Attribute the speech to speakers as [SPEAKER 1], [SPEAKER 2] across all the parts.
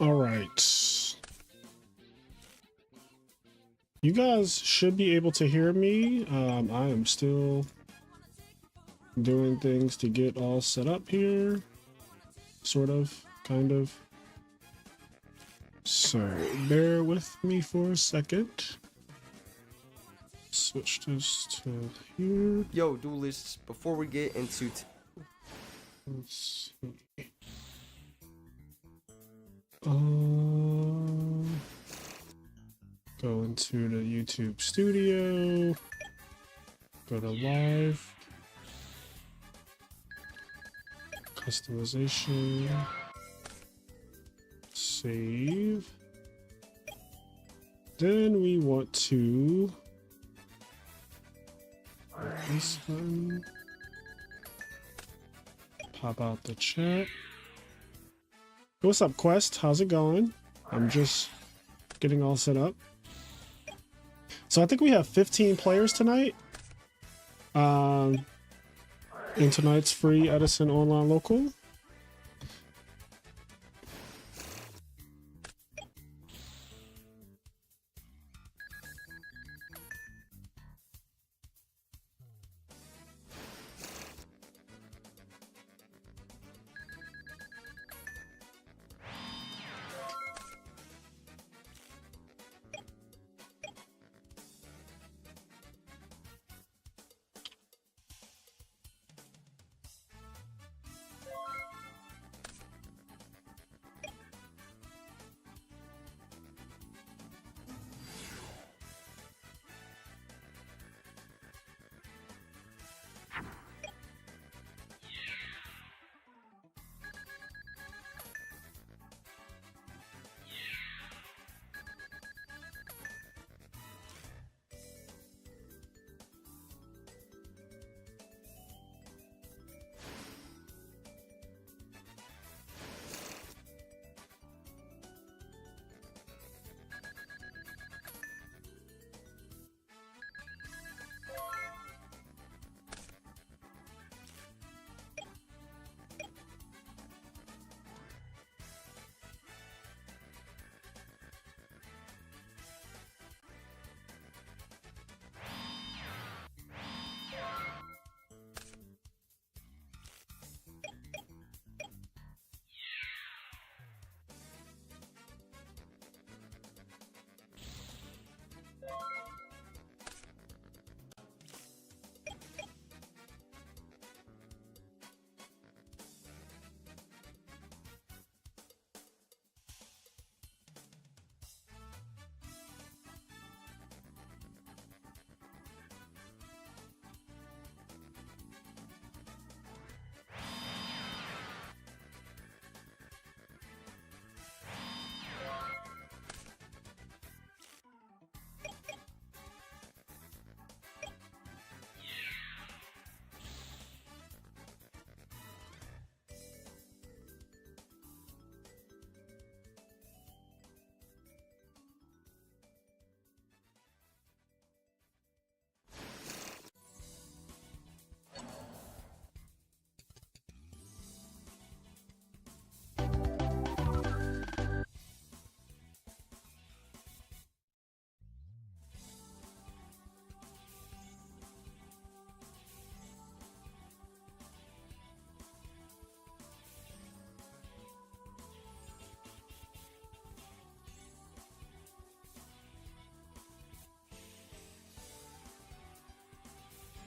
[SPEAKER 1] All right. You guys should be able to hear me. I am still doing things to get all set up here. Sort of, kind of. So bear with me for a second. Switch this to here.
[SPEAKER 2] Yo, duelists, before we get into
[SPEAKER 1] Let's see. Go into the YouTube studio. Go to live. Customization. Save. Then we want to this button. Pop out the chat. What's up, Quest? How's it going? I'm just getting all set up. So I think we have 15 players tonight. In tonight's free Edison online local.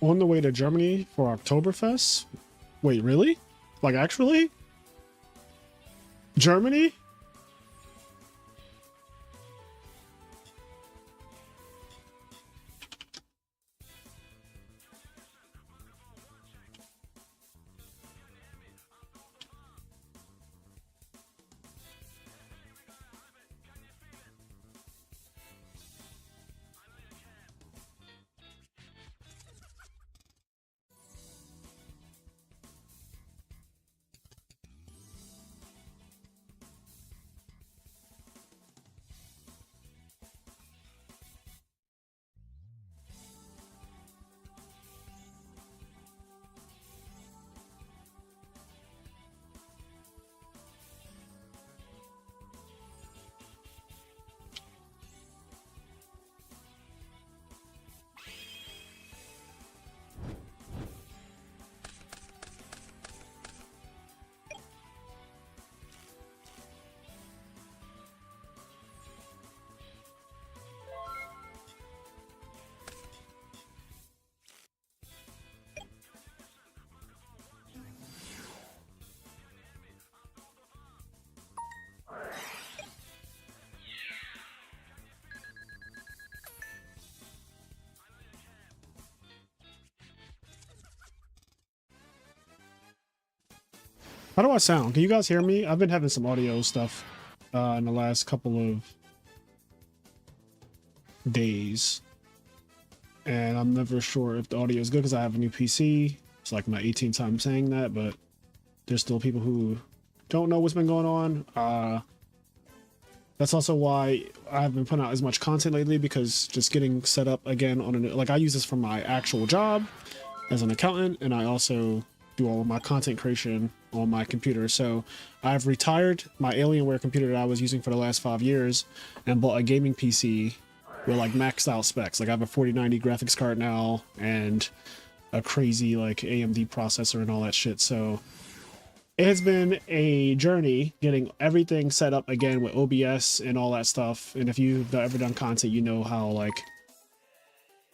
[SPEAKER 1] On the way to Germany for Oktoberfest? Wait, really? Like, actually? Germany? How do I sound? Can you guys hear me? I've been having some audio stuff in the last couple of days. And I'm never sure if the audio is good because I have a new PC. It's like my 18th time saying that, but there's still people who don't know what's been going on. That's also why I haven't been putting out as much content lately, because just getting set up again on like I use this for my actual job as an accountant, and I also do all of my content creation on my computer. So I've retired my Alienware computer that I was using for the last 5 years and bought a gaming PC with like maxed out specs. Like I have a 4090 graphics card now and a crazy like AMD processor and all that shit. So it has been a journey getting everything set up again with OBS and all that stuff. And if you've ever done content, you know how like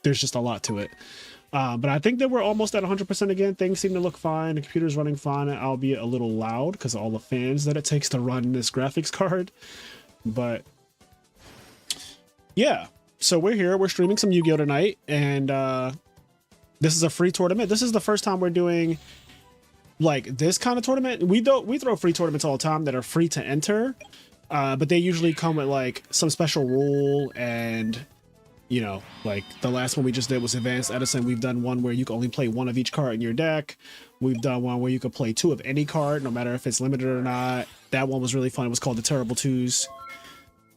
[SPEAKER 1] there's just a lot to it. But I think that we're almost at 100% again. Things seem to look fine. The computer's running fine, albeit a little loud because of all the fans that it takes to run this graphics card. But yeah, so we're here. We're streaming some Yu-Gi-Oh tonight, and this is a free tournament. This is the first time we're doing like this kind of tournament. We throw free tournaments all the time that are free to enter, but they usually come with like some special rule. And you know, like the last one we just did was Advanced Edison. We've done one where you can only play one of each card in your deck. We've done one where you could play 2 of any card, no matter if it's limited or not. That one was really fun. It was called the Terrible Twos.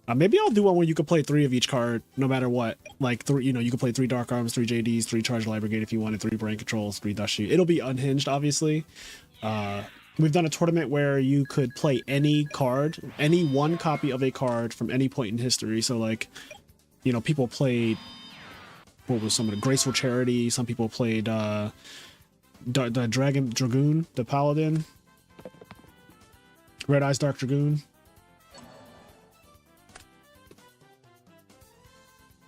[SPEAKER 1] Maybe I'll do one where you could play 3 of each card, no matter what. Like 3, you know, you could play 3 Dark Arms, 3 JDs, 3 Charge Light Brigade if you wanted, 3 Brain Controls, 3 Dust Shoot. It'll be unhinged, obviously. We've done a tournament where you could play any card, any one copy of a card from any point in history. So like, you know, people played, what was some of the Graceful Charity. Some people played the Dragoon, the Paladin, Red Eyes Dark Dragoon.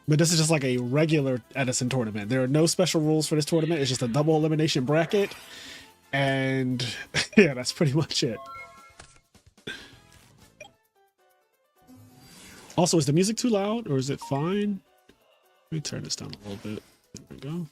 [SPEAKER 1] But this is just like a regular Edison tournament. There are no special rules for this tournament. It's just a double elimination bracket. And yeah, that's pretty much it. Also, is the music too loud or is it fine? Let me turn this down a little bit. There we go.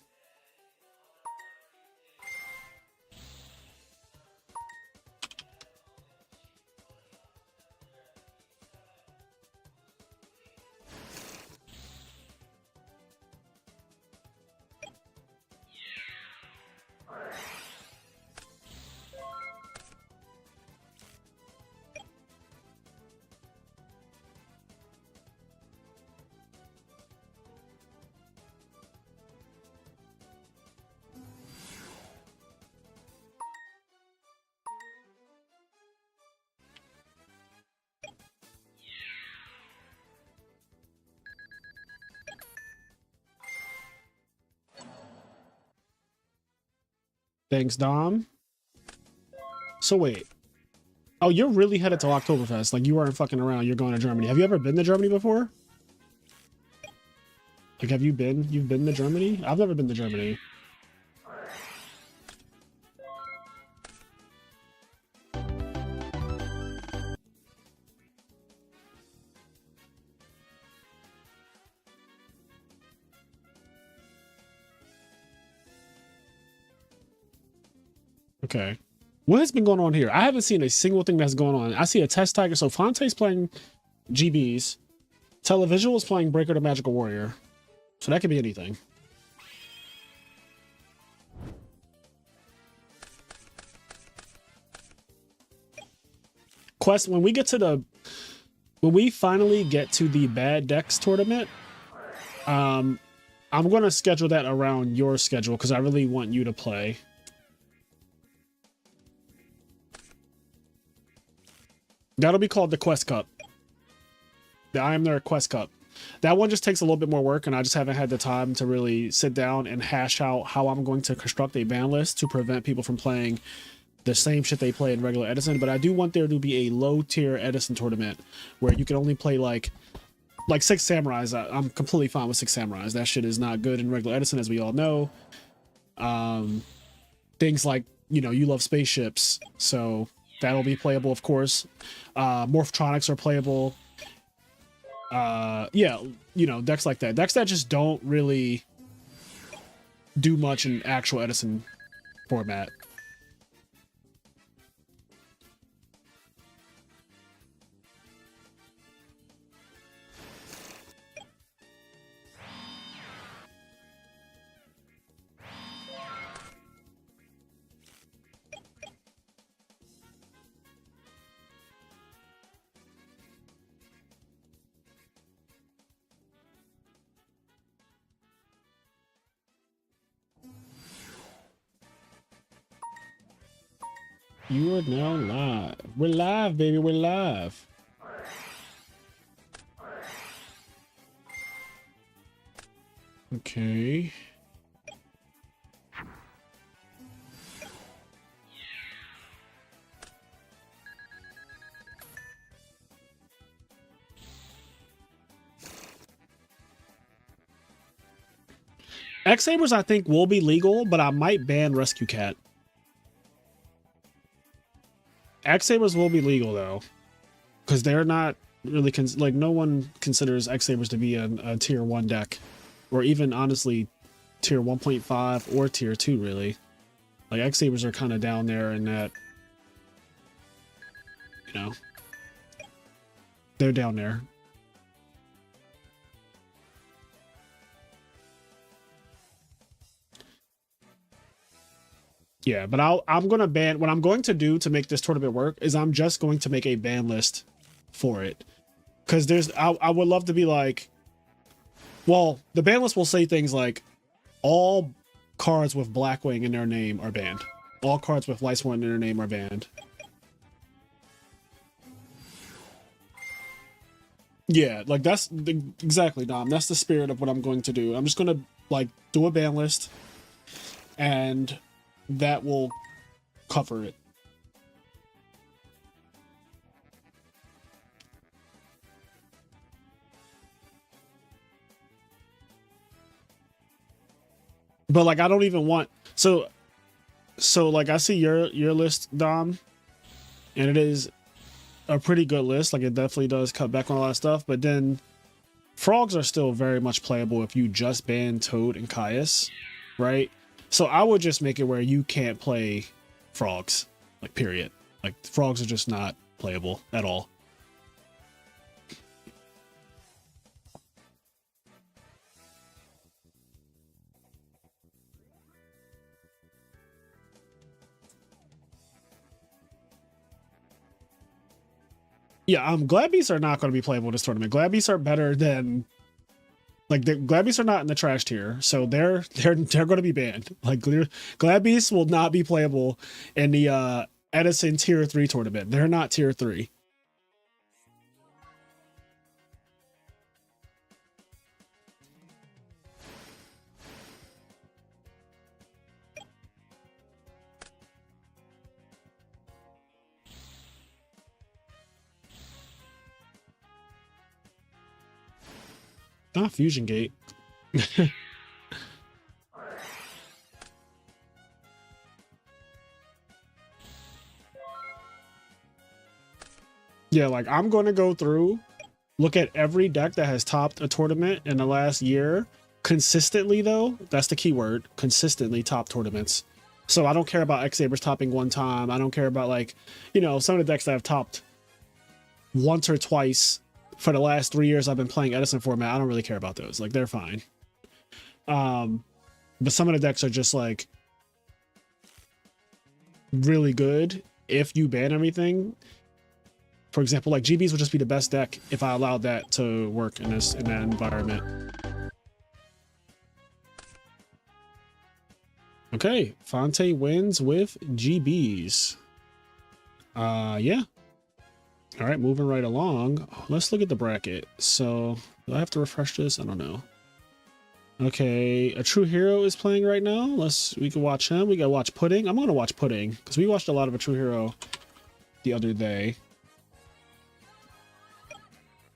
[SPEAKER 1] Thanks, Dom. So wait. Oh, you're really headed to Oktoberfest. Like, you weren't fucking around. You're going to Germany. Have you ever been to Germany before? Like, have you been? You've been to Germany? I've never been to Germany. Okay. What has been going on here? I haven't seen a single thing that's going on. I see a test tiger. So Fonte's playing GBs. Televisual is playing Breaker the Magical Warrior. So that could be anything. Quest, when we finally get to the Bad Decks tournament, I'm going to schedule that around your schedule because I really want you to play. That'll be called the Quest Cup. The IMNerd Quest Cup. That one just takes a little bit more work, and I just haven't had the time to really sit down and hash out how I'm going to construct a ban list to prevent people from playing the same shit they play in regular Edison. But I do want there to be a low-tier Edison tournament where you can only play like 6 Samurais. I'm completely fine with 6 Samurais. That shit is not good in regular Edison, as we all know. Things like, you know, you love spaceships, so that'll be playable, of course. Morphtronics are playable. Yeah, you know, decks like that. Decks that just don't really do much in actual Edison format. You are now live. We're live, baby. We're live. Okay. X-Sabers, I think, will be legal, but I might ban Rescue Cat. X-Sabers will be legal, though. Because they're not really... like, no one considers X-Sabers to be a Tier 1 deck. Or even, honestly, Tier 1.5 or Tier 2, really. Like, X-Sabers are kind of down there in that... You know? They're down there. Yeah, but I'm going to ban... What I'm going to do to make this tournament work is I'm just going to make a ban list for it. Because there's... I would love to be like... Well, the ban list will say things like, all cards with Blackwing in their name are banned. All cards with Lightsworn in their name are banned. Yeah, like exactly, Dom. That's the spirit of what I'm going to do. I'm just going to like do a ban list, and that will cover it. But like I don't even want so like I see your list, Dom, and it is a pretty good list. Like it definitely does cut back on a lot of stuff, but then frogs are still very much playable if you just ban Toad and Caius, right? So I would just make it where you can't play frogs, like period. Like frogs are just not playable at all. Yeah, Glad Beasts are not going to be playable in this tournament. Glad Beasts are better than, like, the Glad Beasts are not in the trash tier, so they're going to be banned. Like, Glad Beasts will not be playable in the Edison tier 3 tournament. They're not tier 3. Not Fusion Gate. Yeah, like I'm going to go through, look at every deck that has topped a tournament in the last year consistently, though. That's the key word. Consistently top tournaments. So I don't care about X-Sabers topping one time. I don't care about, like, you know, some of the decks that have topped once or twice for the last 3 years I've been playing Edison format. I don't really care about those. Like, they're fine. But some of the decks are just like really good if you ban everything. For example, like GBs would just be the best deck if I allowed that to work in that environment. Okay, Fonte wins with GBs. Yeah. All right, moving right along. Let's look at the bracket. So, do I have to refresh this? I don't know. Okay, AtrueHero is playing right now. We can watch him. We gotta watch Pudding. I'm gonna watch Pudding because we watched a lot of AtrueHero the other day.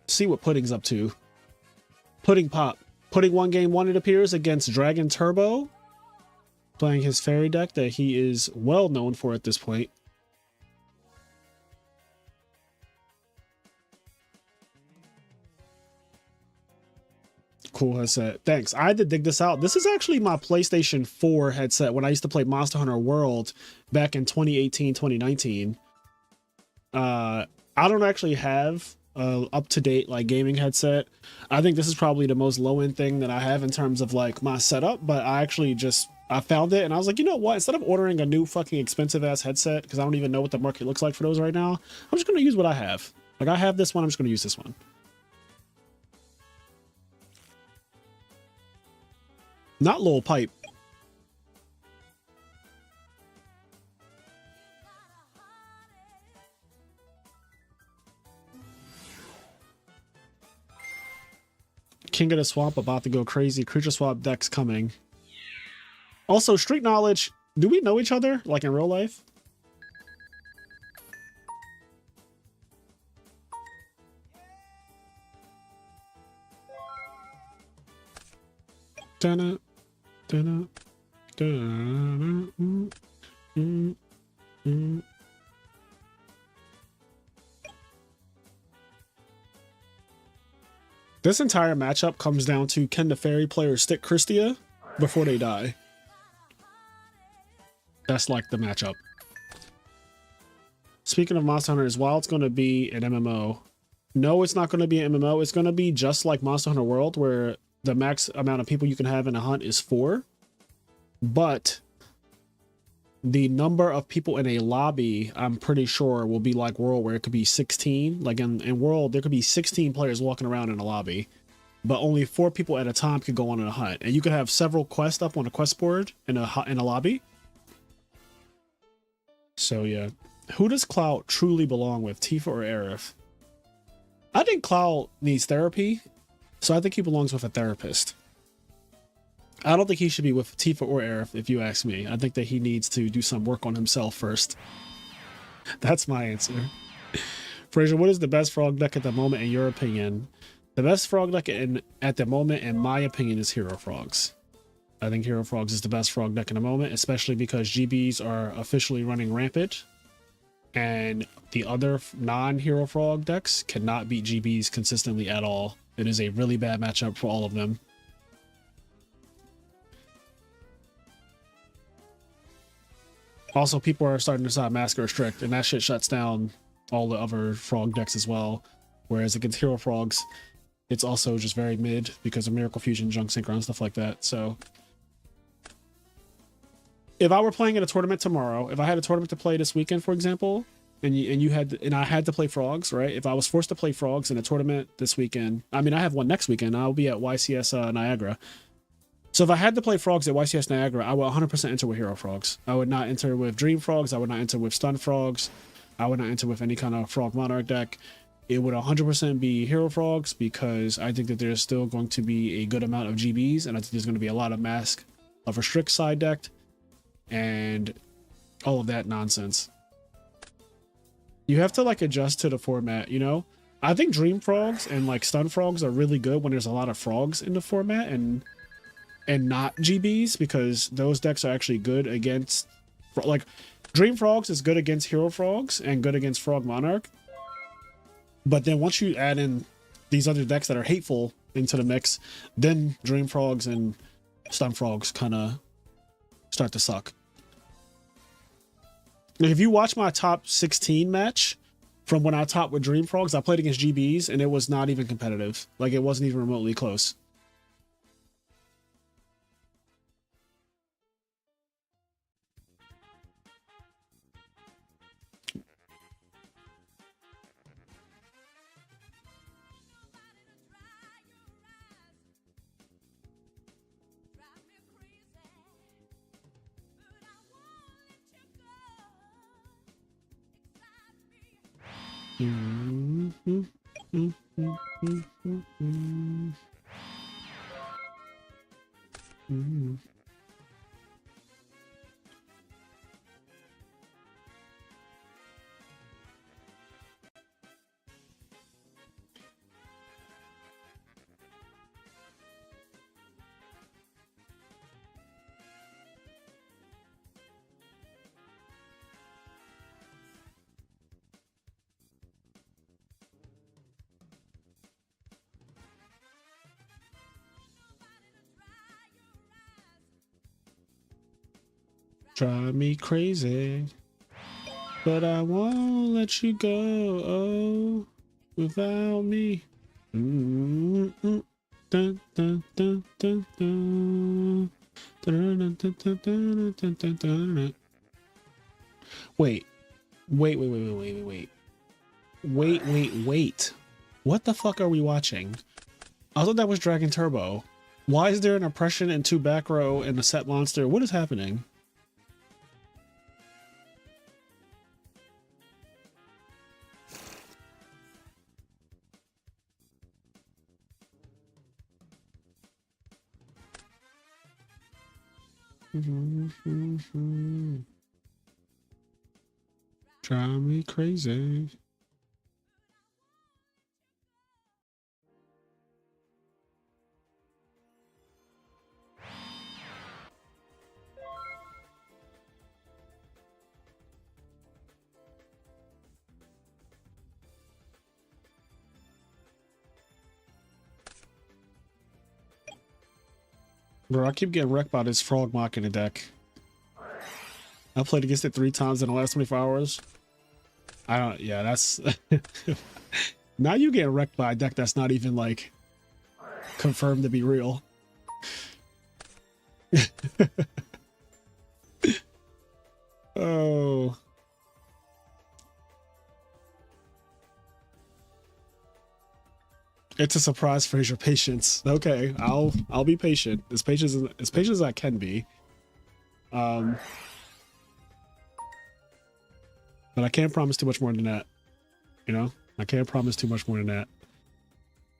[SPEAKER 1] See what Pudding's up to. Pudding Pop. Pudding 1 game 1, it appears, against Dragon Turbo. Playing his fairy deck that he is well known for at this point. Cool headset. Thanks. I had to dig this out. This is actually my PlayStation 4 headset when I used to play Monster Hunter World back in 2018, 2019. I don't actually have a up-to-date like gaming headset. I think this is probably the most low-end thing that I have in terms of like my setup, but I actually I found it and I was like, you know what? Instead of ordering a new fucking expensive ass headset, because I don't even know what the market looks like for those right now, I'm just going to use what I have. Like I have this one, I'm just going to use this one. Not Lil Pipe. King of the Swamp about to go crazy. Creature swap decks coming. Also, street knowledge. Do we know each other like in real life? Dun-dun, dun-dun, dun-dun, This entire matchup comes down to, can the fairy players stick Christia before they die? That's like the matchup. Speaking of Monster Hunter, while it's going to be an MMO, no, it's not going to be an MMO. It's going to be just like Monster Hunter World, where the max amount of people you can have in a hunt is 4. But the number of people in a lobby, I'm pretty sure, will be like World, where it could be 16. Like in World, there could be 16 players walking around in a lobby, but only 4 people at a time could go on a hunt. And you could have several quests up on a quest board in a lobby. So yeah. Who does Cloud truly belong with, Tifa or Aerith? I think Cloud needs therapy, so I think he belongs with a therapist. I don't think he should be with Tifa or Aerith, if you ask me. I think that he needs to do some work on himself first. That's my answer. Fraser, what is the best frog deck at the moment in your opinion? The best frog deck at the moment, in my opinion, is Hero Frogs. I think Hero Frogs is the best frog deck in the moment, especially because GBs are officially running rampant. And the other non-Hero Frog decks cannot beat GBs consistently at all. It is a really bad matchup for all of them. Also, people are starting to decide Massacre Strict, and that shit shuts down all the other frog decks as well. Whereas against Hero Frogs, it's also just very mid because of Miracle Fusion, Junk Synchro, and stuff like that. So if I were playing in a tournament tomorrow, if I had a tournament to play this weekend, for example, and I had to play Frogs, right? If I was forced to play Frogs in a tournament this weekend, I mean, I have one next weekend. I'll be at YCS Niagara. So if I had to play Frogs at YCS Niagara, I would 100% enter with Hero Frogs. I would not enter with Dream Frogs. I would not enter with Stun Frogs. I would not enter with any kind of Frog Monarch deck. It would 100% be Hero Frogs, because I think that there's still going to be a good amount of GBs, and I think there's going to be a lot of Mask of Restrict side decked, and all of that nonsense. You have to like adjust to the format, you know? I think Dream Frogs and like Stun Frogs are really good when there's a lot of frogs in the format, and not GBs, because those decks are actually good against, like, Dream Frogs is good against Hero Frogs and good against Frog Monarch. But then once you add in these other decks that are hateful into the mix, then Dream Frogs and Stun Frogs kind of start to suck. Like, if you watch my top 16 match from when I topped with Dream Frogs, I played against GBs and it was not even competitive. Like, it wasn't even remotely close. Drive me crazy, but I won't let you go, oh, without me. Dun, dun, dun, dun, dun, dun. Dun, dun, dun, dun, dun, dun, dun, dun. Wait. What the fuck are we watching? I thought that was Dragon Turbo. Why is there an oppression and 2 back row and a set monster? What is happening? Drive me crazy. Bro, I keep getting wrecked by this frog mock in the deck. I played against it 3 times in the last 24 hours. I don't, yeah, that's... Now you get wrecked by a deck that's not even, like, confirmed to be real. Oh. It's a surprise for your patience. Okay, I'll be patient. As patient as I can be. But I can't promise too much more than that. You know? I can't promise too much more than that.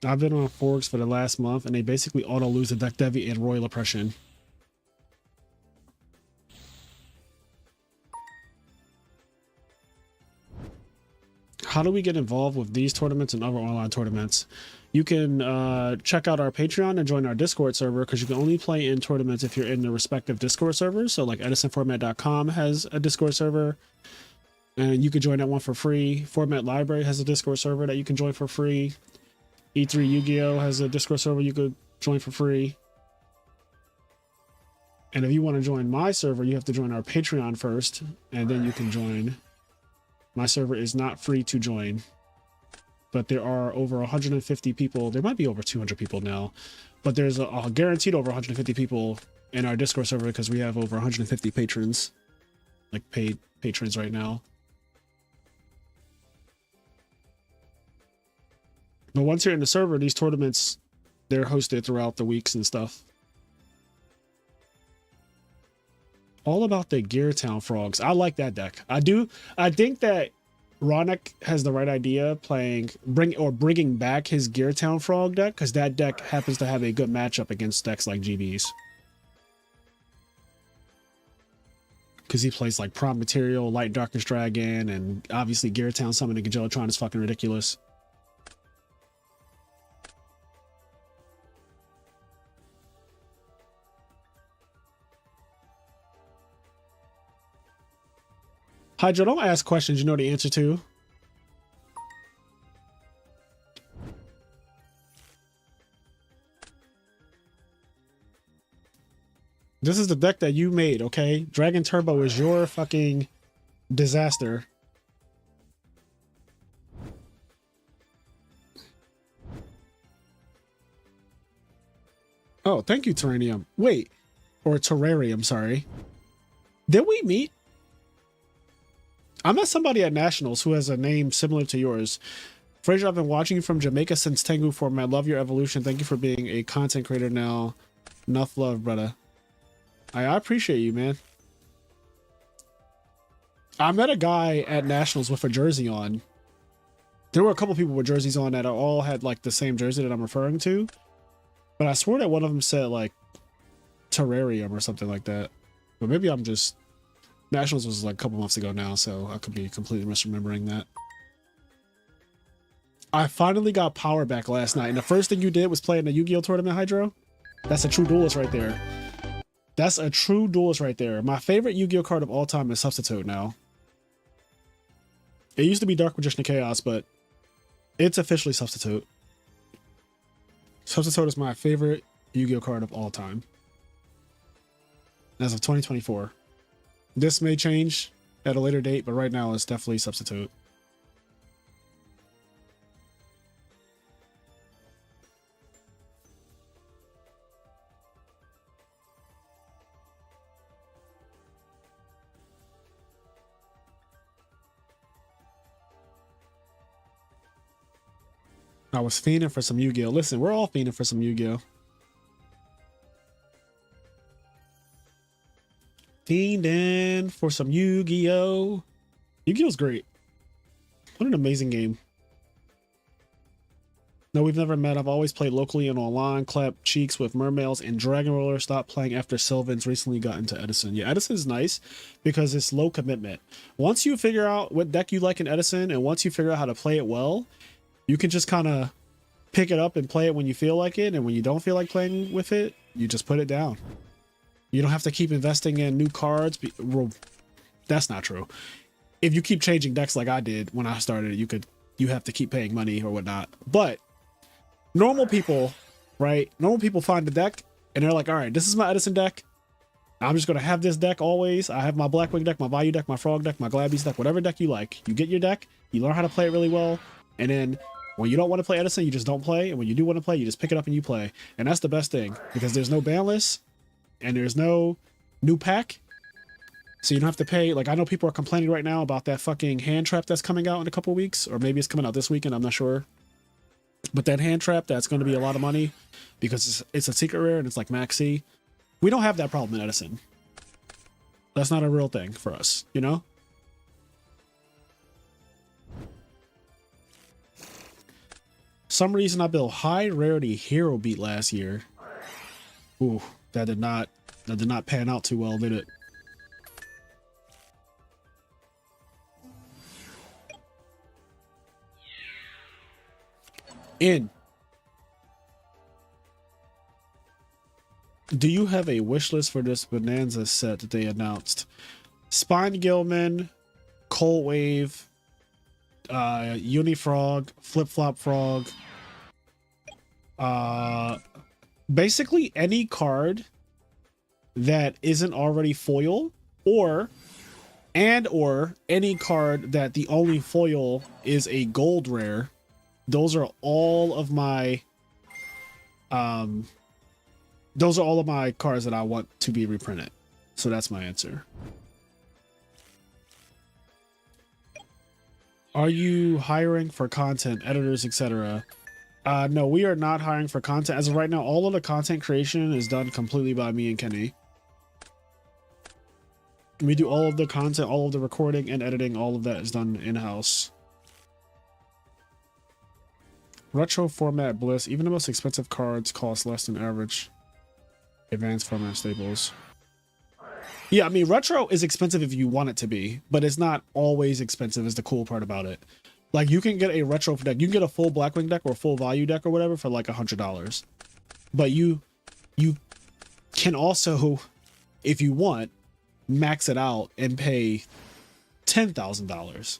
[SPEAKER 1] I've been on forks for the last month, and they basically auto lose the deck Devi and Royal Oppression. How do we get involved with these tournaments and other online tournaments? You can check out our Patreon and join our Discord server, because you can only play in tournaments if you're in the respective Discord servers. So like EdisonFormat.com has a Discord server, and you can join that one for free. Format Library has a Discord server that you can join for free. E3 Yu-Gi-Oh has a Discord server you could join for free. And if you want to join my server, you have to join our Patreon first, and then you can join. My server is not free to join, but there are over 150 people. There might be over 200 people now, but there's a guaranteed over 150 people in our Discord server, because we have over 150 patrons, like paid patrons right now. But once you're in the server, these tournaments, they're hosted throughout the weeks and stuff. All about the Geartown Frogs. I like that deck. I do. I think that Ronak has the right idea bringing back his Geartown Frog deck, because that deck happens to have a good matchup against decks like GB's. Because he plays like Prompt Material, Light Darkness Dragon, and obviously Geartown summoning Gajellatron is fucking ridiculous. Hydro, don't ask questions you know the answer to. This is the deck that you made, okay? Dragon Turbo is your fucking disaster. Oh, thank you, Terranium. Wait. Or Terrarium, sorry. Did we meet? I met somebody at Nationals who has a name similar to yours. Fraser, I've been watching you from Jamaica since Tengu Form. I love your evolution. Thank you for being a content creator now. Enough love, brother. I appreciate you, man. I met a guy at Nationals with a jersey on. There were a couple people with jerseys on that all had like the same jersey that I'm referring to. But I swore that one of them said like Terrarium or something like that. But maybe I'm just... Nationals was like a couple months ago now, so I could be completely misremembering that. I finally got power back last night, and the first thing you did was play in the Yu-Gi-Oh tournament, Hydro? That's a true duelist right there. That's a true duelist right there. My favorite Yu-Gi-Oh card of all time is Substitute now. It used to be Dark Magician of Chaos, but it's officially Substitute. Substitute is my favorite Yu-Gi-Oh card of all time. As of 2024. This may change at a later date, but right now it's definitely Substitute. I was fiending for some Yu-Gi-Oh. Listen, we're all fiending for some Yu-Gi-Oh. Fiending for some Yu-Gi-Oh. Yu-Gi-Oh's great. What an amazing game. No, we've never met. I've always played locally and online. Clap cheeks with mermails and dragon roller. Stopped playing after Sylvan's recently got into Edison. Yeah, Edison's nice because it's low commitment. Once you figure out what deck you like in Edison, and once you figure out how to play it well, you can just kind of pick it up and play it when you feel like it. And when you don't feel like playing with it, you just put it down. You don't have to keep investing in new cards. Well, that's not true. If you keep changing decks like I did when I started, you have to keep paying money or whatnot. But normal people, right? Normal people find the deck and they're like, all right, this is my Edison deck. I'm just going to have this deck always. I have my Blackwing deck, my Bayou deck, my Frog deck, my Glabby's deck, whatever deck you like. You get your deck, you learn how to play it really well. And then when you don't want to play Edison, you just don't play. And when you do want to play, you just pick it up and you play. And that's the best thing because there's no ban list and there's no new pack. So you don't have to pay. Like, I know people are complaining right now about that fucking hand trap that's coming out in a couple of weeks, or maybe it's coming out this weekend. I'm not sure. But that hand trap, that's going to be a lot of money because it's a secret rare and it's like maxi. We don't have that problem in Edison. That's not a real thing for us, you know? Some reason I built high rarity hero beat last year. Ooh, that did not pan out too well, did it? Do you have a wish list for this Bonanza set that they announced? Spine Gilman, Cold Wave, Unifrog, Flip Flop Frog. Basically any card that isn't already foil, or any card that the only foil is a gold rare. Those are all of my cards that I want to be reprinted. So that's my answer. Are you hiring for content, editors, etc.? No, we are not hiring for content. As of right now, all of the content creation is done completely by me and Kenny. We do all of the content, all of the recording and editing, all of that is done in-house. Retro format bliss. Even the most expensive cards cost less than average advanced format staples. Yeah, I mean, retro is expensive if you want it to be, but it's not always expensive is the cool part about it. Like, you can get a retro deck. You can get a full Blackwing deck or a full Value deck or whatever for like $100. But you can also, if you want, max it out and pay $10,000.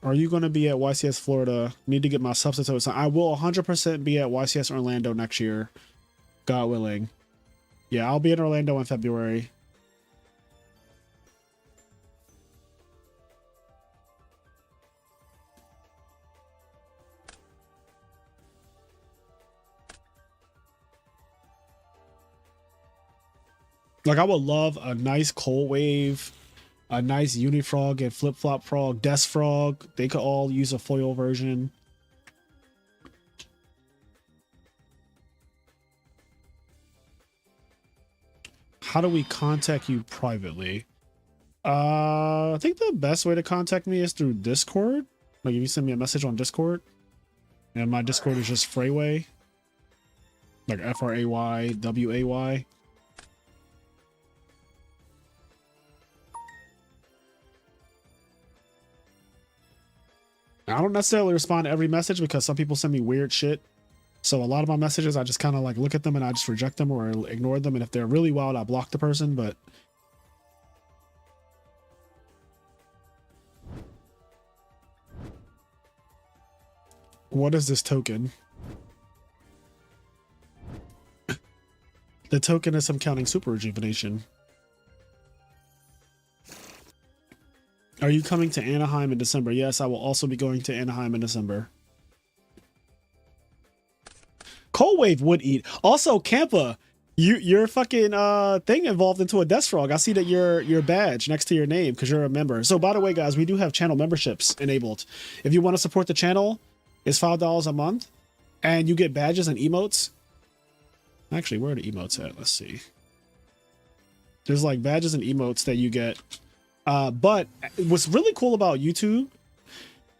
[SPEAKER 1] Are you going to be at YCS Florida? Need to get my substitute. So I will 100% be at YCS Orlando next year. God willing. Yeah, I'll be in Orlando in February. Like, I would love a nice Cold Wave, a nice Unifrog and Flip Flop Frog, Death Frog. They could all use a foil version. How do we contact you privately? I think the best way to contact me is through Discord. Like, if you send me a message on Discord, and my Discord is just Frayway, like FRAYWAY. I don't necessarily respond to every message because some people send me weird shit. So a lot of my messages, I just kind of like look at them and I just reject them or ignore them. And if they're really wild, I block the person. But what is this token? The token is some counting super rejuvenation. Are you coming to Anaheim in December? Yes, I will also be going to Anaheim in December. Cold Wave would eat. Also, Kampa, your fucking thing evolved into a Death Frog. I see that your badge next to your name because you're a member. So by the way, guys, we do have channel memberships enabled. If you want to support the channel, it's $5 a month, and you get badges and emotes. Actually, where are the emotes at? Let's see. There's like badges and emotes that you get. But what's really cool about YouTube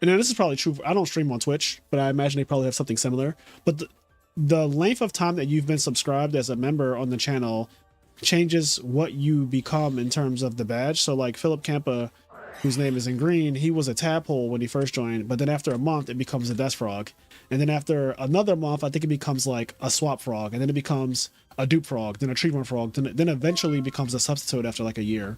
[SPEAKER 1] and then this is probably true. I don't stream on Twitch, but I imagine they probably have something similar. But the length of time that you've been subscribed as a member on the channel changes what you become in terms of the badge. So like Philip Campa, whose name is in green, he was a tadpole when he first joined, but then after a month it becomes a death frog, and then after another month I think it becomes like a swap frog, and then it becomes a dupe frog, then a treatment frog, then eventually becomes a substitute after like a year.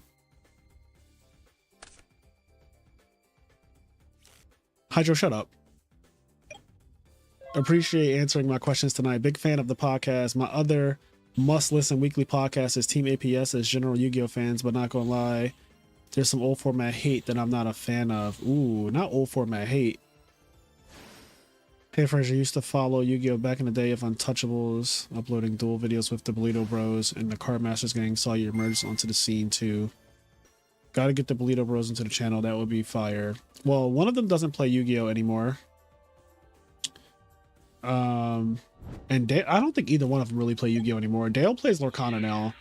[SPEAKER 1] Hydro, shut up. Appreciate answering my questions tonight. Big fan of the podcast. My other must-listen weekly podcast is Team APS as general Yu-Gi-Oh fans, but not gonna lie, there's some old format hate that I'm not a fan of. Ooh, not old format hate. Hey, Fraser, used to follow Yu-Gi-Oh back in the day of Untouchables, uploading duel videos with the Bolito Bros, and the Card Masters gang saw you emerge onto the scene too. Gotta get the Bolito Bros into the channel. That would be fire. Well, one of them doesn't play Yu-Gi-Oh anymore. And I don't think either one of them really play Yu-Gi-Oh anymore. Dale plays Lorcana now.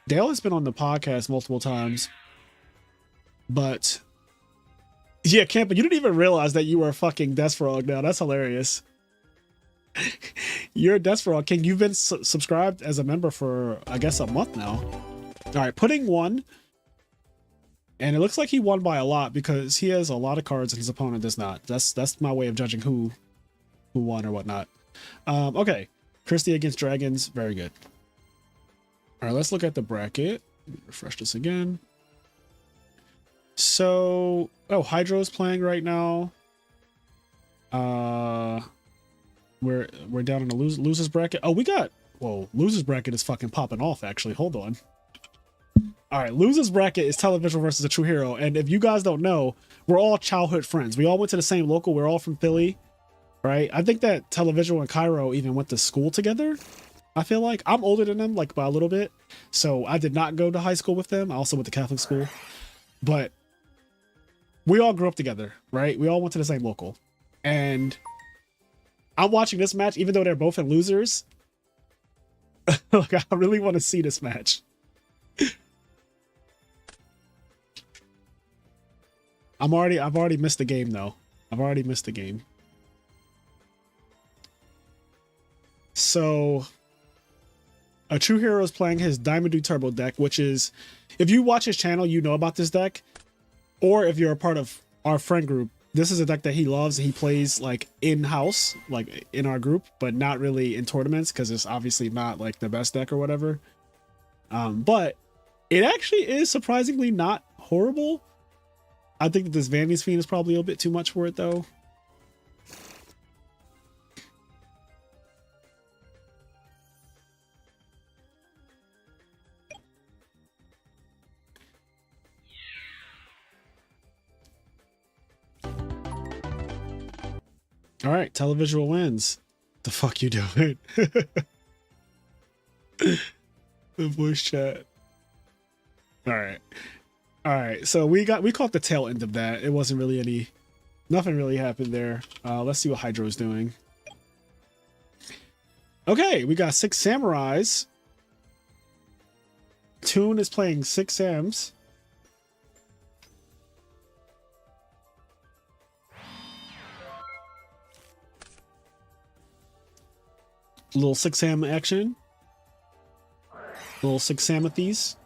[SPEAKER 1] Dale has been on the podcast multiple times. But yeah, Campa, you didn't even realize that you were a fucking Death Frog now. That's hilarious. You're a Death Frog King. You've been subscribed as a member for, I guess, a month now. All right, Pudding won. And it looks like he won by a lot because he has a lot of cards and his opponent does not. That's my way of judging who won or whatnot. Okay, Christie against Dragons. Very good. All right, let's look at the bracket. Refresh this again. So, oh, Hydro's playing right now. We're down in the losers bracket. Oh, we got, whoa, losers bracket is fucking popping off actually. Hold on. All right, losers bracket is Televisual versus AtrueHero, and if you guys don't know, we're all childhood friends. We all went to the same local. We're all from Philly, right? I think that Televisual and Cairo even went to school together. I feel like I'm older than them, like by a little bit. So I did not go to high school with them. I also went to Catholic school, but we all grew up together, right? We all went to the same local, and I'm watching this match, even though they're both in losers. Like, I really want to see this match. I've already missed the game though. I've already missed the game. So AtrueHero is playing his Diamond Dew Turbo deck, which is, if you watch his channel, you know about this deck. Or if you're a part of our friend group, this is a deck that he loves. He plays like in-house, like in our group, but not really in tournaments because it's obviously not like the best deck or whatever. But it actually is surprisingly not horrible. I think that this Vanity's Fiend is probably a bit too much for it though. All right, Televisual wins. The fuck you doing? The voice chat. All right. So we caught the tail end of that. It wasn't really nothing really happened there. Let's see what Hydro's doing. Okay, we got 6 Samurais. Toon is playing 6 Sams. Little 6 Sam action. Little 6 Samathies.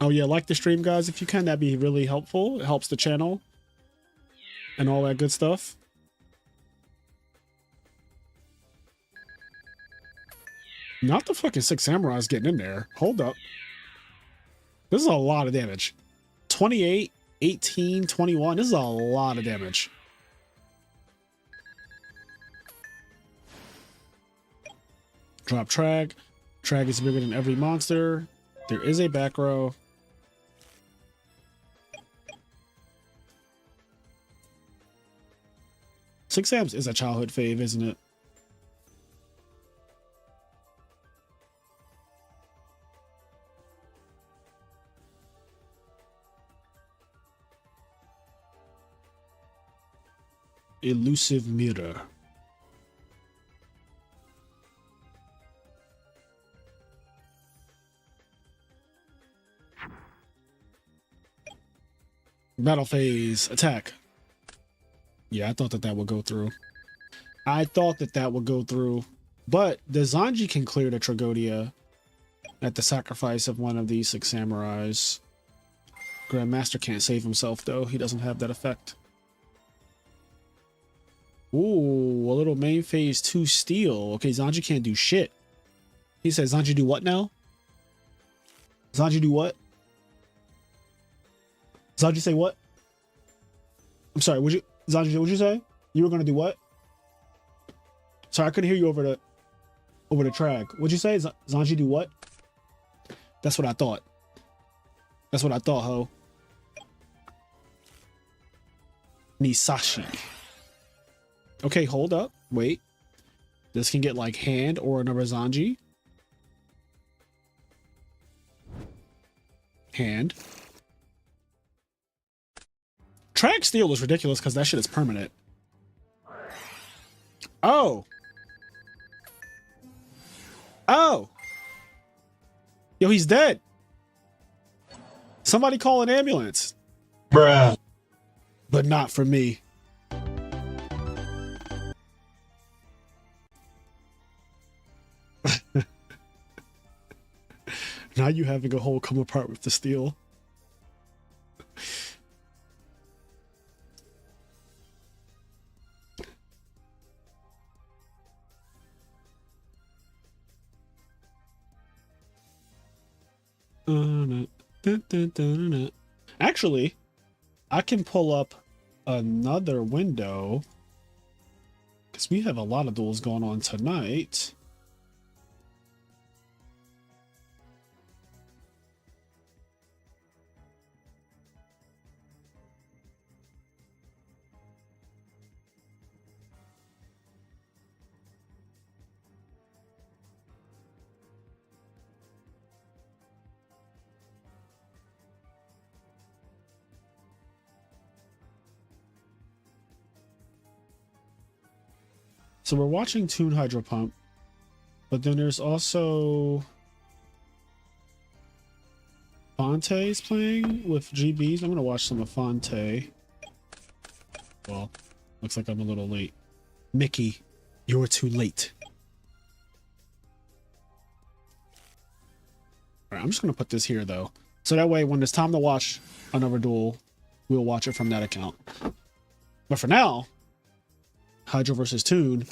[SPEAKER 1] Oh yeah, like the stream, guys, if you can, that'd be really helpful. It helps the channel and all that good stuff. Not the fucking 6 Samurais getting in there. Hold up. This is a lot of damage. 28, 18, 21. This is a lot of damage. Drop Trag. Trag is bigger than every monster. There is a back row. Six Sams is a childhood fave, isn't it? Elusive Mirror. Battle phase. Attack. Yeah, I thought that would go through. I thought that would go through. But the Zanji can clear the Tragodia at the sacrifice of one of these 6 samurais. Grandmaster can't save himself, though. He doesn't have that effect. Ooh, a little main phase 2 steal. Okay, Zanji can't do shit. He says, Zanji do what now? Zanji do what? Zanji say what? I'm sorry, Zanji, what'd you say? You were gonna do what? Sorry, I couldn't hear you over the track. What'd you say? Zanji do what? That's what I thought. That's what I thought, ho. Nisashi. Okay, hold up. Wait. This can get like hand or another Zanji. Hand. Track steal is ridiculous because that shit is permanent. Oh. Oh. Yo, he's dead. Somebody call an ambulance.
[SPEAKER 3] Bruh.
[SPEAKER 1] But not for me. Now you having a whole come apart with the steel. Actually, I can pull up another window because we have a lot of duels going on tonight. So we're watching Toon HydroPump, but then there's also Fonte's playing with GBs. I'm gonna watch some of Fonte. Well, looks like I'm a little late. Mickey, you're too late. All right, I'm just gonna put this here though, so that way when it's time to watch another duel, we'll watch it from that account. But for now, Hydro versus Toon,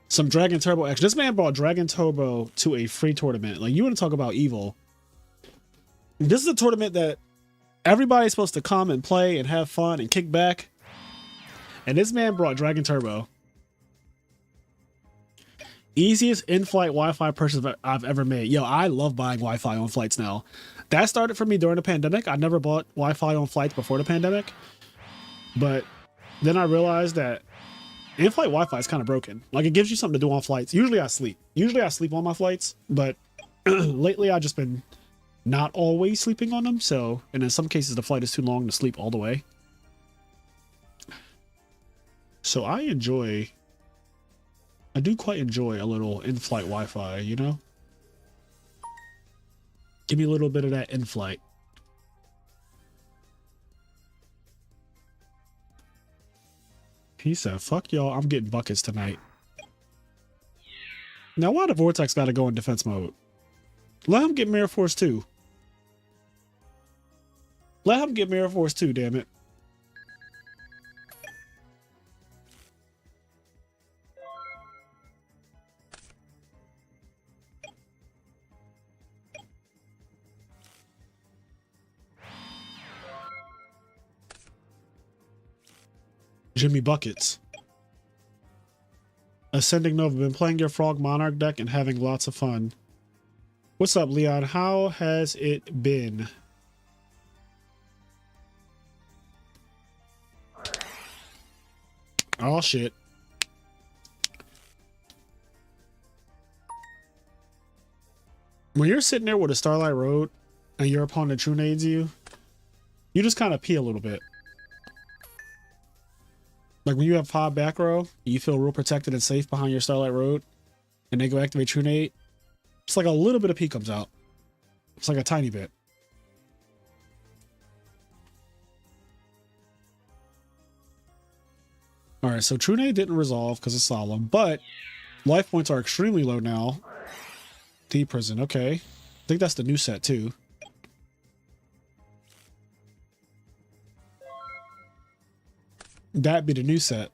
[SPEAKER 1] some Dragon Turbo action. This man brought Dragon Turbo to a free tournament. Like, you want to talk about evil. This is a tournament that everybody's supposed to come and play and have fun and kick back. And this man brought Dragon Turbo. Easiest in-flight Wi-Fi purchase I've ever made. Yo, I love buying Wi-Fi on flights now. That started for me during the pandemic. I never bought Wi-Fi on flights before the pandemic. But then I realized that in-flight Wi-Fi is kind of broken. Like, it gives you something to do on flights. Usually I sleep on my flights, but lately I've just been not always sleeping on them. So, and in some cases the flight is too long to sleep all the way. So I do quite enjoy a little in-flight Wi-Fi, you know? Give me a little bit of that in-flight. He said, fuck y'all, I'm getting buckets tonight. Now, why the Vortex gotta go in defense mode? Let him get Mirror Force 2. Let him get Mirror Force 2, damn it. Jimmy Buckets. Ascending Nova. Been playing your Frog Monarch deck and having lots of fun. What's up, Leon? How has it been? Oh, shit. When you're sitting there with a Starlight Road and your opponent true nades you, you just kind of pee a little bit. Like when you have 5 back row, you feel real protected and safe behind your Starlight Road, and they go activate True Nade. It's like a little bit of pee comes out. It's like a tiny bit. All right, so True Nade didn't resolve because it's solemn, but life points are extremely low now. Deep Prison, okay. I think that's the new set too. That'd be the new set.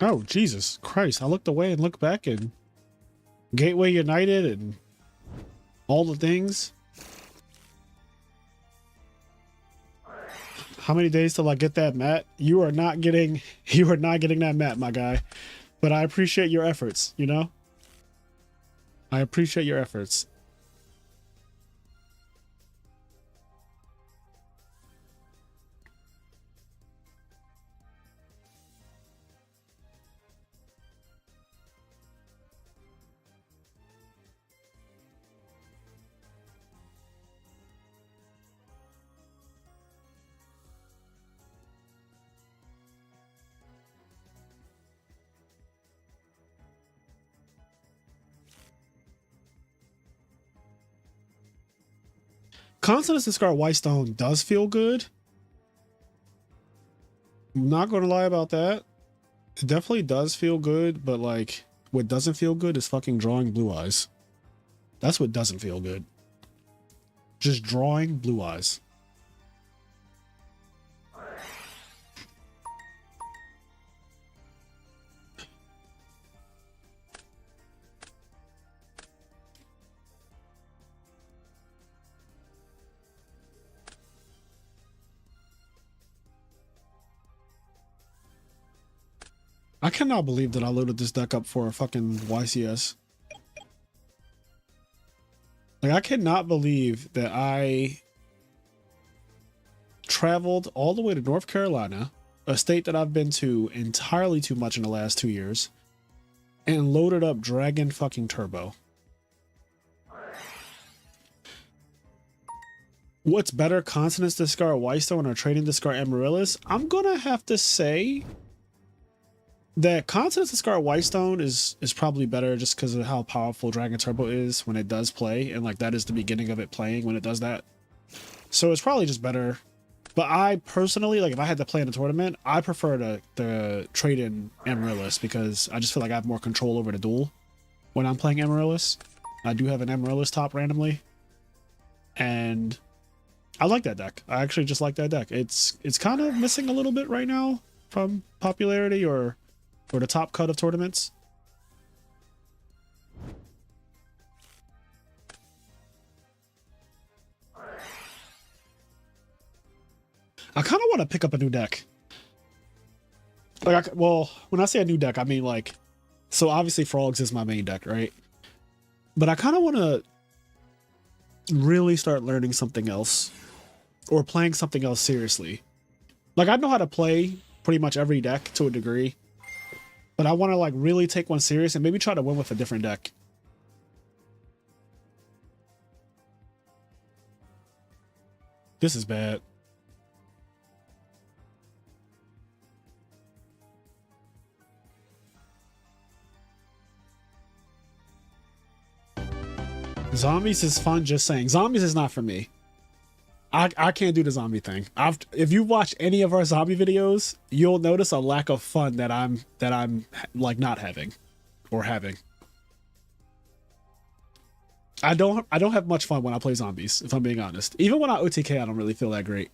[SPEAKER 1] Oh, Jesus Christ. I looked away and looked back and Gateway United and all the things. How many days till I get that mat? You are not getting that mat, my guy. But I appreciate your efforts, you know? I appreciate your efforts. Consonance Discard Whitestone does feel good. I'm not going to lie about that. It definitely does feel good, but like what doesn't feel good is fucking drawing Blue Eyes. That's what doesn't feel good. Just drawing Blue Eyes. I cannot believe that I loaded this deck up for a fucking YCS. Like, I cannot believe that I traveled all the way to North Carolina, a state that I've been to entirely too much in the last 2 years, and loaded up Dragon fucking Turbo. What's better, Consonance Discard Whitestone or Trading Discard Amaryllis? I'm gonna have to say that Consonance Discard Whitestone is probably better just because of how powerful Dragon Turbo is when it does play, and like that is the beginning of it playing when it does that. So it's probably just better. But I personally, like if I had to play in a tournament, I prefer the trade in Amaryllis because I just feel like I have more control over the duel when I'm playing Amaryllis. I do have an Amaryllis top randomly, and I like that deck. I actually just like that deck. It's kind of missing a little bit right now from popularity or the top cut of tournaments. I kind of want to pick up a new deck. Like, well, when I say a new deck, I mean like, so obviously Frogs is my main deck, right? But I kind of want to really start learning something else or playing something else seriously. Like, I know how to play pretty much every deck to a degree, but I want to like really take one serious and maybe try to win with a different deck. This is bad. Zombies is fun, just saying. Zombies is not for me. I can't do the zombie thing. If you watch any of our zombie videos, you'll notice a lack of fun that I'm like not having or having. I don't have much fun when I play zombies, if I'm being honest. Even when I OTK, I don't really feel that great.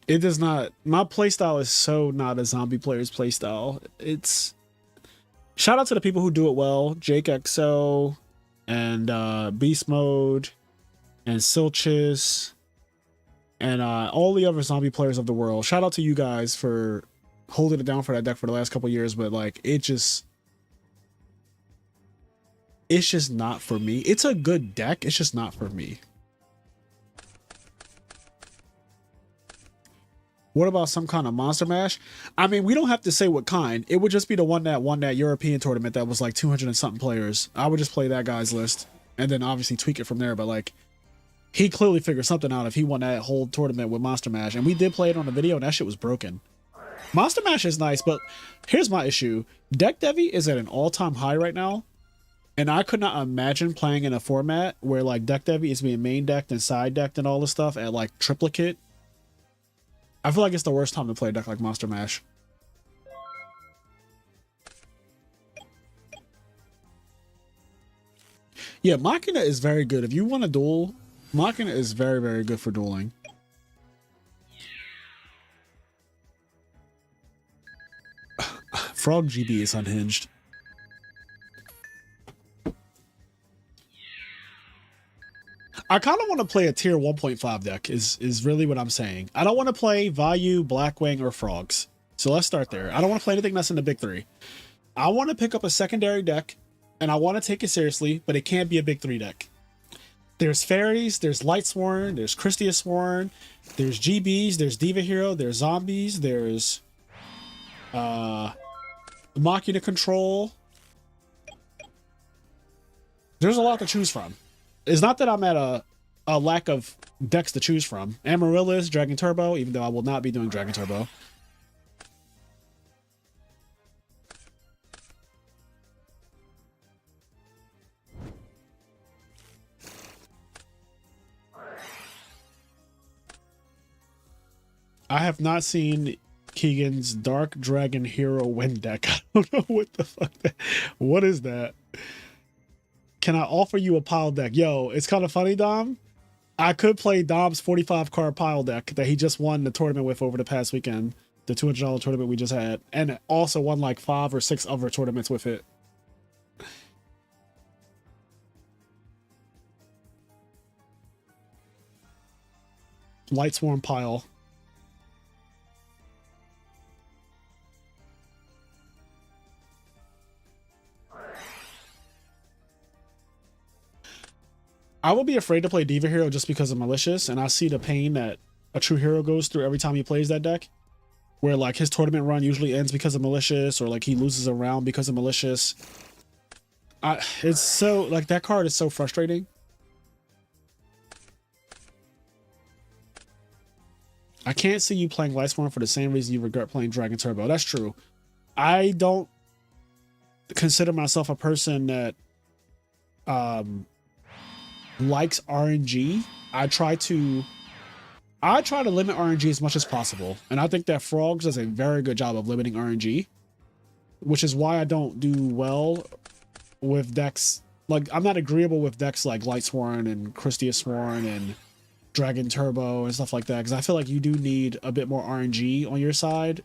[SPEAKER 1] It does not. My playstyle is so not a zombie player's playstyle. It's shout out to the people who do it well, Jake XO and Beast Mode and Silchis and all the other zombie players of the world. Shout out to you guys for holding it down for that deck for the last couple of years, but like it's just not for me. It's a good deck, it's just not for me. What about some kind of monster mash? I mean, we don't have to say what kind. It would just be the one that won that European tournament that was like 200 and something players. I would just play that guy's list and then obviously tweak it from there. But like, he clearly figured something out if he won that whole tournament with Monster Mash. And we did play it on the video and that shit was broken. Monster Mash is nice, but here's my issue. Deck Devi is at an all-time high right now. And I could not imagine playing in a format where like Deck Devi is being main decked and side decked and all this stuff at like triplicate. I feel like it's the worst time to play a deck like Monster Mash. Yeah, Machina is very good. If you want to duel, Machina is very, very good for dueling. Frog GB is unhinged. I kind of want to play a tier 1.5 deck is really what I'm saying. I don't want to play Vayu, Blackwing, or Frogs. So let's start there. I don't want to play anything that's in the big three. I want to pick up a secondary deck, and I want to take it seriously, but it can't be a big three deck. There's Fairies, there's Lightsworn, there's Christia Sworn, there's GBs, there's Diva Hero, there's Zombies, there's Machina Control. There's a lot to choose from. It's not that I'm at a lack of decks to choose from. Amaryllis, Dragon Turbo, even though I will not be doing Dragon Turbo. I have not seen Keegan's Dark Dragon Hero win deck. I don't know what the fuck what is that? Can I offer you a pile deck? Yo, it's kind of funny, Dom. I could play Dom's 45 card pile deck that he just won the tournament with over the past weekend. The $200 tournament we just had. And also won like 5 or 6 other tournaments with it. Lightsworn pile. I would be afraid to play Diva Hero just because of Malicious, and I see the pain that a true hero goes through every time he plays that deck. Where like his tournament run usually ends because of Malicious, or like he loses a round because of Malicious. It's so, like, that card is so frustrating. I can't see you playing Lightsworn for the same reason you regret playing Dragon Turbo. That's true. I don't consider myself a person that likes RNG. I try to limit RNG as much as possible, and I think that Frogs does a very good job of limiting RNG, which is why I don't do well with decks. Like, I'm not agreeable with decks like Lightsworn and Christia Sworn and Dragon Turbo and stuff like that, because I feel like you do need a bit more RNG on your side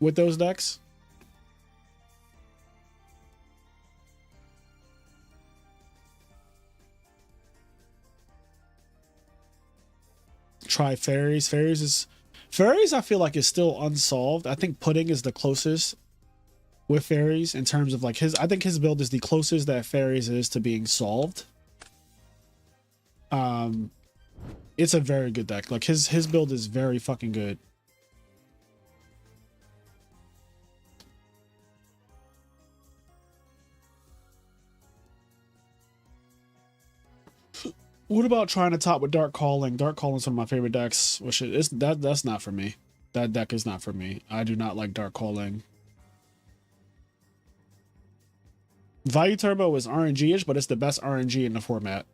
[SPEAKER 1] with those decks. Try Fairies. Fairies I feel like is still unsolved. I think Pudding is the closest with Fairies in terms of like I think his build is the closest that Fairies is to being solved. It's a very good deck. Like his build is very fucking good. What about trying to top with Dark Calling? Dark Calling is one of my favorite decks, which is that's not for me. That deck is not for me. I do not like Dark Calling. Value Turbo is RNG-ish, but it's the best RNG in the format.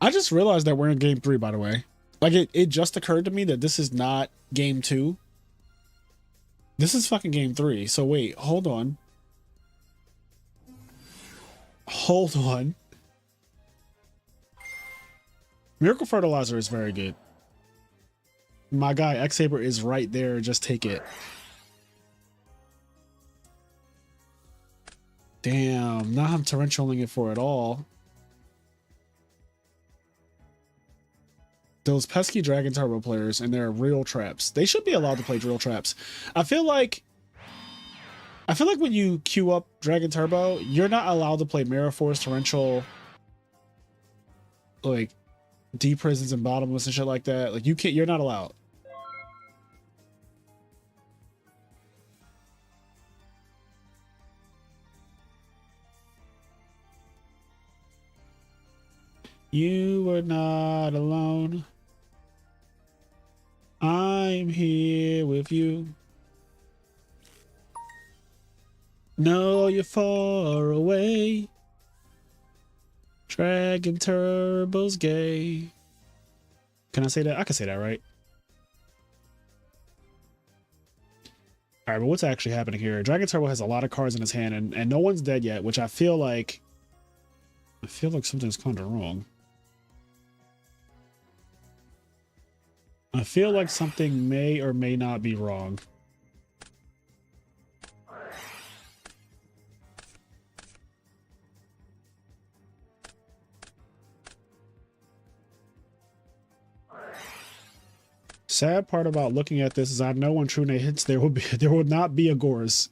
[SPEAKER 1] I just realized that we're in game 3, by the way. Like, it just occurred to me that this is not game 2. This is fucking game 3. So wait, hold on. Hold on. Miracle Fertilizer is very good. My guy, X-Saber is right there. Just take it. Damn, now I'm torrentialing it for it all. Those pesky Dragon Turbo players and their real traps. They should be allowed to play drill traps. I feel like when you queue up Dragon Turbo, you're not allowed to play Mirror Force, Torrential, like Deep Prisons and Bottomless and shit like that. Like you're not allowed. You were not alone. I'm here with you. No, you're far away. Dragon Turbo's gay. Can I say that? I can say that, right? All right, but what's actually happening here? Dragon Turbo has a lot of cards in his hand, and no one's dead yet, which I feel like something's kind of wrong. I feel like something may or may not be wrong. Sad part about looking at this is I know when Trune hits there will not be a Gores.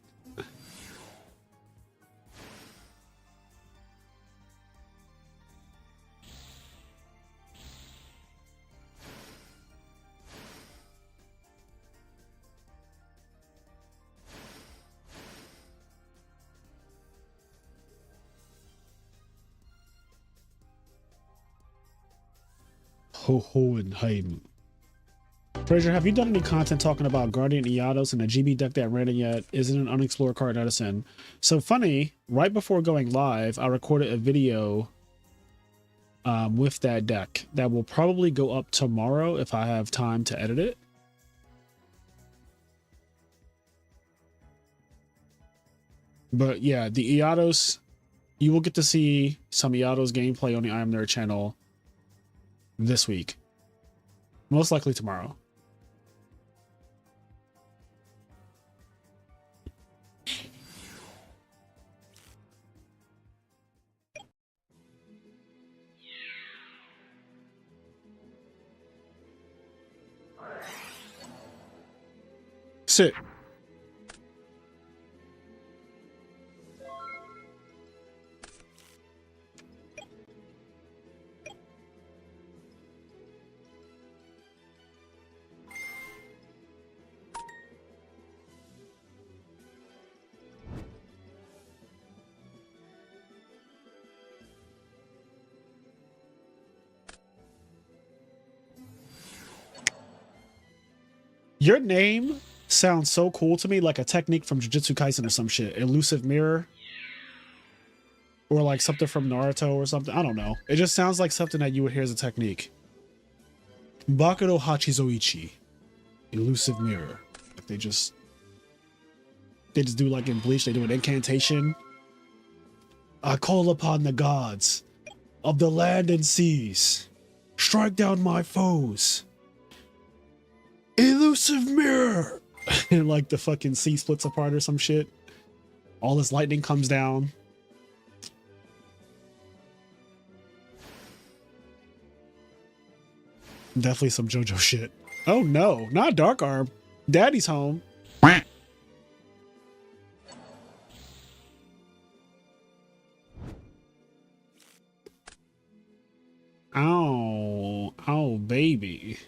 [SPEAKER 1] Hohenheim. Fraser, have you done any content talking about Guardian Iados and the GB deck that ran it yet? Isn't an unexplored card Edison? So funny, right before going live, I recorded a video with that deck that will probably go up tomorrow if I have time to edit it. But yeah, the Iados, you will get to see some Iados gameplay on the IMNerd channel this week. Most likely tomorrow. Sit. Your name sounds so cool to me, like a technique from Jujutsu Kaisen or some shit. Elusive Mirror. Or like something from Naruto or something. I don't know. It just sounds like something that you would hear as a technique. Bakuro Hachizoichi. Elusive Mirror. Like they just do like in Bleach, they do an incantation. I call upon the gods of the land and seas. Strike down my foes. Elusive Mirror. And like the fucking sea splits apart or some shit. All this lightning comes down. Definitely some JoJo shit. Oh no, not Dark Arm. Daddy's home. Ow. Oh, baby.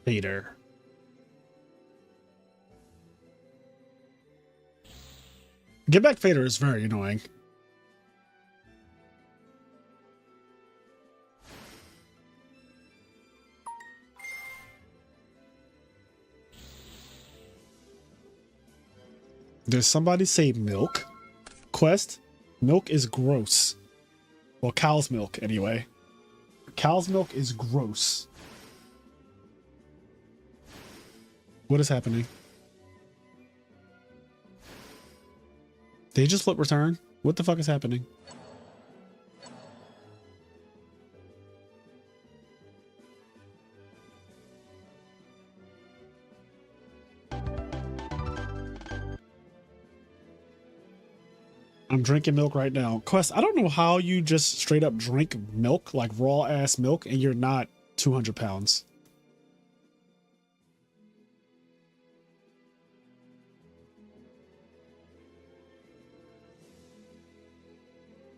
[SPEAKER 1] Later. Get back fader is very annoying. There's somebody say milk. Quest, milk is gross. Well, cow's milk anyway. Cow's milk is gross. What is happening? They just flip return? What the fuck is happening? I'm drinking milk right now. Quest, I don't know how you just straight up drink milk, like raw ass milk, and you're not 200 pounds.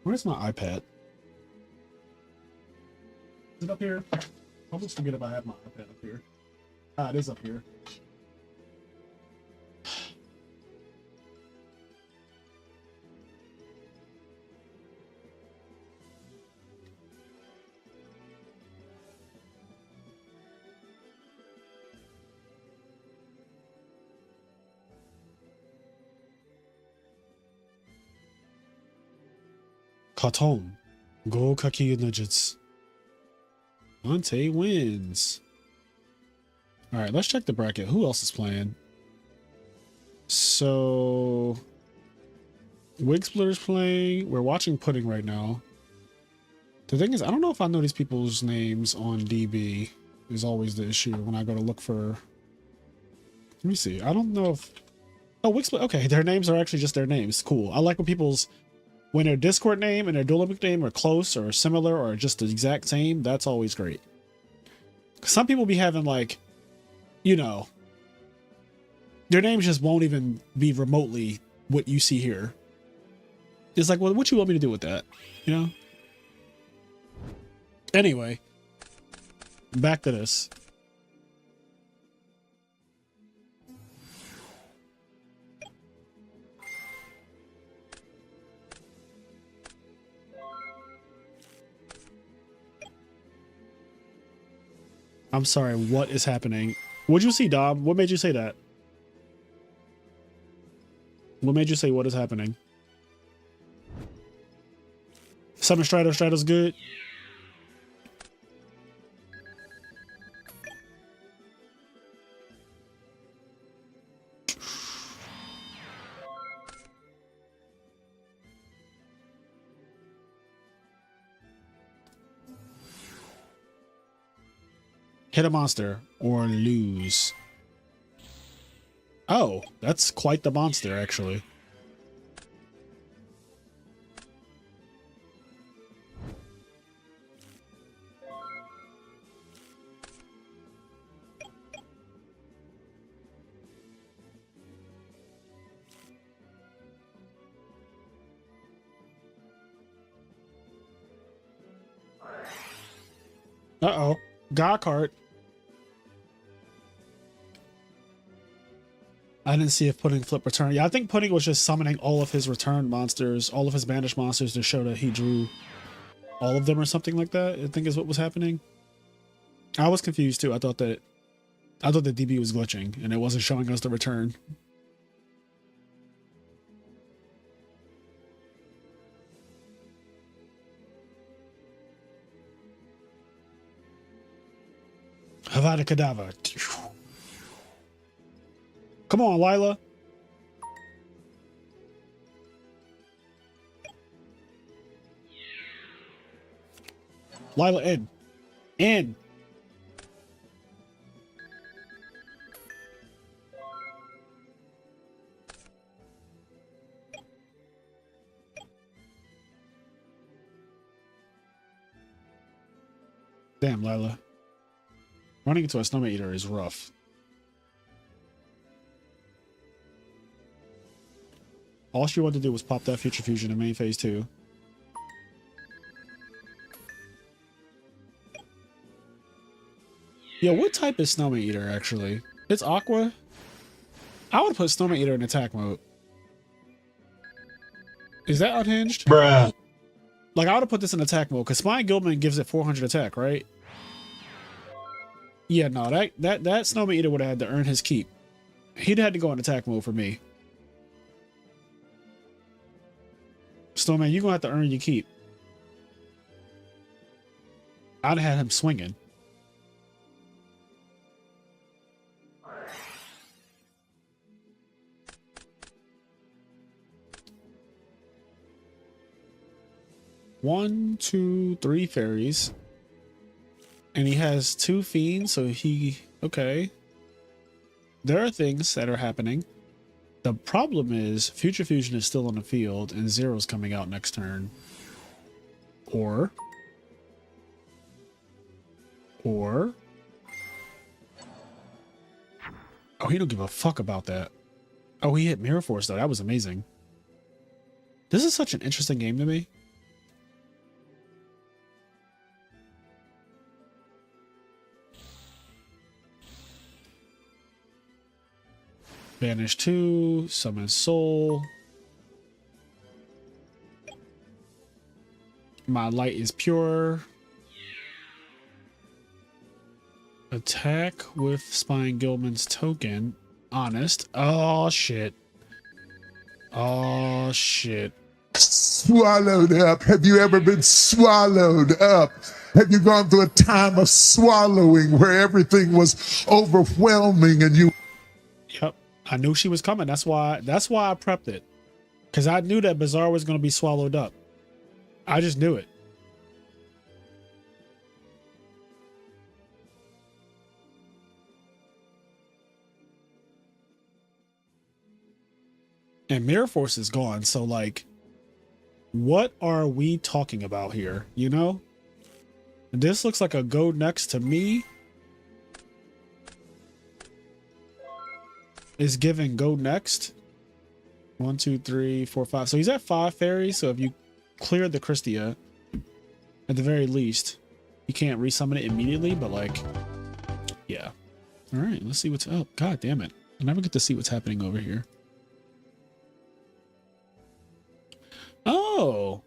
[SPEAKER 1] Where's my iPad? Is it up here? I always forget if I have my iPad up here. Ah, it is up here. Katon. Go Kaki no Jutsu. Ante wins. Alright, let's check the bracket. Who else is playing? So Wig Splitter's playing. We're watching Pudding right now. The thing is, I don't know if I know these people's names on DB. Is always the issue when I go to look for. Let me see. I don't know if. Oh, Wig Split. Okay, their names are actually just their names. Cool. I like when people's. When their Discord name and their Duolingo name are close or similar or just the exact same, that's always great. Some people be having like, you know, their names just won't even be remotely what you see here. It's like, well, what you want me to do with that? You know? Anyway, back to this. I'm sorry, what is happening? What'd you see, Dom? What made you say that? What made you say what is happening? Summon Strato, Strato's good. Hit a monster or lose. Oh, that's quite the monster, actually. Uh-oh. God card. I didn't see if Pudding flip return. Yeah, I think Pudding was just summoning all of his return monsters, all of his banished monsters to show that he drew all of them or something like that, I think is what was happening. I was confused too. I thought that DB was glitching and it wasn't showing us the return. Havada Kedavra. Come on, Lila. Lila, in. In. Damn, Lila. Running into a snowman eater is rough. All she wanted to do was pop that Future Fusion in main phase 2. Yeah, what type is Snowman Eater, actually? It's Aqua? I would put Snowman Eater in attack mode. Is that unhinged?
[SPEAKER 3] Bruh.
[SPEAKER 1] Like, I would have put this in attack mode because Spine Gilman gives it 400 attack, right? Yeah, no, that Snowman Eater would have had to earn his keep. He'd had to go in attack mode for me. Snowman, you're gonna have to earn your keep. I'd have had him swinging. One, two, three fairies. And he has 2 fiends, so he... Okay. There are things that are happening. The problem is Future Fusion is still on the field and Zero's coming out next turn. Or... Oh, he don't give a fuck about that. Oh, he hit Mirror Force, though. That was amazing. This is such an interesting game to me. Banish 2, Summon Soul. My light is pure. Attack with Spine Gilman's token. Honest. Oh, shit. Oh, shit.
[SPEAKER 4] Swallowed up. Have you ever been swallowed up? Have you gone through a time of swallowing where everything was overwhelming and you...
[SPEAKER 1] Yep. I knew she was coming. That's why I prepped it. Because I knew that Bazaar was going to be swallowed up. I just knew it. And Mirror Force is gone, so like, what are we talking about here? You know? This looks like a go next to me. Is giving go next. 1, 2, 3, 4, 5. So he's at 5 fairies, so if you clear the Christia, at the very least, you can't resummon it immediately, but like, yeah. Alright, let's see what's up. God damn it. I never get to see what's happening over here. Oh,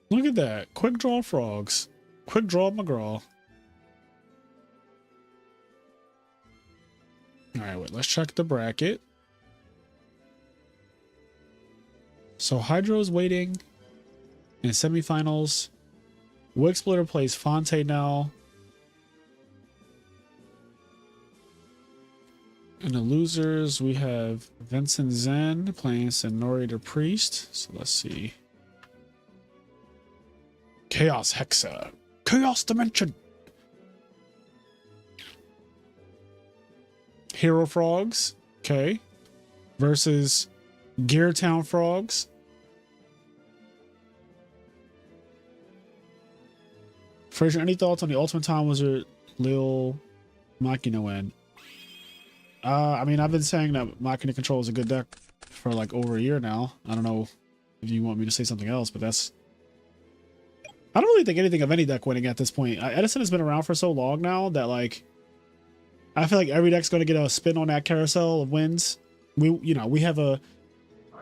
[SPEAKER 1] look at that. Quick draw frogs. Quick draw McGraw. All right, wait, let's check the bracket. So Hydro's waiting in semifinals. Wig Splitter plays Fonte now. In the losers, we have Vincent Zen playing Sonori the Priest. So let's see. Chaos Hexa. Chaos Dimension. Hero Frogs. Okay. Versus Gear Town Frogs. Fraser, any thoughts on the Ultimate Time Wizard Lil Machina win? I mean, I've been saying that Machina Control is a good deck for like over a year now. I don't know if you want me to say something else, but that's... I don't really think anything of any deck winning at this point. Edison has been around for so long now that like, I feel like every deck's going to get a spin on that carousel of wins. We have a...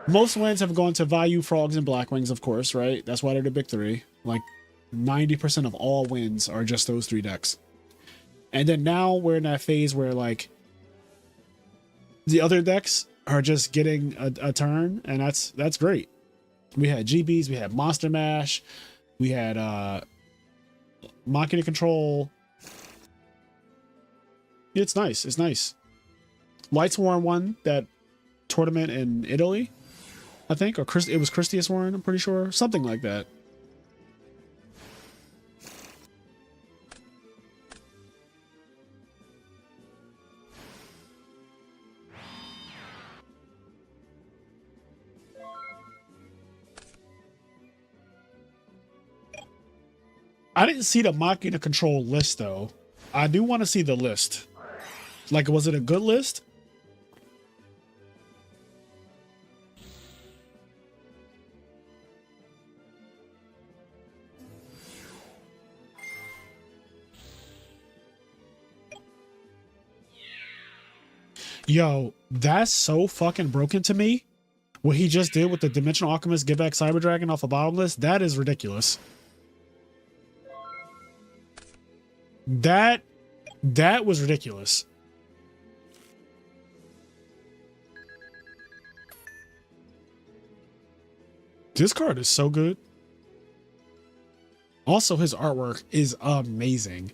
[SPEAKER 1] Most wins have gone to Value, Frogs, and Blackwings, of course, right? That's why they're the big three. Like, 90% of all wins are just those 3 decks. And then now we're in that phase where like the other decks are just getting a turn, and that's great. We had GBs, we had Monster Mash, we had Machina Control. It's nice. It's nice. Lightsworn won that tournament in Italy, I think, or it was Christius Warren, I'm pretty sure, something like that. I didn't see the Machina Control list, though. I do want to see the list. Like, was it a good list? Yo, that's so fucking broken to me. What he just did with the Dimensional Alchemist Give Back Cyber Dragon off a bottomless, that is ridiculous. That was ridiculous. This card is so good. Also, his artwork is amazing.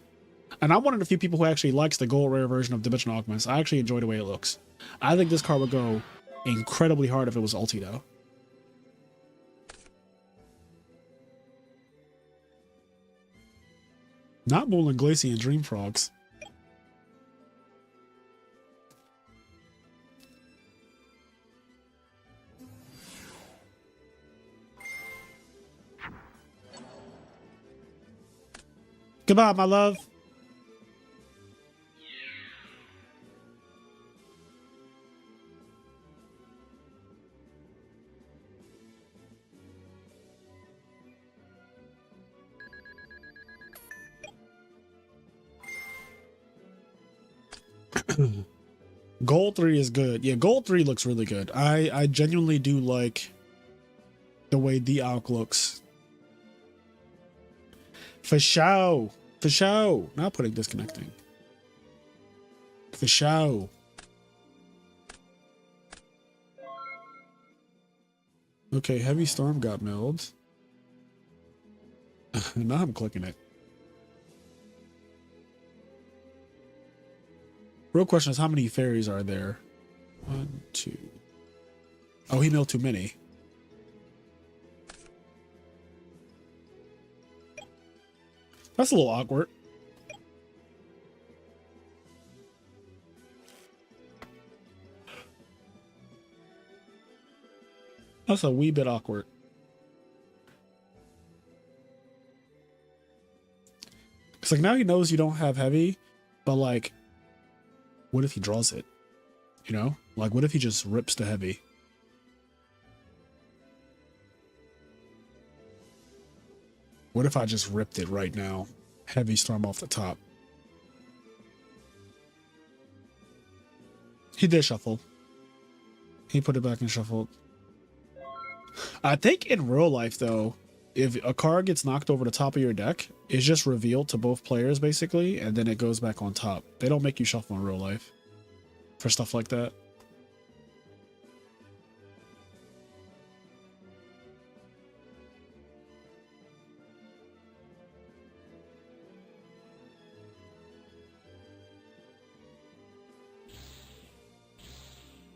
[SPEAKER 1] And I'm one of the few people who actually likes the gold rare version of Dimensional Alchemist. I actually enjoy the way it looks. I think this card would go incredibly hard if it was ulti though. Not Moulin Glacier and Dream Frogs. Goodbye, my love. Gold 3 is good. Yeah, Gold 3 looks really good. I genuinely do like the way the Alk looks. For show. For show. Not putting disconnecting. For show. Okay, Heavy Storm got milled. Now I'm clicking it. Real question is, how many fairies are there? 1, 2. Oh, he milled too many. That's a little awkward. That's a wee bit awkward. It's like now he knows you don't have heavy, but like, what if he draws it? You know? Like, what if he just rips the heavy? What if I just ripped it right now? Heavy Storm off the top. He did shuffle. He put it back and shuffled. I think in real life, though, if a card gets knocked over the top of your deck, it's just revealed to both players, basically, and then it goes back on top. They don't make you shuffle in real life for stuff like that.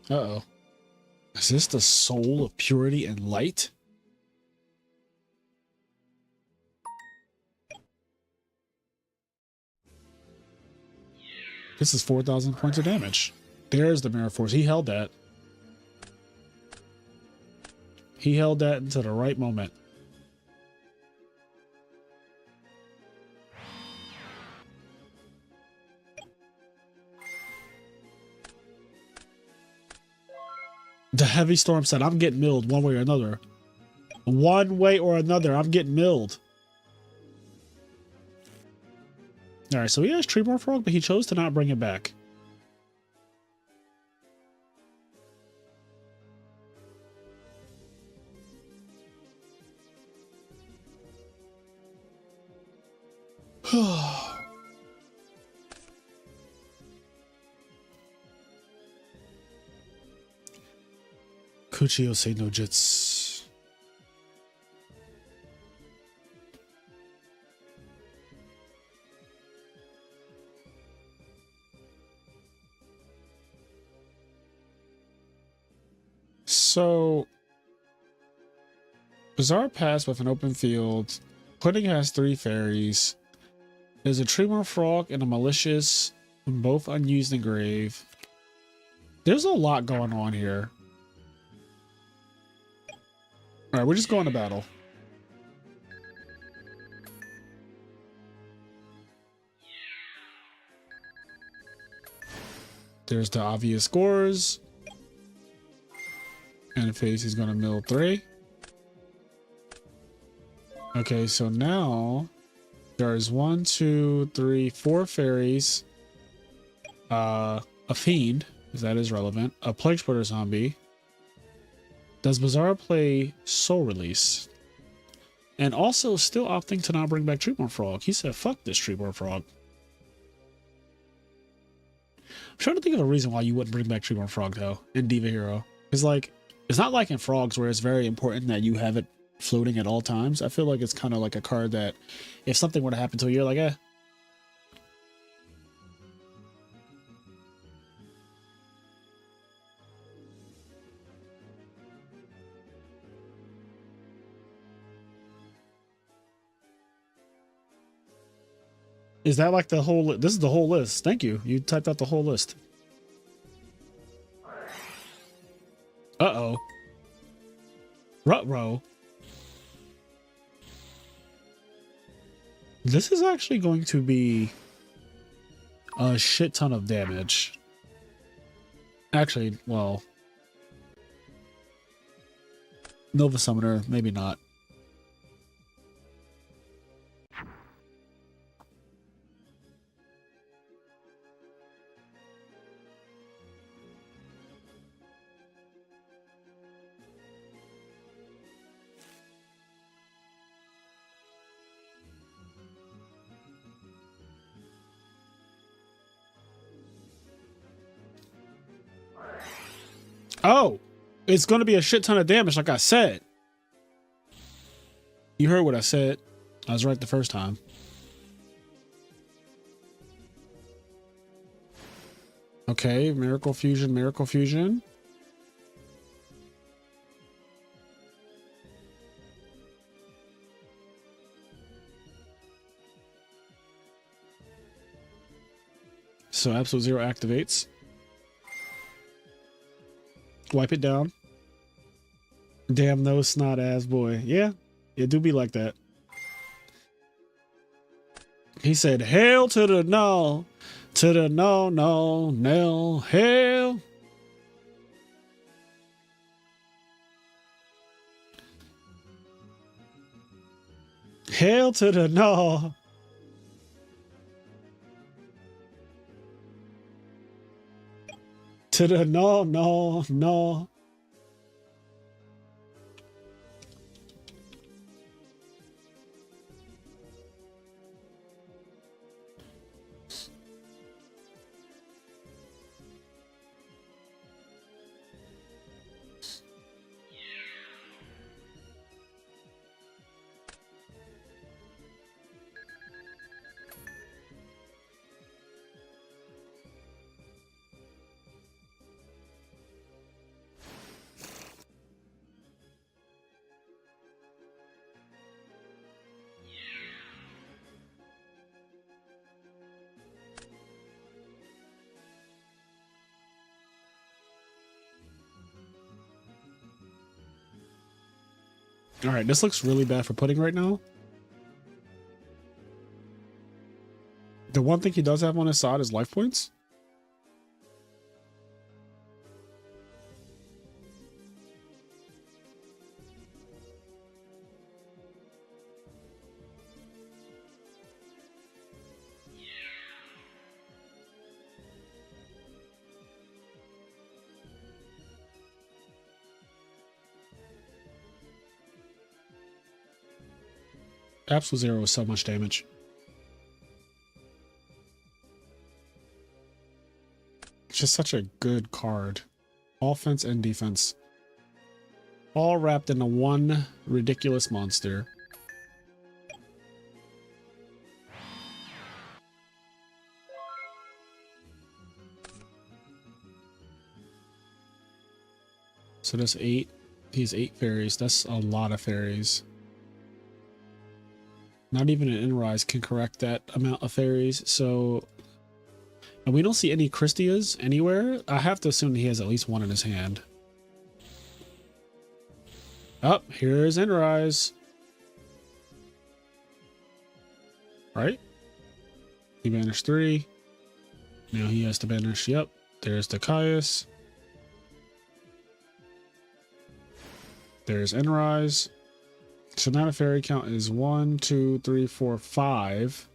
[SPEAKER 1] Uh-oh. Is this the soul of purity and light? This is 4,000 points of damage. There's the Mirror Force. He held that. He held that until the right moment. The Heavy Storm said, I'm getting milled one way or another. One way or another, I'm getting milled. Alright, so he has Treeborn Frog, but he chose to not bring it back. Kuchio say no jits. So Bizarre Pass with an open field. Pudding has 3 fairies. There's a Treeborn Frog and a Malicious, both unused in grave. There's a lot going on here. Alright, we're just going to battle. There's the obvious scores. And in phase, he's going to mill 3. Okay, so now there's 1, 2, 3, 4 fairies. A fiend, because that is relevant. A Plague Splitter zombie. Does Bizarro play Soul Release? And also still opting to not bring back Treatment Frog. He said, fuck this Treatment Frog. I'm trying to think of a reason why you wouldn't bring back Treatment Frog, though, in Diva Hero. Because, like, it's not like in Frogs where it's very important that you have it floating at all times. I feel like it's kind of like a card that if something were to happen to you, you're like, eh. Is that like the whole... This is the whole list. Thank you. You typed out the whole list. Uh-oh. Ruh-roh. This is actually going to be a shit ton of damage. Actually, well... Nova Summoner, maybe not. Oh, it's going to be a shit ton of damage, like I said. You heard what I said. I was right the first time. Okay, Miracle Fusion, Miracle Fusion. So Absolute Zero activates. Wipe it down. Damn no snot ass boy. Yeah, it do be like that. He said, "Hail to the no, to the no, no, no, hail." Hail to the no. To the no, no, no. All right, this looks really bad for Pudding right now. The one thing he does have on his side is life points. Absolute Zero is so much damage. It's just such a good card. Offense and defense. All wrapped into one ridiculous monster. So that's 8. He's 8 fairies. That's a lot of fairies. Not even an Inrise can correct that amount of fairies. So, and we don't see any Christias anywhere. I have to assume he has at least one in his hand. Up, here's Inrise. Right? He banished 3. Now he has to banish. Yep. There's the Caius. There's Inrise. So now the fairy count is 1, 2, 3, 4, 5.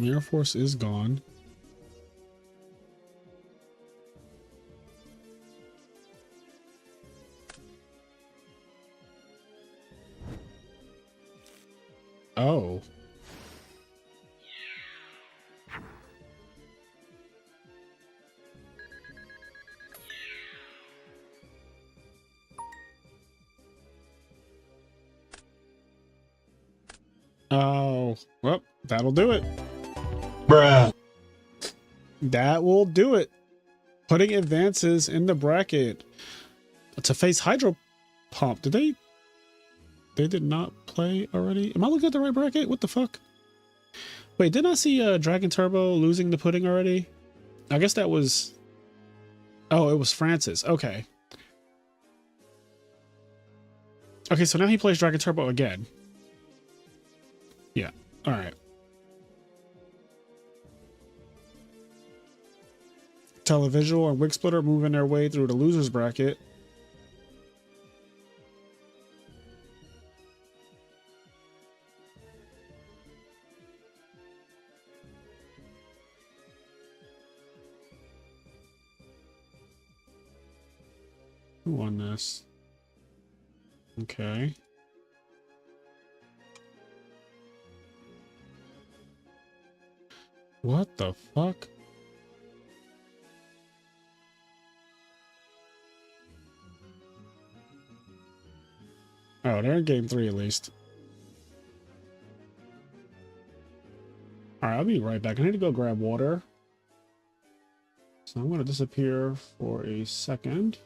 [SPEAKER 1] Air Force is gone. Oh. Oh, well, that'll do it.
[SPEAKER 3] Bruh.
[SPEAKER 1] That will do it. Putting advances in the bracket to face HydroPump. Did they? They did not play already. Am I looking at the right bracket? What the fuck? Wait, didn't I see Dragon Turbo losing the pudding already? I guess that was. Oh, it was Francis. Okay. Okay, so now he plays Dragon Turbo again. Yeah. All right. Televisual and Wig Splitter moving their way through the losers bracket. Who won this? Okay. What the fuck? Oh, they're in game 3 at least. Alright, I'll be right back. I need to go grab water. So I'm going to disappear for a second.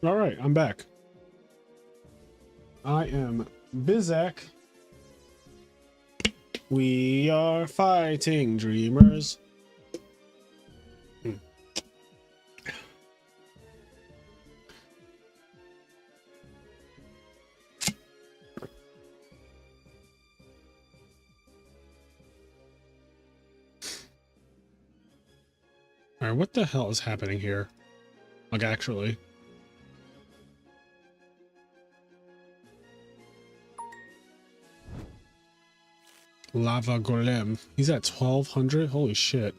[SPEAKER 1] All right, I'm back. I am Bizak. We are fighting dreamers. All right, what the hell is happening here? Like, actually. Lava Golem. He's at 1200? Holy shit.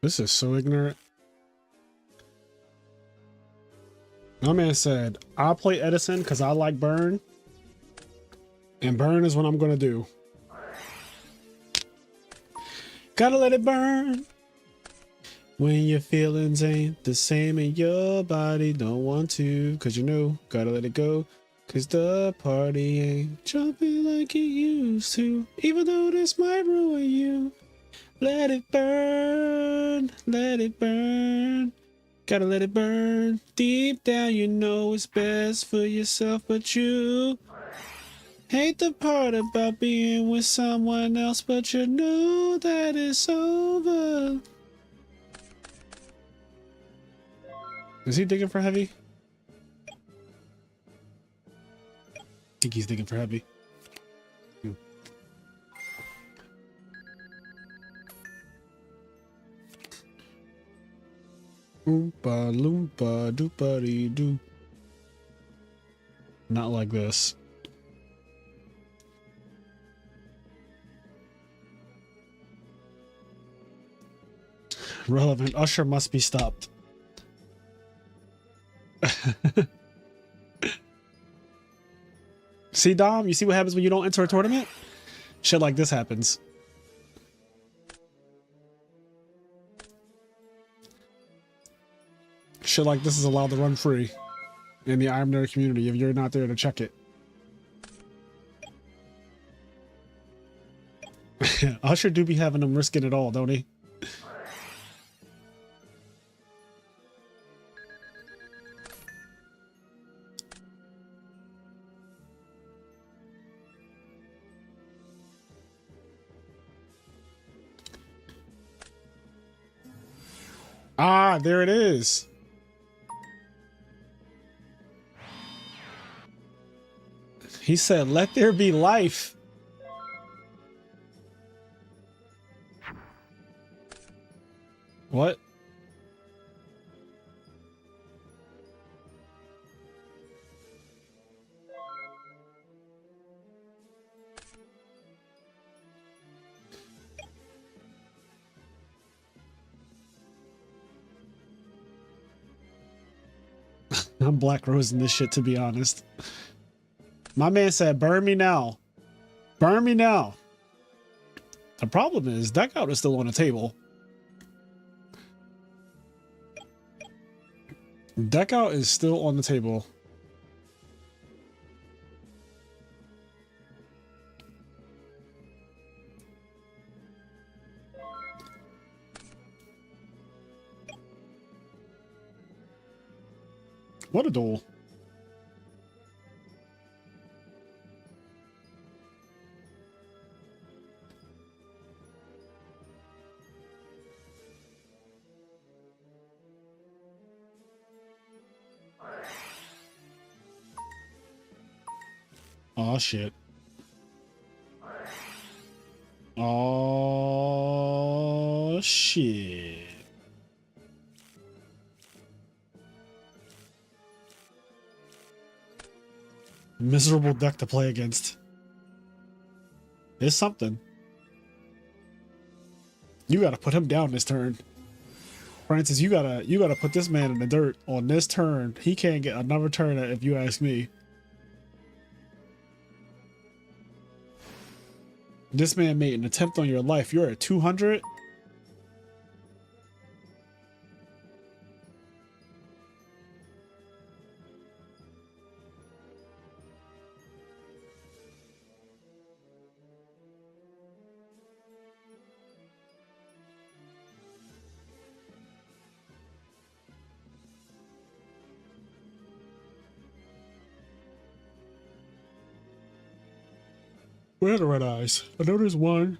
[SPEAKER 1] This is so ignorant. My man said, I'll play Edison because I like burn. And burn is what I'm going to do. Gotta let it burn. When your feelings ain't the same and your body don't want to, cause you know, gotta let it go. Cause the party ain't jumping like it used to, even though this might ruin you. Let it burn, let it burn. Gotta let it burn. Deep down you know it's best for yourself, but you hate the part about being with someone else, but you know that it's over. Is he digging for heavy? I think he's digging for heavy. Oompa loompa doopity doo. Not like this. Relevant. Usher must be stopped. See, Dom? You see what happens when you don't enter a tournament? Shit like this happens. Shit like this is allowed to run free in the IMNerd community if you're not there to check it. Usher do be having them risking it all, don't he? Ah, there it is. He said, let there be life. What? I'm Black Rosing this shit, to be honest. My man said, burn me now. Burn me now. The problem is, deck out is still on the table. Deck out is still on the table. What a duel. Oh shit. Oh shit. Miserable deck to play against. It's something. You gotta put him down this turn. Francis, you gotta put this man in the dirt on this turn. He can't get another turn if you ask me. This man made an attempt on your life. You're at 200. Where are the red eyes? I know there's one.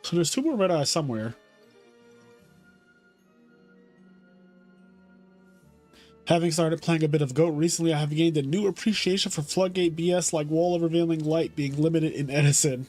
[SPEAKER 1] So there's two more red eyes somewhere. Having started playing a bit of GOAT recently, I have gained a new appreciation for floodgate BS like wall of revealing light being limited in Edison.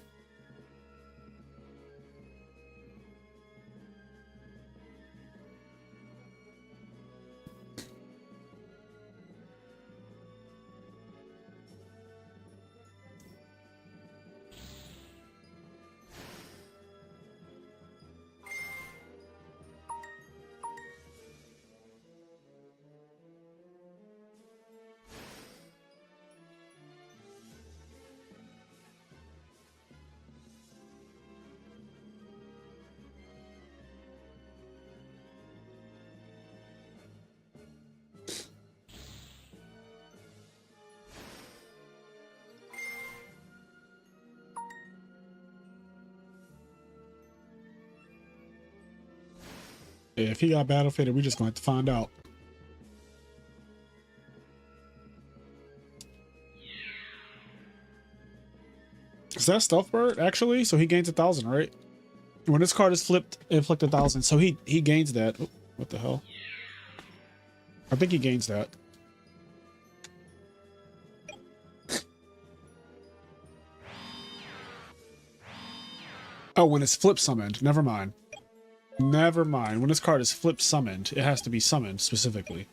[SPEAKER 1] Yeah, if he got battle faded, we're just going to have to find out. Is that Stealth Bird, actually? So he gains 1,000, right? When this card is flipped, inflict 1,000. So he gains that. Oh, what the hell? I think he gains that. Oh, when it's flip summoned. Never mind. Never mind. When this card is flip summoned, it has to be summoned specifically.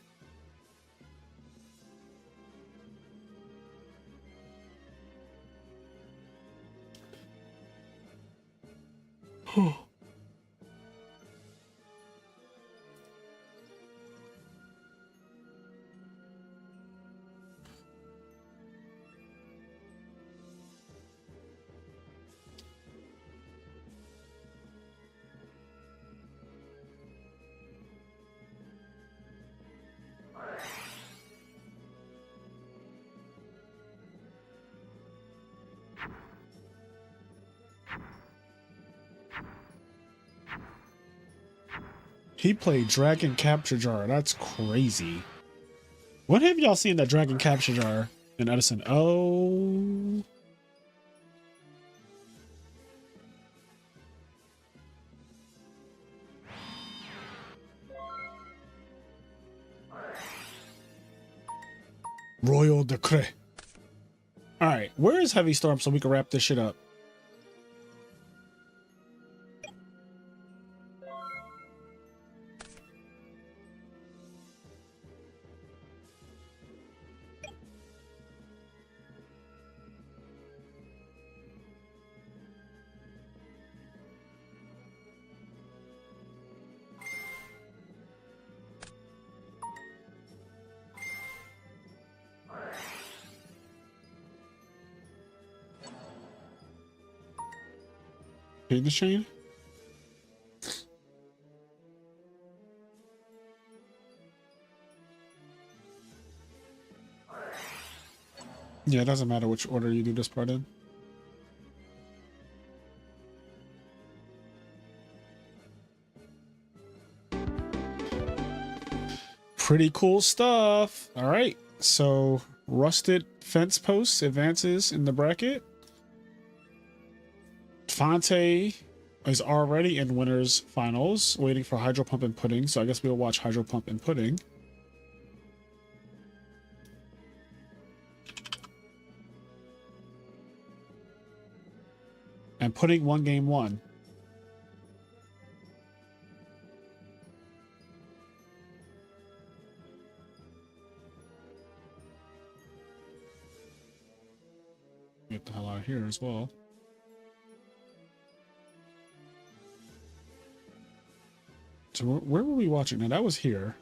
[SPEAKER 1] He played Dragon Capture Jar. That's crazy. When have y'all seen that Dragon Capture Jar in Edison? Oh. Royal Decree. Alright, where is Heavy Storm so we can wrap this shit up? Hit the chain? Yeah, it doesn't matter which order you do this part in. Pretty cool stuff. All right, so Rusted Fence Post advances in the bracket. Fonte is already in winners finals, waiting for HydroPump and Pudding. So I guess we'll watch HydroPump and Pudding. And Pudding won game one. Get the hell out of here as well. So where were we watching? Now that was here.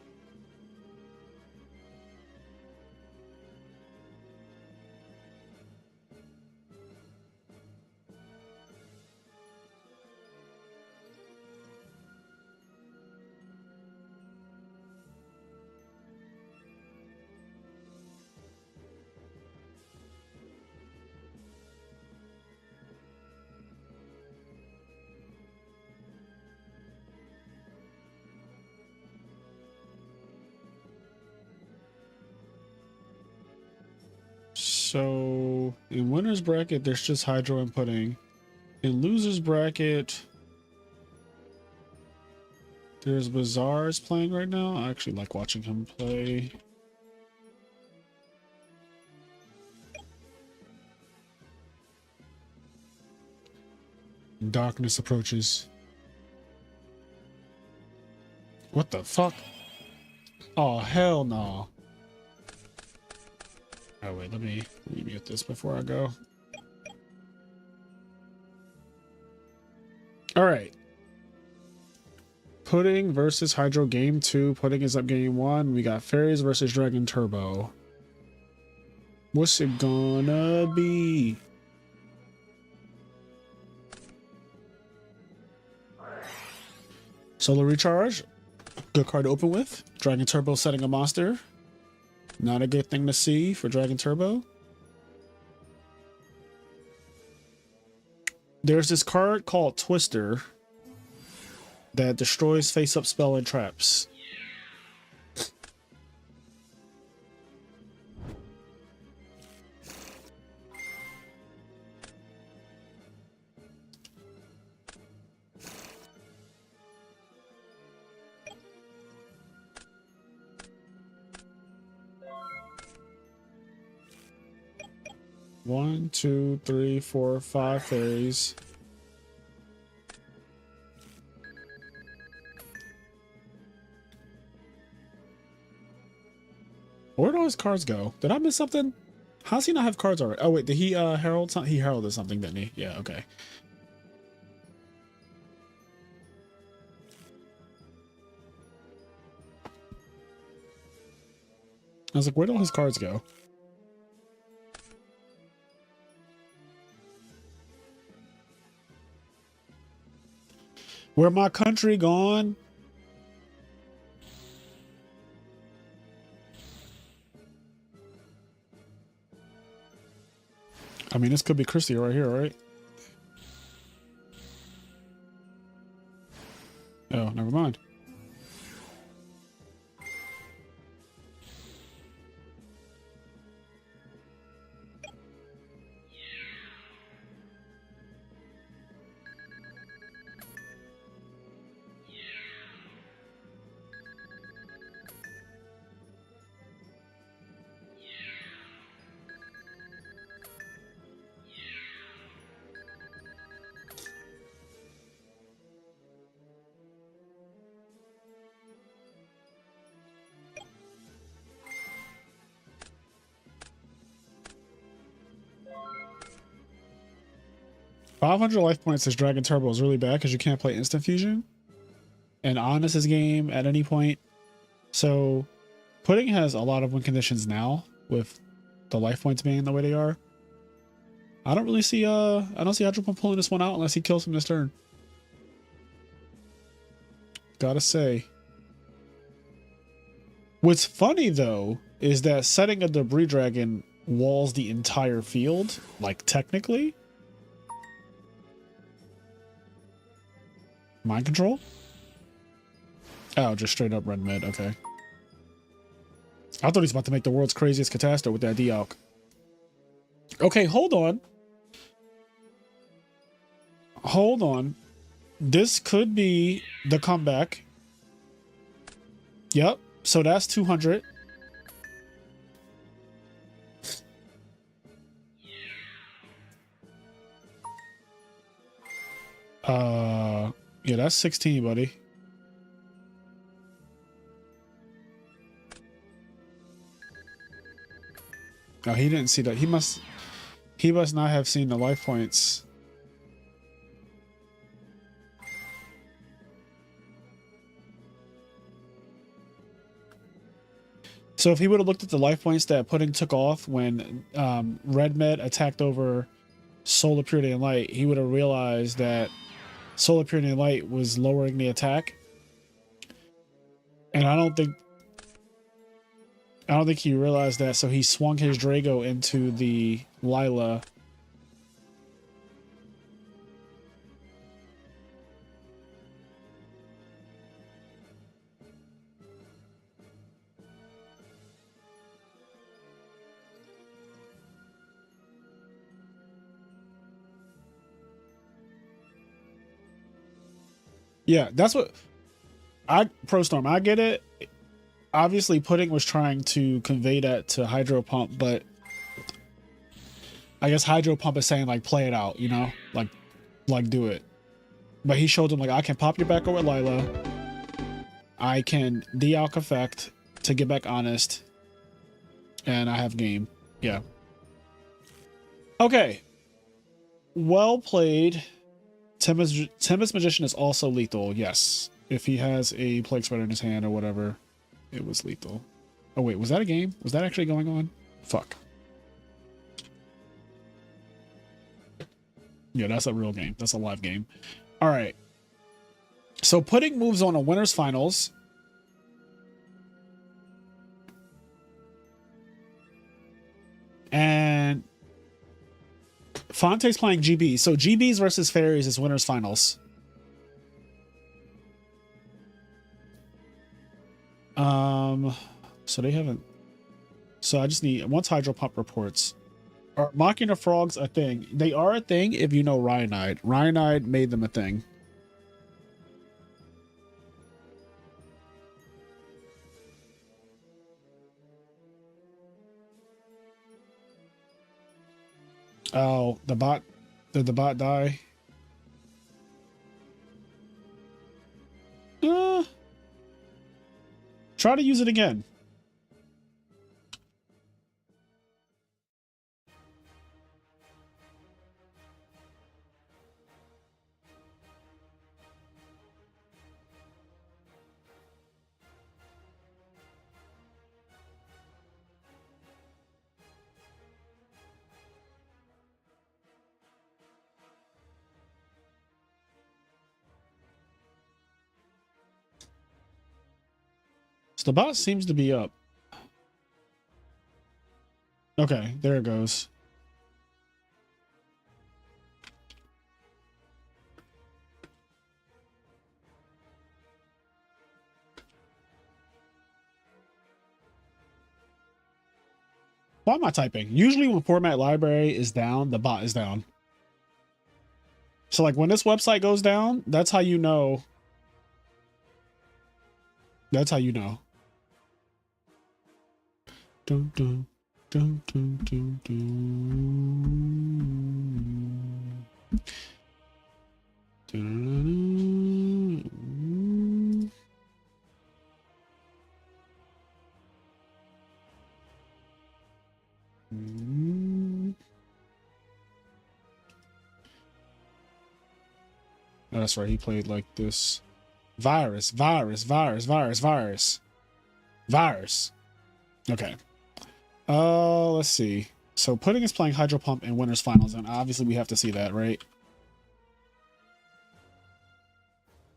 [SPEAKER 1] So So in winner's bracket, there's just Hydro and Pudding. In loser's bracket, there's Bazaar's playing right now. I actually like watching him play. Darkness approaches. What the fuck? Oh, hell no. Oh, wait, let me mute this before I go. All right. Pudding versus Hydro game 2. Pudding is up game 1. We got Fairies versus Dragon Turbo. What's it gonna be? Solar Recharge. Good card to open with. Dragon Turbo setting a monster. Not a good thing to see for Dragon Turbo. There's this card called Twister that destroys face-up spell and traps. One, two, three, four, 5 fairies. Where'd all his cards go? Did I miss something? How's he not have cards already? Oh wait, did he herald something? He heralded something, didn't he? Yeah, okay. I was like, where'd all his cards go? Where my country gone? I mean, this could be Christy right here, right? Oh, never mind. $500 life points as Dragon Turbo is really bad because you can't play Instant Fusion. And Honest's game at any point. So Pudding has a lot of win conditions now with the life points being the way they are. I don't really see I don't see HydroPump pulling this one out unless he kills him this turn. Gotta say. What's funny though is that setting a Debris Dragon walls the entire field, like technically. Mind control? Oh, just straight up red mid, okay. I thought he's about to make the world's craziest catastrophe with that Dialk. Okay, hold on. Hold on. This could be the comeback. Yep, so that's 200. Yeah, that's 16, buddy. No, he didn't see that. He must not have seen the life points. So if he would have looked at the life points that Pudding took off when Red Med attacked over Solar Purity and Light, he would have realized that Solar Purity and Light was lowering the attack. And I don't think he realized that, so he swung his Drago into the Lila. Yeah, that's what ProStorm, I get it. Obviously, Pudding was trying to convey that to HydroPump, but I guess HydroPump is saying like play it out, you know, like do it. But he showed him like I can pop your back over Lila. I can de-alk effect to get back honest, and I have game. Yeah. Okay. Well played. Tempest Magician is also lethal. Yes, if he has a Plague Spreader in his hand or whatever, it was lethal. Oh wait, was that a game? Was that actually going on? Fuck. Yeah, that's a real game. That's a live game. All right. So Pudding moves on to winners finals. And Fonte's playing GB. So GBs versus Fairies is winners finals. So they haven't. So I just need once HydroPump reports. Are Mocking the Frogs a thing? They are a thing if you know Ryanide. Ryanide made them a thing. Oh, the bot. Did the bot die? Try to use it again. The bot seems to be up. Okay, there it goes. Why am I typing? Usually when format library is down, the bot is down. So like when this website goes down, that's how you know. That's how you know. Dun, dun, dun, dun, dun, dun. Dun, dun. Oh, that's right. He played like this. Virus. Okay. Let's see. So Pudding is playing HydroPump in winners finals, and obviously we have to see that, right?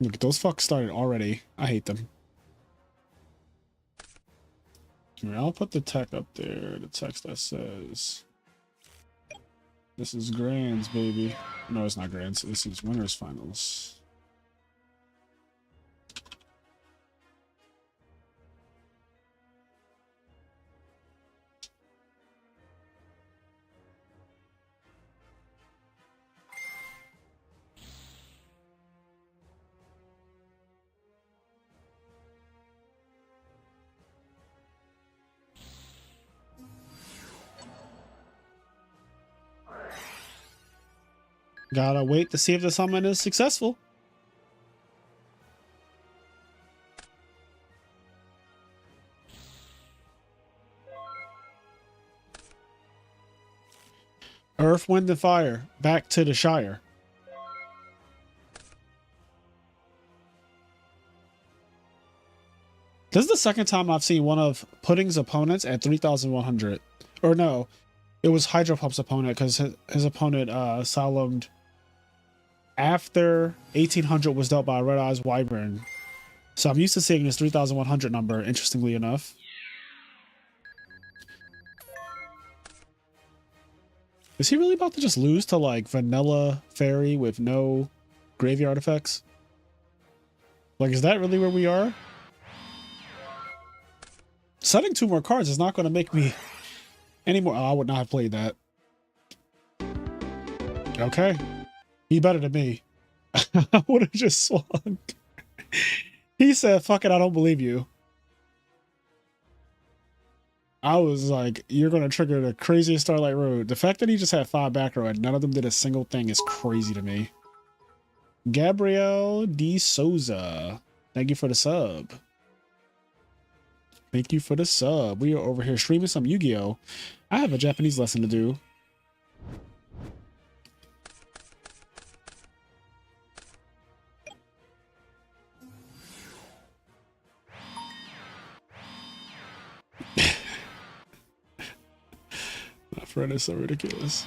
[SPEAKER 1] Look, those fucks started already. I hate them. Here, I'll put the tech up there. The text that says, "This is Grands, baby." No, it's not Grands. This is winners finals. Gotta wait to see if the summon is successful. Earth, Wind, and Fire. Back to the Shire. This is the second time I've seen one of Pudding's opponents at 3,100. Or no, it was HydroPump's opponent because his opponent solemned after 1,800 was dealt by Red Eyes Wyvern. So I'm used to seeing this 3,100 number, interestingly enough. Is he really about to just lose to like vanilla fairy with no graveyard effects? Like, is that really where we are? Setting 2 more cards is not going to make me any more. Oh, I would not have played that. Okay. He better than me. I would have just swung. He said, fuck it, I don't believe you. I was like, you're going to trigger the craziest Starlight Road. The fact that he just had 5 back row and none of them did a single thing is crazy to me. Gabrielle D. Souza. Thank you for the sub. Thank you for the sub. We are over here streaming some Yu-Gi-Oh! I have a Japanese lesson to do. My friend is so ridiculous.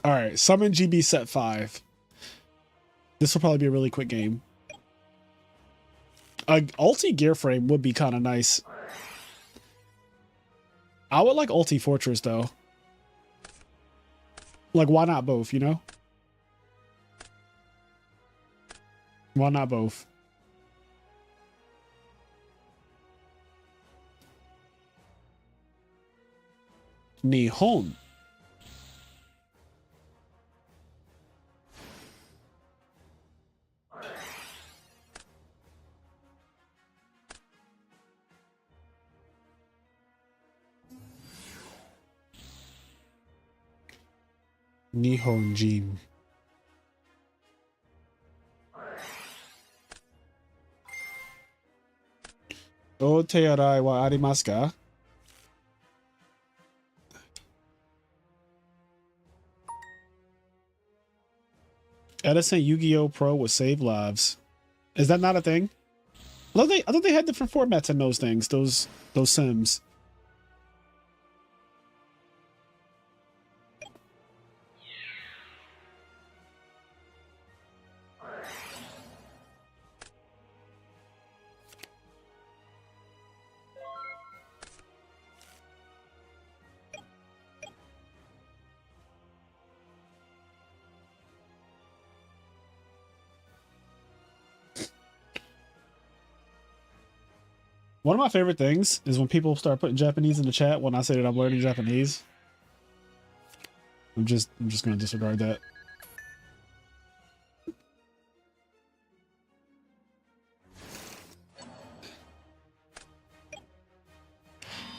[SPEAKER 1] All right, summon GB set 5. This will probably be a really quick game. A ulti gear frame would be kind of nice. I would like ulti fortress though. Like, why not both, you know? Why not both? Nihon. Nihonjin. O tearai wa arimasu ka? Edison Yu-Gi-Oh! Pro will save lives. Is that not a thing? I thought they had different formats in those things, those sims. One of my favorite things is when people start putting Japanese in the chat when I say that I'm learning Japanese. I'm just gonna disregard that.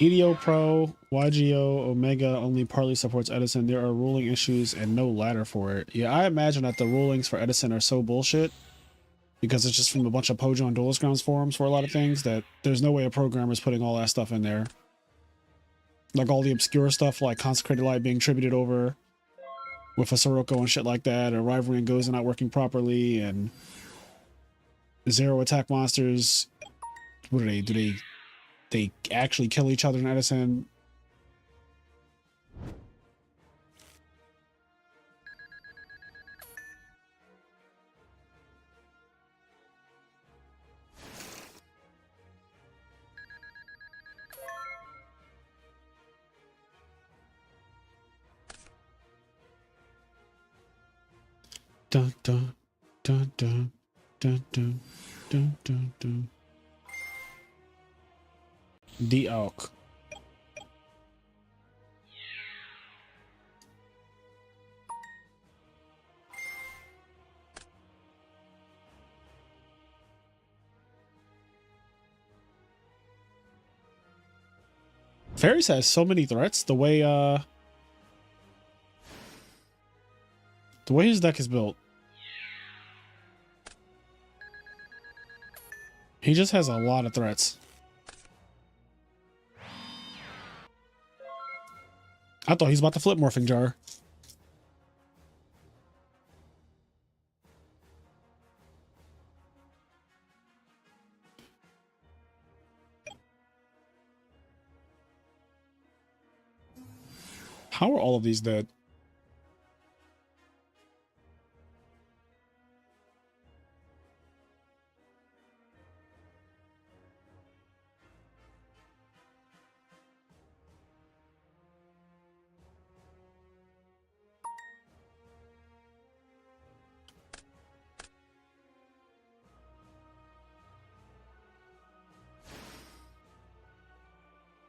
[SPEAKER 1] EDO Pro, YGO, Omega only partly supports Edison. There are ruling issues and no ladder for it. Yeah, I imagine that the rulings for Edison are so bullshit because it's just from a bunch of Pojo and Duelist Grounds forums for a lot of things that there's no way a programmer is putting all that stuff in there. Like all the obscure stuff like Consecrated Light being tributed over with a Sirocco and shit like that, or Rivalry and Gozen not working properly, and zero attack monsters. What do? They actually kill each other in Edison? Dun dun dun dun dun dun dun dun dun. The Elk. Fairies has so many threats. The way his deck is built. He just has a lot of threats. I thought he was about to flip Morphing Jar. How are all of these dead?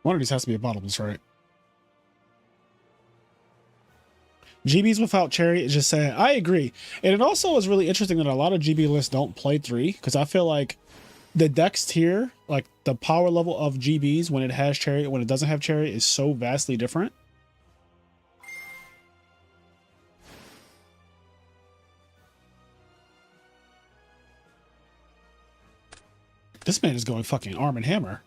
[SPEAKER 1] One of these has to be a bottomless, right? GBs without Cherry is just saying, I agree. And it also is really interesting that a lot of GB lists don't play 3, because I feel like the dex tier, like the power level of GBs when it has Cherry and when it doesn't have Cherry, is so vastly different. This man is going fucking Arm and Hammer.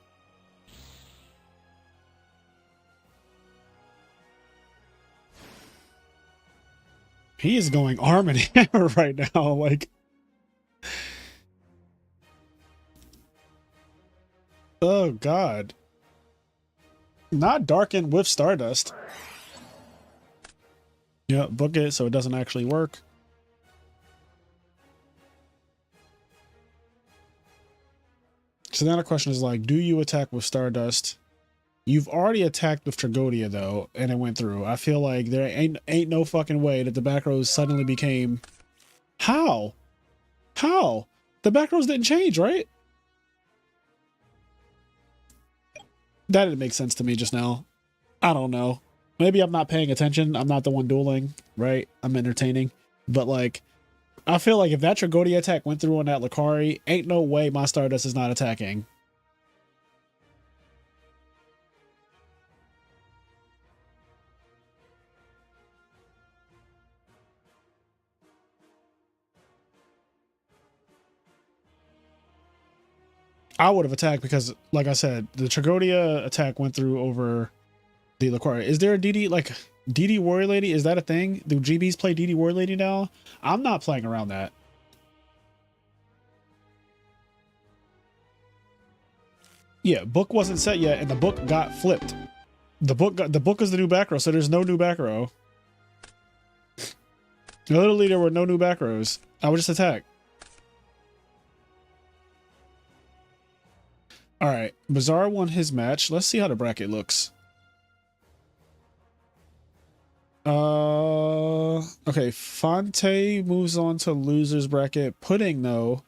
[SPEAKER 1] He is going Arm and Hammer right now, like... Oh, God. Not Darken with Stardust. Yeah, book it so it doesn't actually work. So now the question is like, do you attack with Stardust? You've already attacked with Tragodia, though, and it went through. I feel like there ain't no fucking way that the back rows suddenly became... How? How? The back rows didn't change, right? That didn't make sense to me just now. I don't know. Maybe I'm not paying attention. I'm not the one dueling, right? I'm entertaining. But, like, I feel like if that Tragodia attack went through on that Lucari, ain't no way my Stardust is not attacking. I would have attacked because, like I said, the Tragodia attack went through over the Lucari. Is there a DD, like, DD Warrior Lady? Is that a thing? Do GBs play DD Warrior Lady now? I'm not playing around that. Yeah, book wasn't set yet, and the book got flipped. The book is the new back row, so there's no new back row. Literally, there were no new back rows. I would just attack. All right, Bazaar won his match. Let's see how the bracket looks. Okay, Fonte moves on to losers bracket. Pudding, though.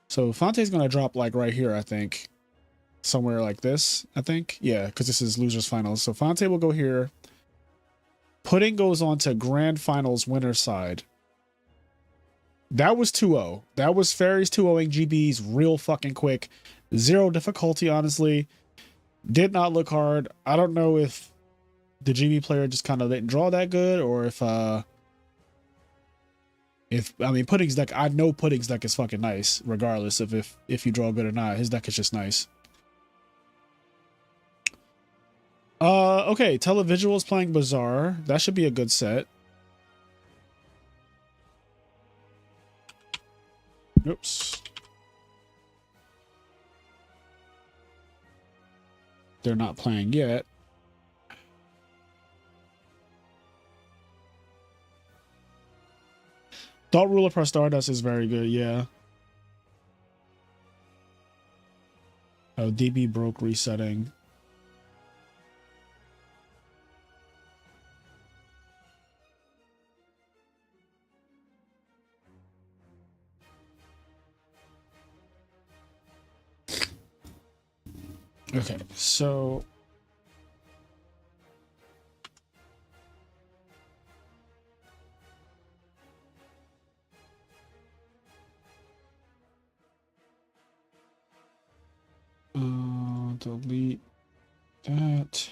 [SPEAKER 1] So Fonte's gonna drop like right here, I think. Somewhere like this, I think. Yeah, because this is losers finals. So Fonte will go here. Pudding goes on to grand finals winner side. That was 2-0. That was Fairies 2-0ing GBs real fucking quick. Zero difficulty, honestly. Did not look hard. I don't know if the GB player just kind of didn't draw that good, or if I mean, Pudding's deck, I know Pudding's deck is fucking nice, regardless of if you draw good or not. His deck is just nice. Okay, Televisual is playing Bazaar. That should be a good set. Oops. They're not playing yet. Thought Ruler plus Stardust is very good, yeah. Oh, DB broke resetting. Okay, so delete that.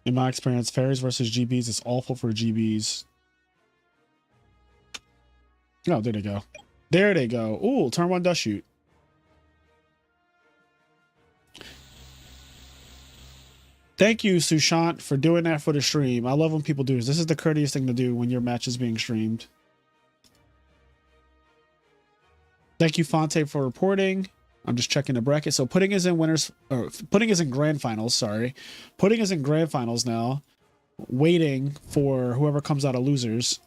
[SPEAKER 1] In my experience, Fairies versus GBs is awful for GBs. Oh, there they go. There they go. Ooh, turn 1 dust shoot. Thank you, Sushant, for doing that for the stream. I love when people do this. This is the courteous thing to do when your match is being streamed. Thank you, Fonte, for reporting. I'm just checking the bracket. So Pudding is in winners, or Pudding is in grand finals, sorry. Pudding is in grand finals now, waiting for whoever comes out of losers.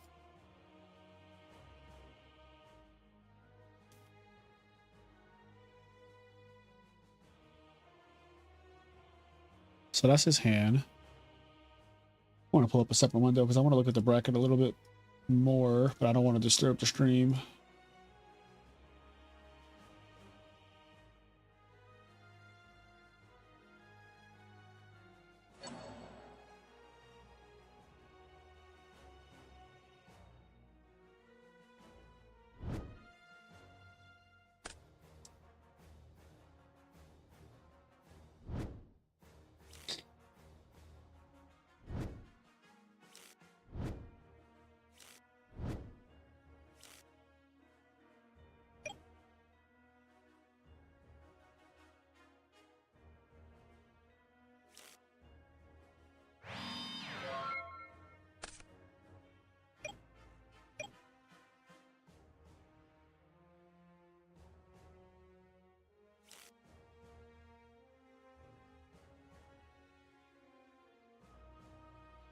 [SPEAKER 1] So that's his hand. I want to pull up a separate window because I want to look at the bracket a little bit more, but I don't want to disturb the stream.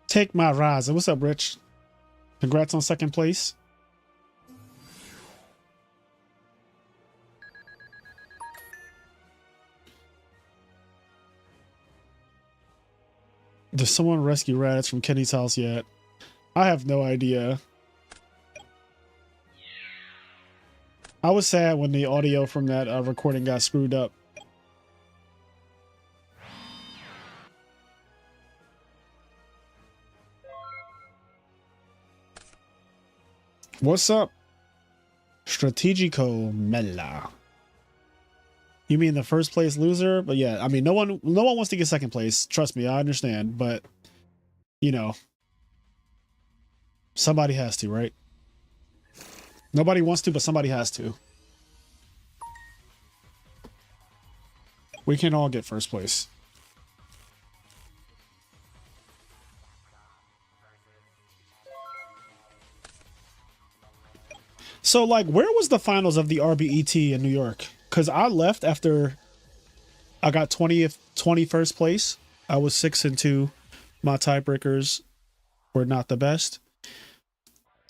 [SPEAKER 1] Take my rise. What's up, Rich? Congrats on second place. Does someone rescue Raditz from Kenny's house yet? I have no idea. I was sad when the audio from that recording got screwed up. What's up? Strategico Mela. You mean the first place loser? But yeah, I mean, no one wants to get second place. Trust me, I understand. But, you know, somebody has to, right? Nobody wants to, but somebody has to. We can all get first place. So, like, where was the finals of the RBET in New York? Because I left after I got 21st place. I was 6-2. My tiebreakers were not the best.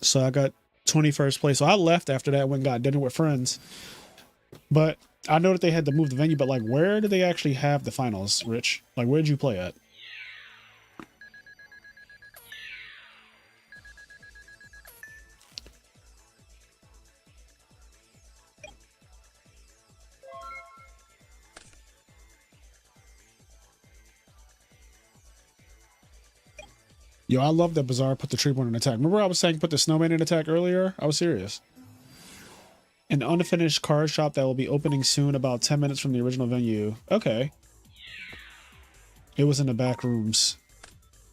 [SPEAKER 1] So I got 21st place. So I left after that, went and got dinner with friends. But I know that they had to move the venue, but like, where did they actually have the finals, Rich? Like, where did you play at? Yo, I love that Bazaar put the Treeborn in attack. Remember I was saying put the Snowman in attack earlier? I was serious. An unfinished card shop that will be opening soon, about 10 minutes from the original venue. Okay. It was in the back rooms.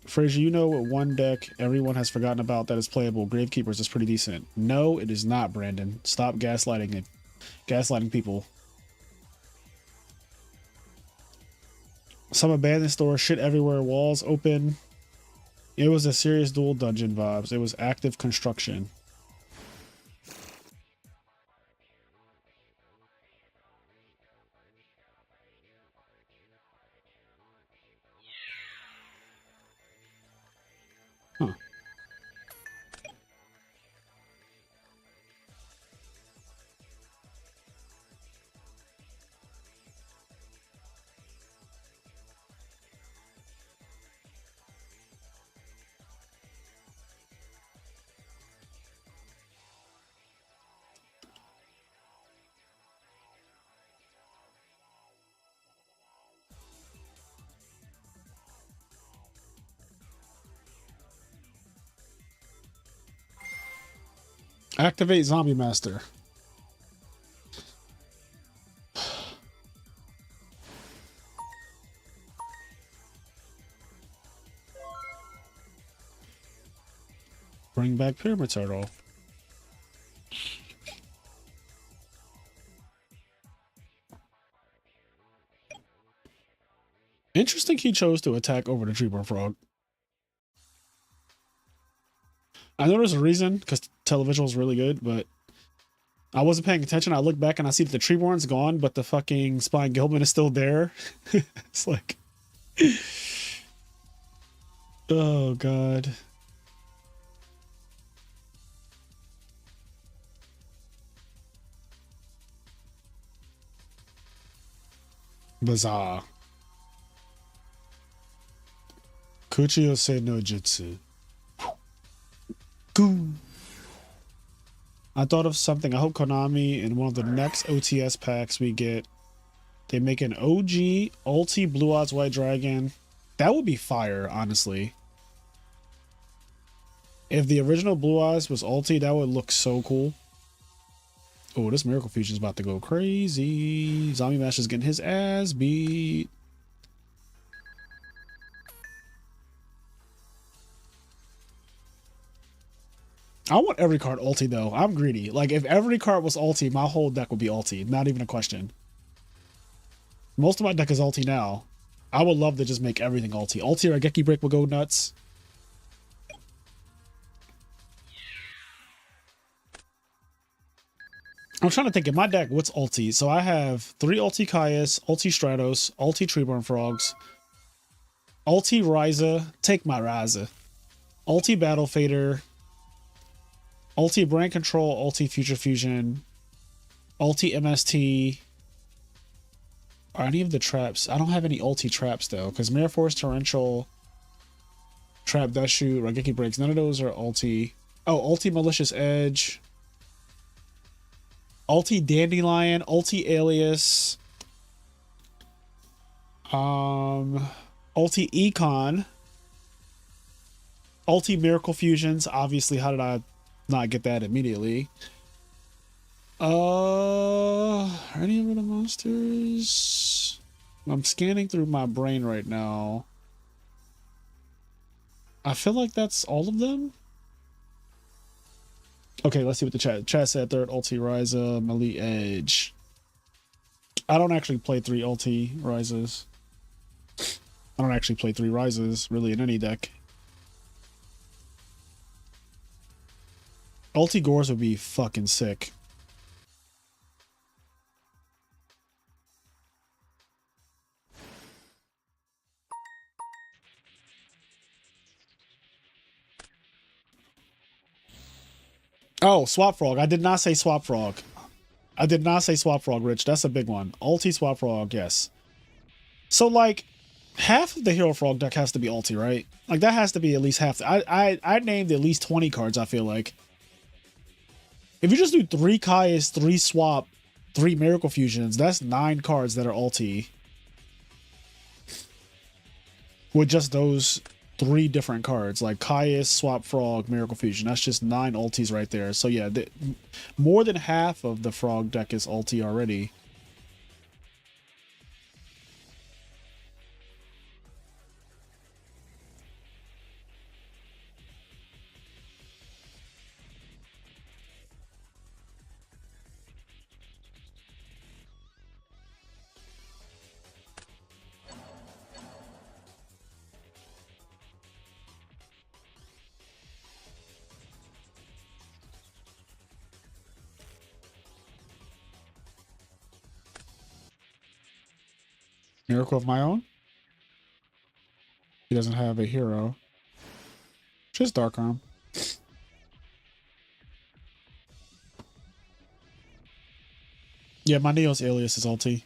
[SPEAKER 1] Frazier, you know what one deck everyone has forgotten about that is playable? Gravekeepers is pretty decent. No, it is not, Brandon. Stop gaslighting it. Gaslighting people. Some abandoned store, shit everywhere, walls open. It was a serious dual dungeon vibes. It was active construction. Huh. Activate Zombie Master. Bring back Pyramid Turtle. Interesting he chose to attack over the Treeborn Frog. I know there's a reason, because Televisual is really good, but I wasn't paying attention. I look back and I see that the Treeborn's gone, but the fucking Spine Gilman is still there. It's like... Oh, God. Bizarre. Kuchio se no jutsu. Goo. I thought of something. I hope Konami in one of the next OTS packs we get, they make an OG ulti Blue Eyes White Dragon. That would be fire, honestly. If the original Blue Eyes was ulti, that would look so cool. Oh, this Miracle Fusion is about to go crazy. Zombie Master's getting his ass beat. I want every card ulti though. I'm greedy. Like if every card was ulti, my whole deck would be ulti. Not even a question. Most of my deck is ulti now. I would love to just make everything ulti. Ulti or Geki Break would go nuts. I'm trying to think in my deck what's ulti. So I have 3 ulti Caius, ulti Stratos, ulti Treeborn Frogs, ulti Ryza. Take my Ryza. Ulti Battle Fader, Ulti Brain Control, Ulti Future Fusion, Ulti MST. Are any of the traps? I don't have any ulti traps though, because Mirror Force, Torrential, Trap Death Shoot, Rageki Breaks. None of those are ulti. Oh, ulti Malicious Edge, ulti Dandelion, ulti Alias, ulti Econ, ulti Miracle Fusions. Obviously, how did I not get that immediately? Are any of the monsters? I'm scanning through my brain right now. I feel like that's all of them. Okay, let's see what the chat said. Third ulti Ryza, Melee Edge. I don't actually play 3 ulti Ryzas. I don't actually play 3 Ryzas really in any deck. Ulti Gores would be fucking sick. Oh, Swap Frog. I did not say Swap Frog. I did not say Swap Frog, Rich. That's a big one. Ulti Swap Frog, yes. So, like, half of the Hero Frog deck has to be ulti, right? Like, that has to be at least half. I named at least 20 cards, I feel like. If you just do 3 Kai's, 3 Swap, 3 Miracle Fusions, that's 9 cards that are ulti. With just those 3 different cards, like Caius, Swap Frog, Miracle Fusion. That's just 9 ultis right there. So yeah, more than half of the Frog deck is ulti already. Miracle of My Own? He doesn't have a hero. Just Dark Arm. Yeah, my Neo's Alias is ulti.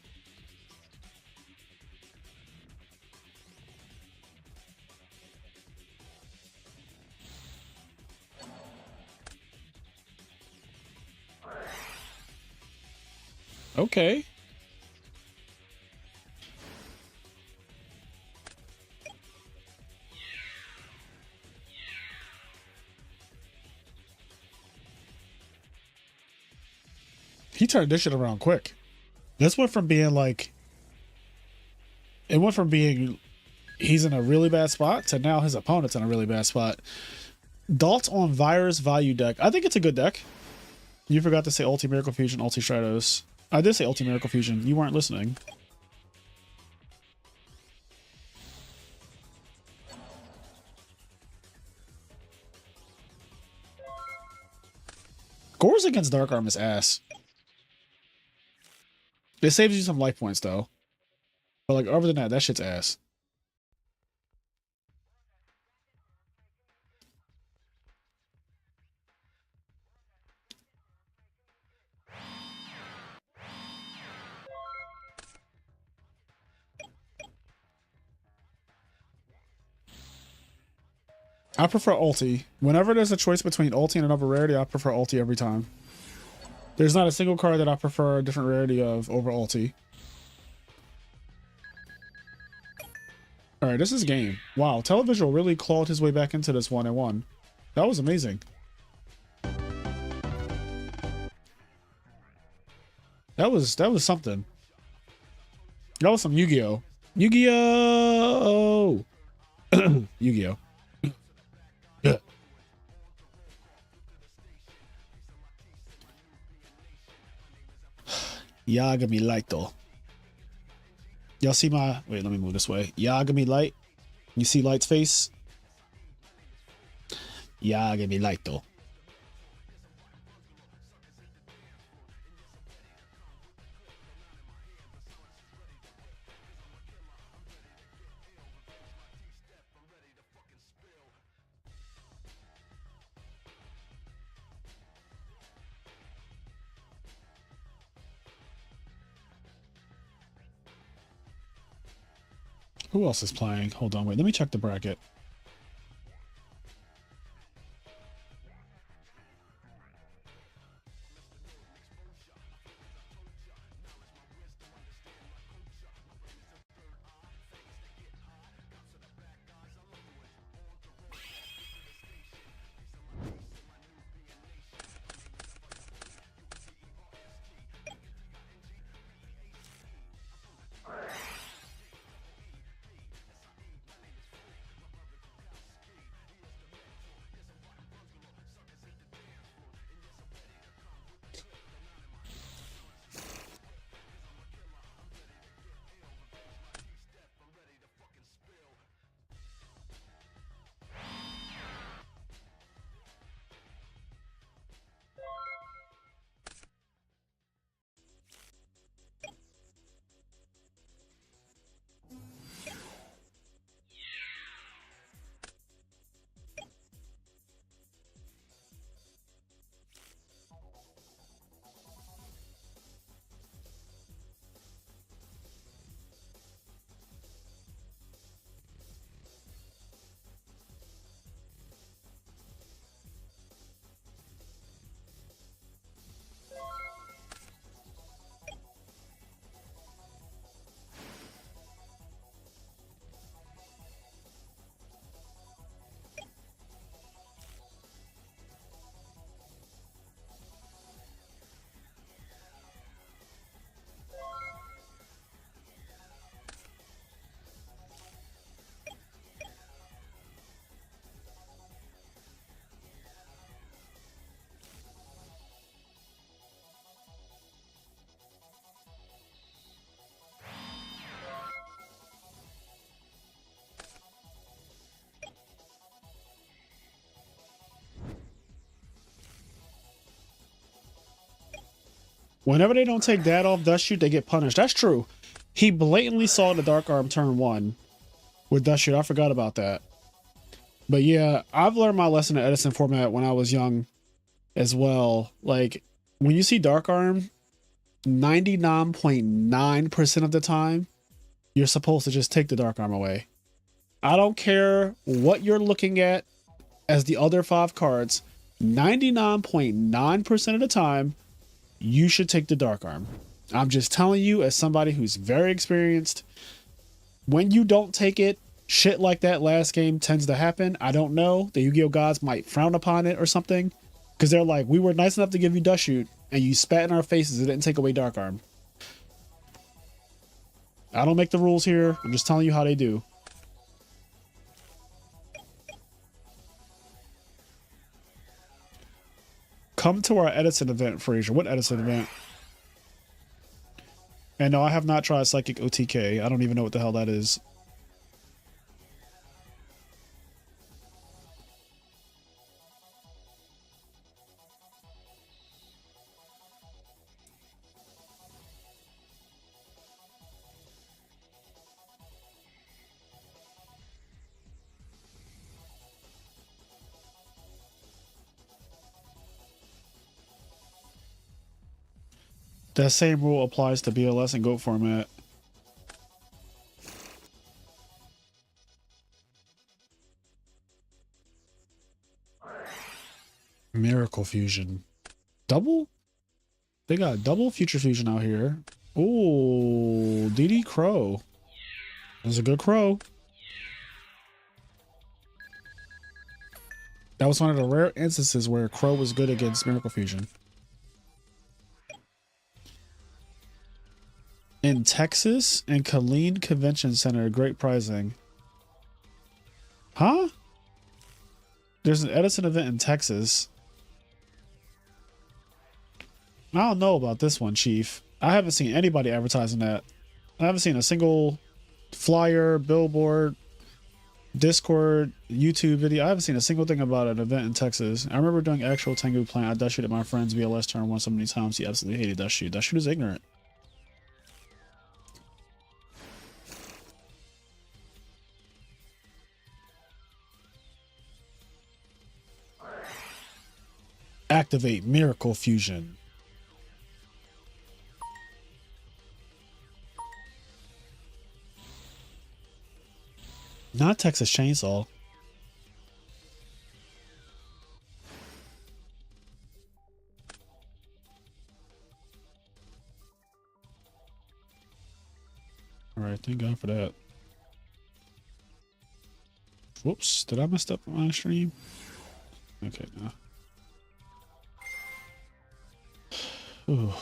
[SPEAKER 1] Okay. He turned this shit around quick. This went from being like... It went from being he's in a really bad spot to now his opponent's in a really bad spot. Dalt on Virus Value deck. I think it's a good deck. You forgot to say Ulti Miracle Fusion, Ulti Stratos. I did say Ulti Miracle Fusion. You weren't listening. Gores against Dark Arm is ass. It saves you some life points though. But like other than that, that shit's ass. I prefer ulti. Whenever there's a choice between ulti and another rarity, I prefer ulti every time. There's not a single card that I prefer a different rarity of over ulti. Alright, this is game. Wow, Televisual really clawed his way back into this 1-1. That was amazing. That was something. That was some Yu-Gi-Oh! Yu-Gi-Oh! Yu-Gi-Oh! Yagami Lighto. Y'all see my... Wait, let me move this way. Yagami Light. You see Light's face? Yagami Lighto. Who else is playing? Hold on, wait. Let me check the bracket. Whenever they don't take that off Dust Shoot, they get punished. That's true. He blatantly saw the Dark Arm turn 1 with Dust Shoot. I forgot about that. But yeah, I've learned my lesson in Edison format when I was young as well. Like, when you see Dark Arm, 99.9% of the time, you're supposed to just take the Dark Arm away. I don't care what you're looking at as the other 5 cards. 99.9% of the time, you should take the Dark Arm. I'm just telling you, as somebody who's very experienced, when you don't take it, shit like that last game tends to happen. I don't know. The Yu-Gi-Oh gods might frown upon it or something, because they're like, we were nice enough to give you Dust Shoot, and you spat in our faces and didn't take away Dark Arm. I don't make the rules here. I'm just telling you how they do. Come to our Edison event, Frazier. What Edison event? And no, I have not tried Psychic OTK. I don't even know what the hell that is. That same rule applies to BLS and GOAT format. Miracle Fusion. Double? They got double Future Fusion out here. Ooh, DD Crow. That's a good Crow. That was one of the rare instances where Crow was good against Miracle Fusion. In Texas and Killeen Convention Center, great pricing. Huh? There's an Edison event in Texas. I don't know about this one, Chief. I haven't seen anybody advertising that. I haven't seen a single flyer, billboard, Discord, YouTube video. I haven't seen a single thing about an event in Texas. I remember doing actual Tengu playing. I Dust Shoot at my friend's VLS turn 1 so many times. He absolutely hated Dust Shoot. Dust Shoot is ignorant. Activate Miracle Fusion. Not Texas Chainsaw. All right, thank God for that. Whoops, did I mess up my stream? Okay, no. Ooh.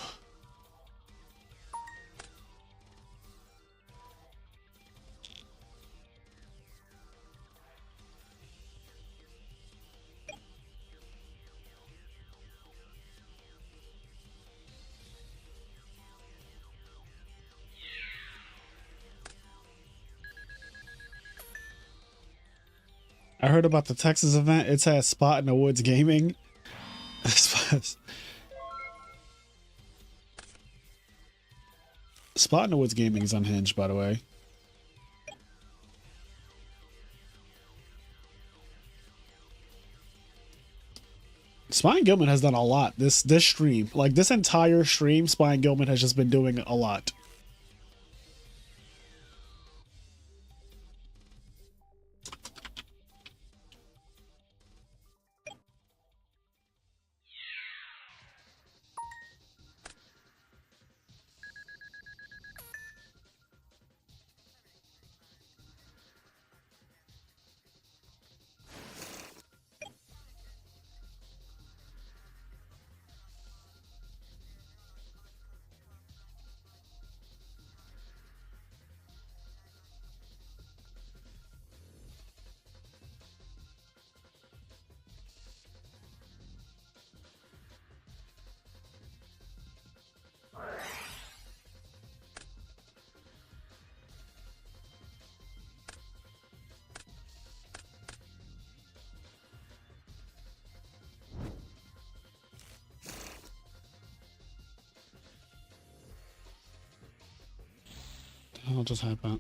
[SPEAKER 1] I heard about the Texas event. It's at Spot in the Woods Gaming. Spot in the Woods Gaming is unhinged, by the way. Spine Gilman has done a lot this stream. Like this entire stream, Spine Gilman has just been doing a lot. What just happened?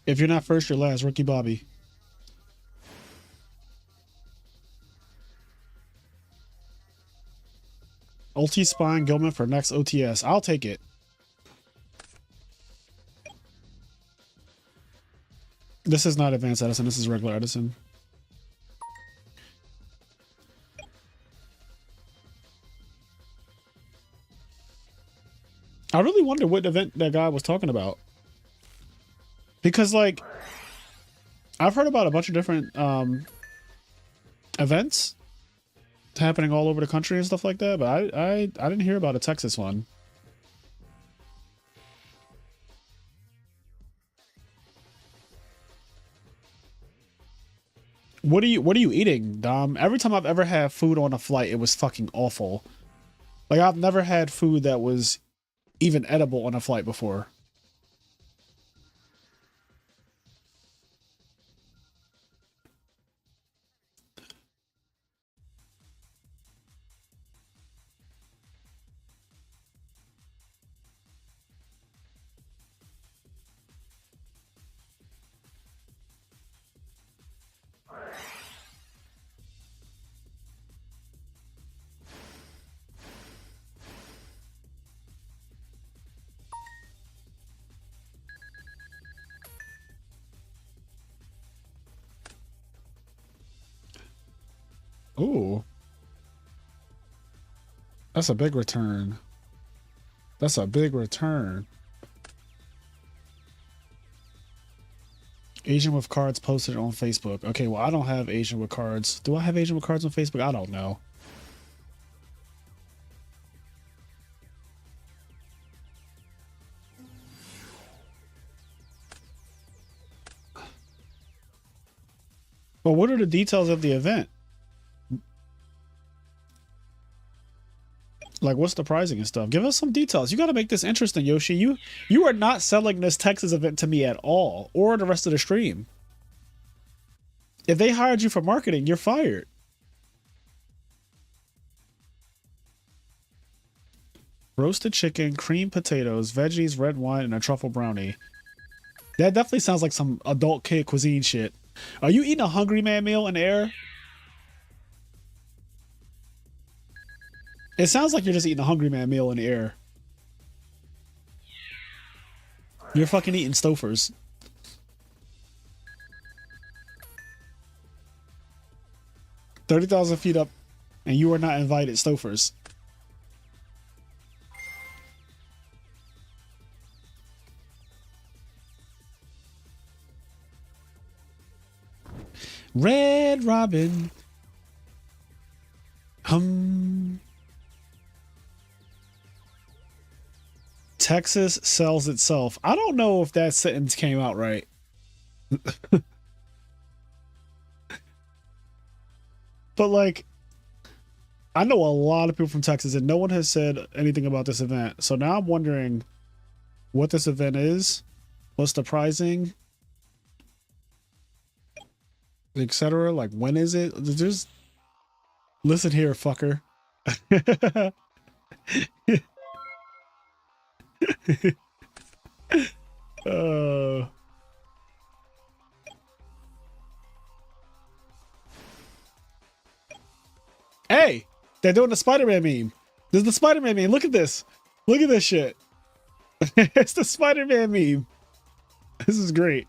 [SPEAKER 1] If you're not first, you're last. Ricky Bobby. Ulti Spine Gilman for next OTS. I'll take it. This is not Advanced Edison. This is regular Edison. I really wonder what event that guy was talking about. Because, like, I've heard about a bunch of different events happening all over the country and stuff like that, but I didn't hear about a Texas one. What are you eating, Dom? Every time I've ever had food on a flight, it was fucking awful. Like, I've never had food that was even edible on a flight before. Ooh. That's a big return. That's a big return. Asian with cards posted on Facebook. Okay, well, I don't have Asian with cards. Do I have Asian with cards on Facebook? I don't know. Well, what are the details of the event? Like, what's the pricing and stuff? Give us some details. You got to make this interesting, Yoshi. You are not selling this Texas event to me at all, or the rest of the stream. If they hired you for marketing, you're fired. Roasted chicken, creamed potatoes, veggies, red wine, and a truffle brownie. That definitely sounds like some adult kid cuisine shit. Are you eating a Hungry Man meal in the air? It sounds like you're just eating a Hungry Man meal in the air. You're fucking eating Stouffer's. $30,000 feet up, and you are not invited, Stouffer's. Red Robin. Texas sells itself. I don't know if that sentence came out right. But like, I know a lot of people from Texas and no one has said anything about this event. So now I'm wondering what this event is, what's the pricing, etc. Like, when is it? Just listen here, fucker. Hey, they're doing the Spider-Man meme. There's the Spider-Man meme. Look at this. Look at this shit. It's the Spider-Man meme. This is great.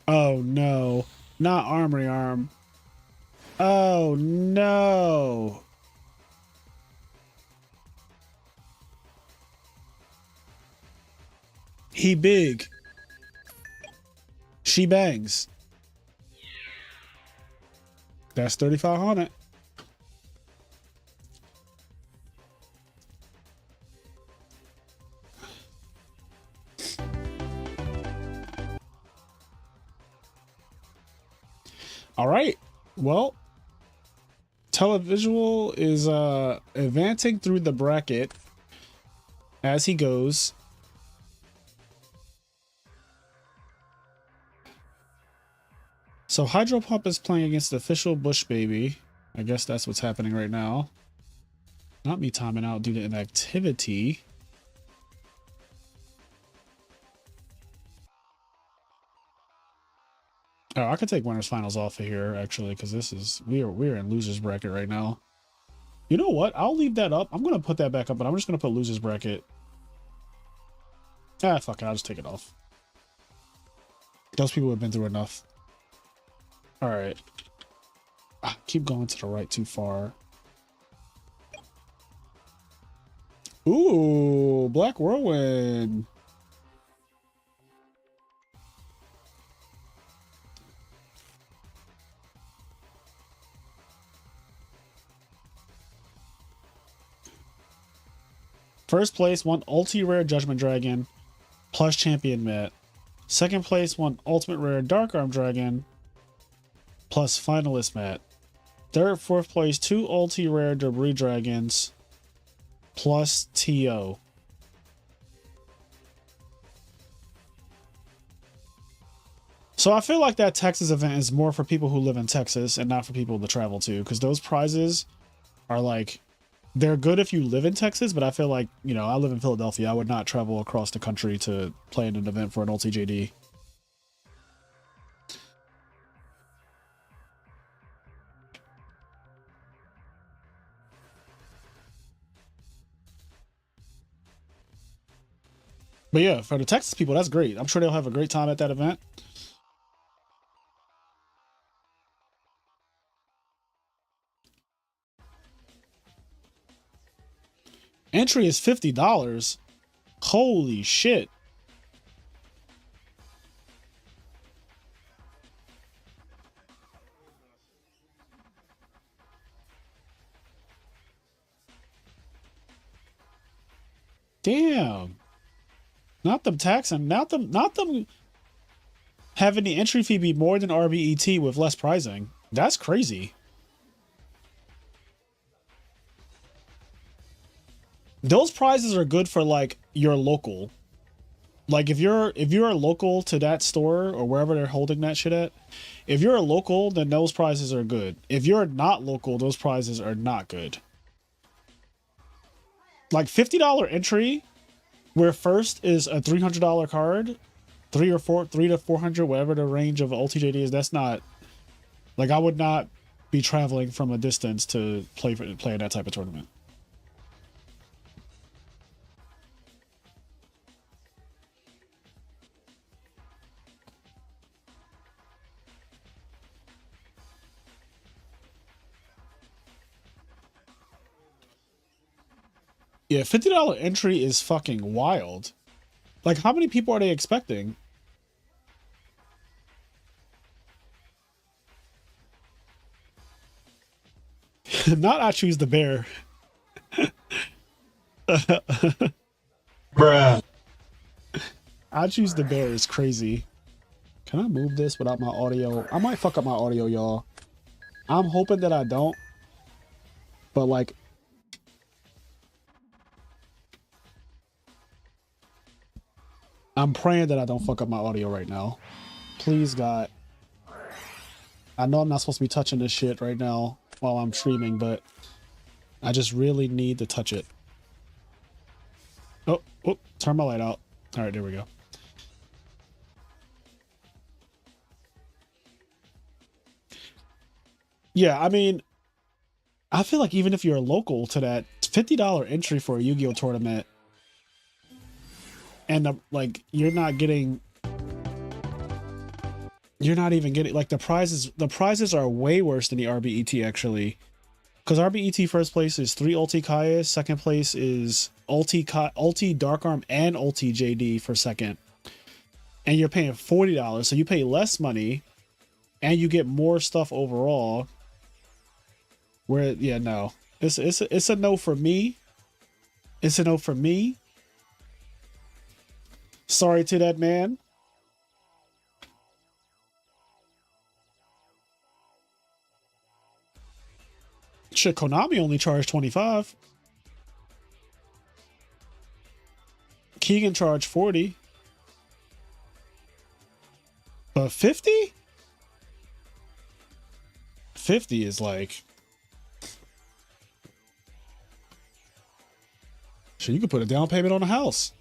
[SPEAKER 1] Oh no, not Armory Arm. Oh no. He big. She bangs. That's 3,500. All right. Well, Televisual is advancing through the bracket as he goes. So HydroPump is playing against the official Bush Baby. I guess that's what's happening right now. Not me timing out due to inactivity. Oh, I could take winners finals off of here actually, because this is we're in losers bracket right now. You know what? I'll leave that up. I'm gonna put that back up, but I'm just gonna put losers bracket. Ah, fuck it. I'll just take it off. Those people have been through enough. All right. Keep going to the right too far. Ooh, Black Whirlwind. First place won ulti-rare Judgment Dragon plus champion Met. Second place won ultimate rare Dark Arm Dragon plus finalist Met. Third, fourth place, 2 ulti-rare Debris Dragons plus TO. So I feel like that Texas event is more for people who live in Texas and not for people to travel to, because those prizes are like, they're good if you live in Texas, but I feel like, you know, I live in Philadelphia. I would not travel across the country to play in an event for an ulti-JD. But yeah, for the Texas people, that's great. I'm sure they'll have a great time at that event. Entry is $50. Holy shit. Damn. Not them taxing, not them having the entry fee be more than RBET with less pricing. That's crazy. Those prizes are good for like your local. Like if you're local to that store or wherever they're holding that shit at, if you're a local, then those prizes are good. If you're not local, those prizes are not good. Like $50 entry, where first is a $300 card, 3 to 400, whatever the range of OTJD is. That's not like I would not be traveling from a distance to play in that type of tournament. Yeah, $50 entry is fucking wild. Like, how many people are they expecting? Not I choose the bear.
[SPEAKER 3] Bruh.
[SPEAKER 1] I choose the bear is crazy. Can I move this without my audio? I might fuck up my audio, y'all. I'm hoping that I don't. But like, I'm praying that I don't fuck up my audio right now. Please, God. I know I'm not supposed to be touching this shit right now while I'm streaming, but I just really need to touch it. Oh, turn my light out. All right, there we go. Yeah, I mean, I feel like even if you're local to that $50 entry for a Yu-Gi-Oh tournament, and like you're not even getting like the prizes are way worse than the RBET actually, because RBET first place is 3 ulti Kayas, second place is ulti Dark Arm and ulti JD for second, and you're paying $40, so you pay less money and you get more stuff overall. Where yeah, no, it's a no for me. It's a no for me. Sorry to that man. Shit, Konami only charged 25. Keegan charged 40. But 50? 50 is like... Shit, you could put a down payment on a house.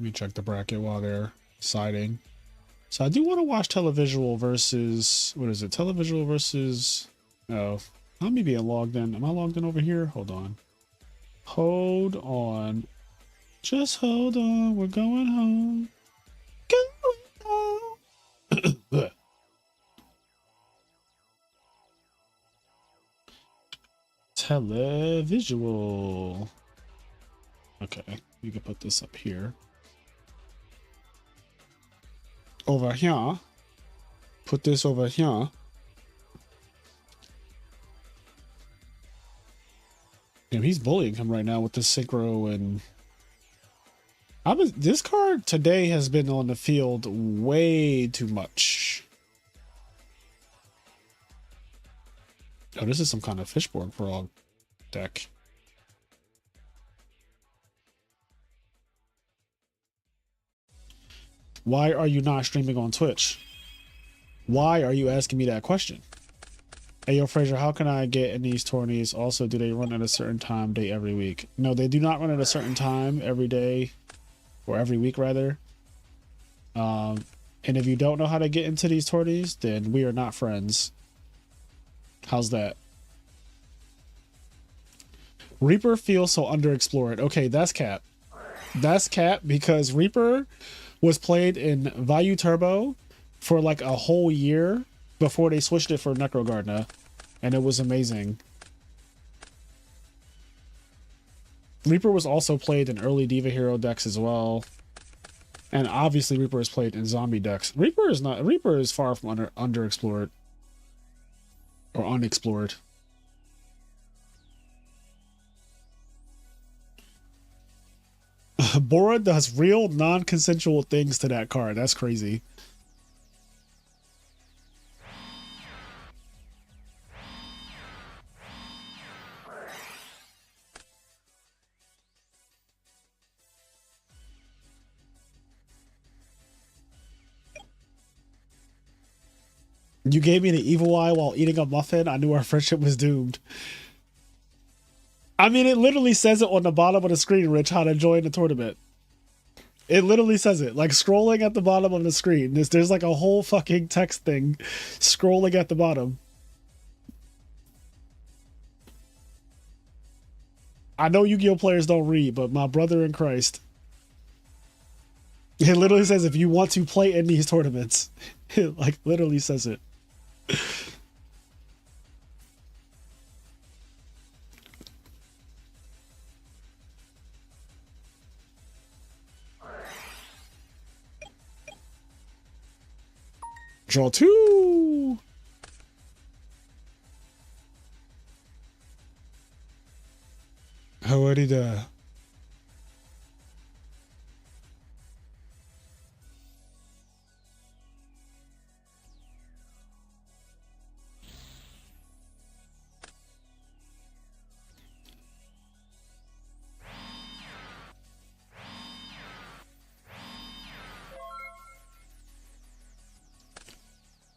[SPEAKER 1] Let me check the bracket while they're siding. So I do want to watch Televisual versus... What is it? Televisual versus... Oh. Let me be logged in. Am I logged in over here? Hold on. Hold on. Just hold on. We're going home. Going home. Televisual. Okay. You can put this up here. Over here. Put this over here. Damn, he's bullying him right now with the synchro and... This card today has been on the field way too much. Oh, this is some kind of Fishborn Frog deck. Why are you not streaming on Twitch? Why are you asking me that question? Hey, yo, Fraser, how can I get in these tourneys? Also, do they run at a certain time day every week? No, they do not run at a certain time every day, or every week, rather. And if you don't know how to get into these tourneys, then we are not friends. How's that? Reaper feels so underexplored. Okay, that's cap. That's cap because Reaper was played in Vayu Turbo for like a whole year before they switched it for Necro Gardener, and it was amazing. Reaper was also played in early Diva Hero decks as well. And obviously Reaper is played in zombie decks. Reaper is far from underexplored or unexplored. Bora does real non-consensual things to that card. That's crazy. You gave me the evil eye while eating a muffin. I knew our friendship was doomed. I mean, it literally says it on the bottom of the screen, Rich, how to join the tournament. It literally says it, like scrolling at the bottom of the screen. There's like a whole fucking text thing scrolling at the bottom. I know Yu-Gi-Oh players don't read, but my brother in Christ. It literally says if you want to play in these tournaments. It like literally says it. Draw 2. How are you?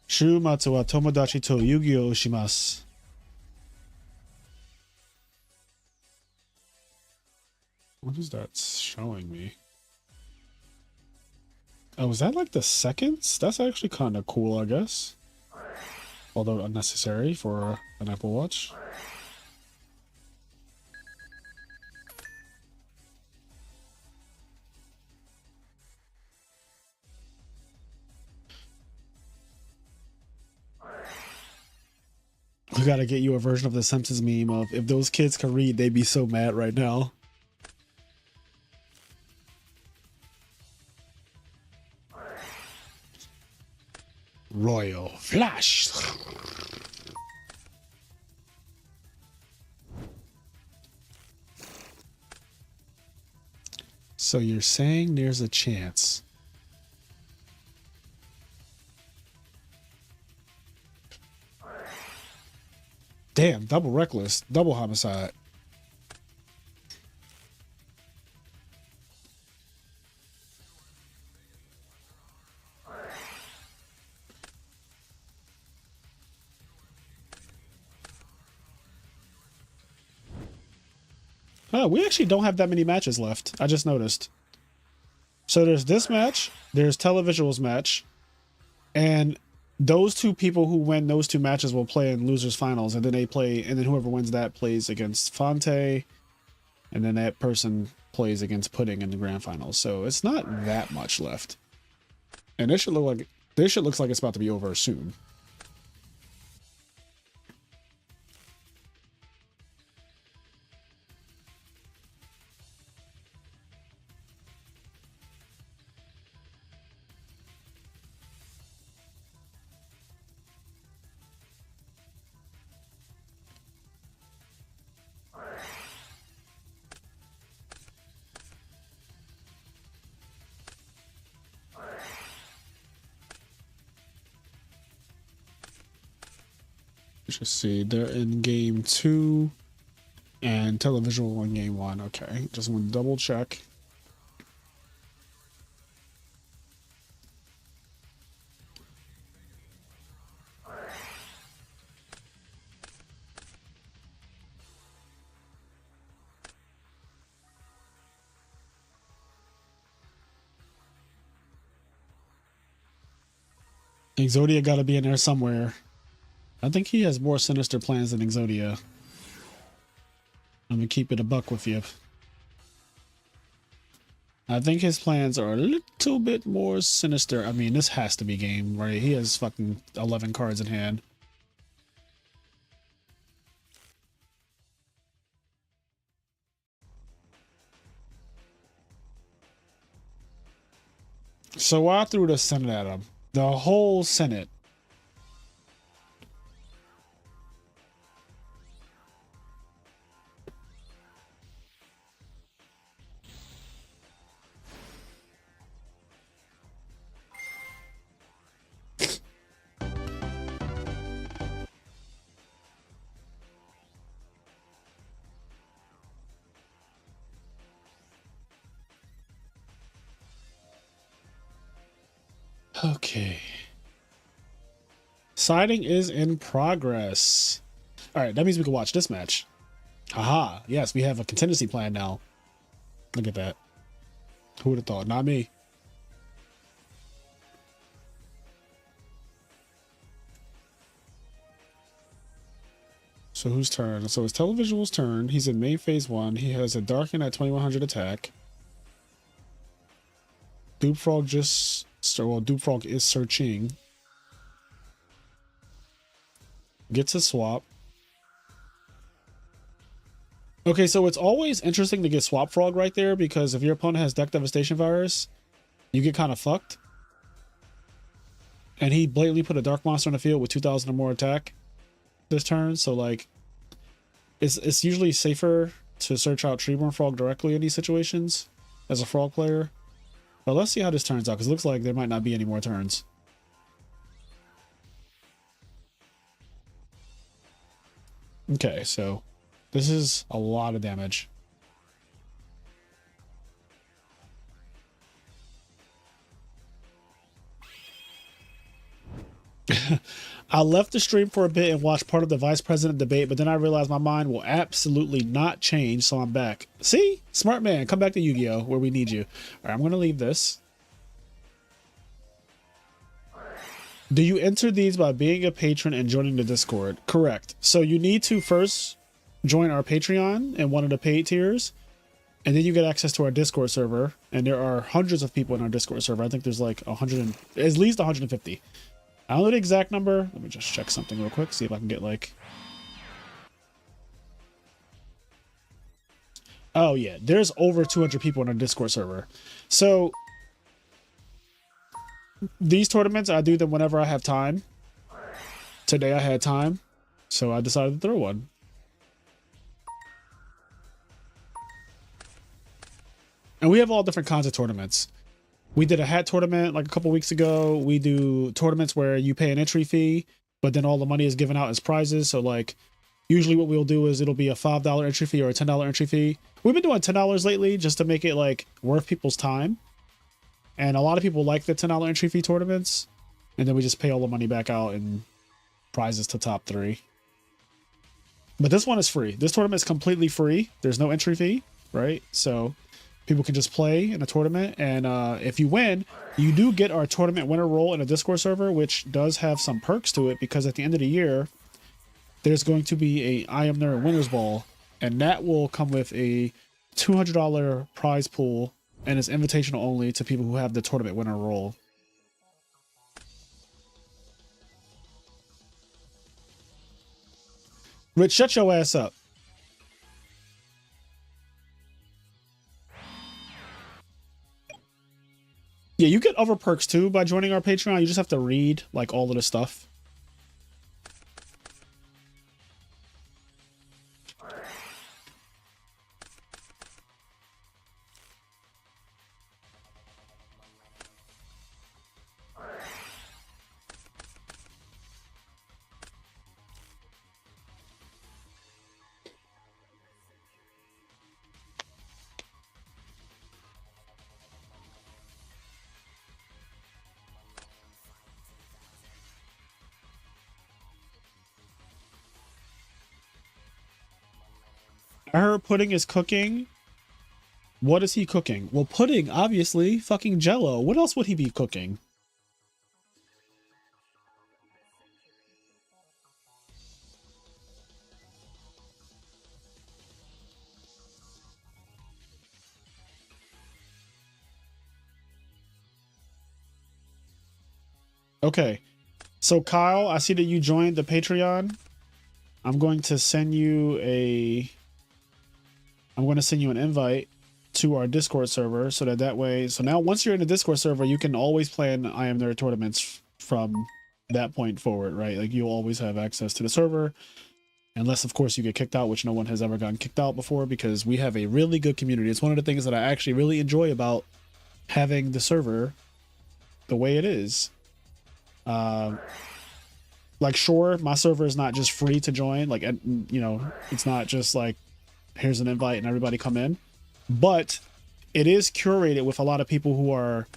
[SPEAKER 1] Shumatsu wa tomodachi to Yu-Gi-Oh shimasu. What is that showing me? Oh, is that like the seconds? That's actually kind of cool, I guess. Although unnecessary for an Apple Watch. We gotta get you a version of the Simpsons meme of if those kids could read, they'd be so mad right now. Royal Flash. So you're saying there's a chance. Damn, double reckless, double homicide. Oh, we actually don't have that many matches left. I just noticed. So there's this match, there's Televisual's match, and those two people who win those two matches will play in losers finals, and then they play, and then whoever wins that plays against Fonte, and then that person plays against Pudding in the grand finals. So it's not that much left, and this shit looks like it's about to be over soon. Let's just see, they're in game 2 and Televisual in game 1. Okay, just want to double check. Exodia got to be in there somewhere. I think he has more sinister plans than Exodia. I'm gonna keep it a buck with you. I think his plans are a little bit more sinister. I mean, this has to be game, right? He has fucking 11 cards in hand. So I threw the Senate at him. The whole Senate. Okay. Siding is in progress. All right, that means we can watch this match. Aha, yes, we have a contingency plan now. Look at that. Who would have thought? Not me. So whose turn? So it's Televisual's turn. He's in main phase 1. He has a Darken at 2100 attack. Doopfrog just... Well, Doopfrog is searching. Gets a swap. Okay, so it's always interesting to get Swap Frog right there, because if your opponent has Deck Devastation Virus, you get kind of fucked. And he blatantly put a Dark Monster on the field with 2000 or more attack this turn, so like it's usually safer to search out Treeborn Frog directly in these situations as a Frog player. But let's see how this turns out, because it looks like there might not be any more turns. Okay, so this is a lot of damage. I left the stream for a bit and watched part of the vice president debate, but then I realized my mind will absolutely not change, so I'm back. See? Smart man. Come back to Yu-Gi-Oh! Where we need you. All right, I'm going to leave this. Do you enter these by being a patron and joining the Discord? Correct. So you need to first join our Patreon in one of the paid tiers, and then you get access to our Discord server, and there are hundreds of people in our Discord server. I think there's like 100 and, at least 150. I don't know the exact number. Let me just check something real quick, see if I can get like... Oh yeah, there's over 200 people in our Discord server. So these tournaments, I do them whenever I have time. Today I had time, so I decided to throw one. And we have all different kinds of tournaments. We did a hat tournament like a couple weeks ago. We do tournaments where you pay an entry fee, but then all the money is given out as prizes. So like usually what we'll do is it'll be a $5 entry fee or a $10 entry fee. We've been doing $10 lately just to make it like worth people's time. And a lot of people like the $10 entry fee tournaments. And then we just pay all the money back out in prizes to top 3. But this one is free. This tournament is completely free. There's no entry fee, right? So people can just play in a tournament, and if you win, you do get our tournament winner roll in a Discord server, which does have some perks to it, because at the end of the year, there's going to be a IMNerd Winners Ball, and that will come with a $200 prize pool, and it's invitational only to people who have the tournament winner roll. Rich, shut your ass up. Yeah, you get other perks too by joining our Patreon. You just have to read like all of the stuff. I heard Pudding is cooking. What is he cooking? Well, Pudding, obviously. Fucking Jello. What else would he be cooking? Okay. So, Kyle, I see that you joined the Patreon. I'm going to send you an invite. to our Discord server so that way. So now once you're in the Discord server, you can always play in IMNerd tournaments from that point forward, right? Like you'll always have access to the server, unless of course you get kicked out, which no one has ever gotten kicked out before, because we have a really good community. It's one of the things that I actually really enjoy about having the server the way it is. Like, sure, my server is not just free to join, like, you know, it's not just like here's an invite and everybody come in, but it is curated with a lot of people who are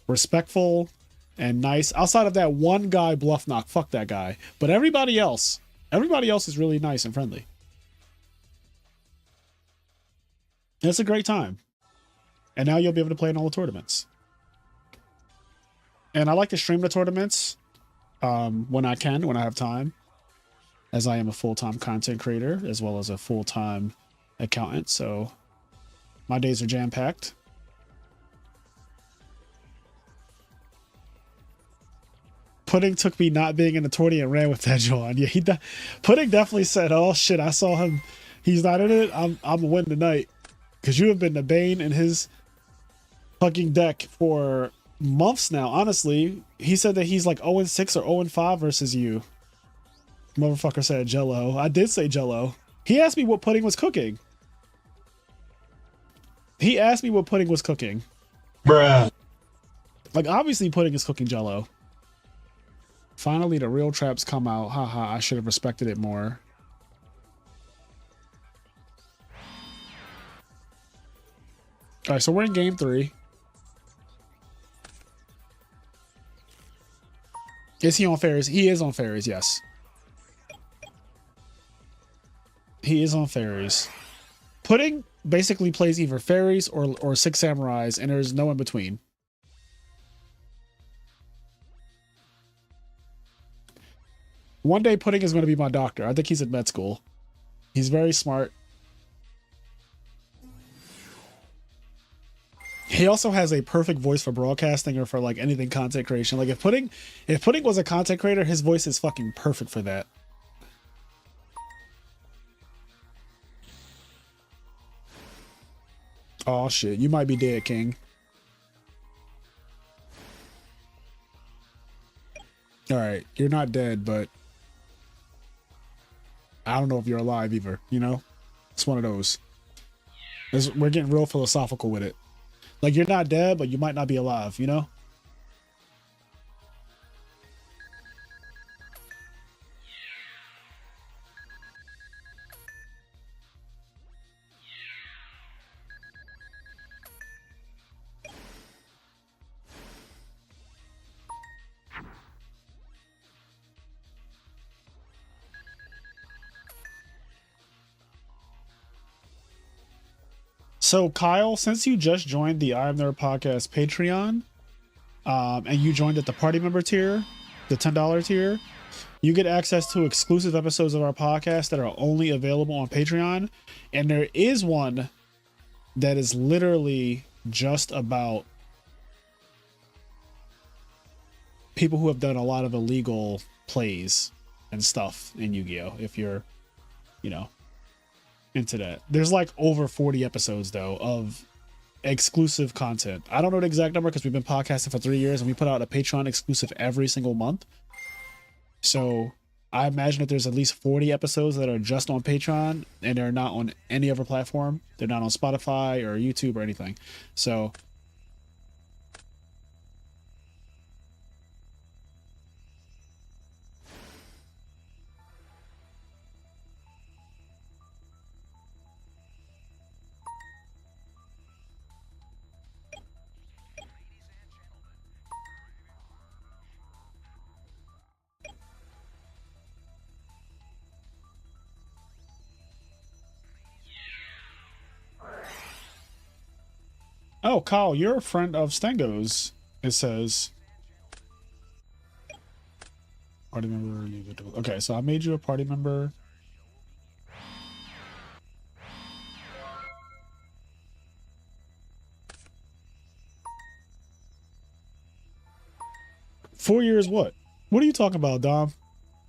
[SPEAKER 1] respectful and nice. Outside of that one guy, Bluff Knock, fuck that guy, but everybody else is really nice and friendly. It's a great time, and now you'll be able to play in all the tournaments. And I like to stream the tournaments when I have time, as I am a full-time content creator as well as a full-time accountant, so my days are jam-packed. Pudding took me not being in the tourney and ran with that, John. Yeah, Pudding definitely said, oh shit, I saw him, he's not in it, I'm gonna win tonight, because you have been the bane in his fucking deck for months now. Honestly, he said that he's like 0-6 or 0-5 versus you. Motherfucker said Jello. I did say Jello. He asked me what Pudding was cooking.
[SPEAKER 3] Bruh.
[SPEAKER 1] Like, obviously Pudding is cooking Jello. Finally, the real traps come out. Haha, I should have respected it more. All right, so we're in game 3. Is he on fairies? He is on fairies, yes. He is on fairies. Pudding basically plays either fairies or Six Samurais, and there's no in between. One day Pudding is going to be my doctor. I think he's at med school. He's very smart. He also has a perfect voice for broadcasting or for like anything content creation. Like if Pudding was a content creator, his voice is fucking perfect for that. Oh shit, you might be dead, King. All right, you're not dead, but I don't know if you're alive either, you know? It's one of those. We're getting real philosophical with it. Like, you're not dead, but you might not be alive, you know? So Kyle, since you just joined the IMNerd podcast Patreon, and you joined at the party member tier, the $10 tier, you get access to exclusive episodes of our podcast that are only available on Patreon. And there is one that is literally just about people who have done a lot of illegal plays and stuff in Yu-Gi-Oh! If you're, you know, into that. There's like over 40 episodes though of exclusive content. I don't know the exact number because we've been podcasting for 3 years and we put out a Patreon exclusive every single month. So I imagine that there's at least 40 episodes that are just on Patreon and they're not on any other platform. They're not on Spotify or YouTube or anything. So oh, Kyle, you're a friend of Stengo's, it says. Party member. Okay, so I made you a party member. Four years what? What are you talking about, Dom?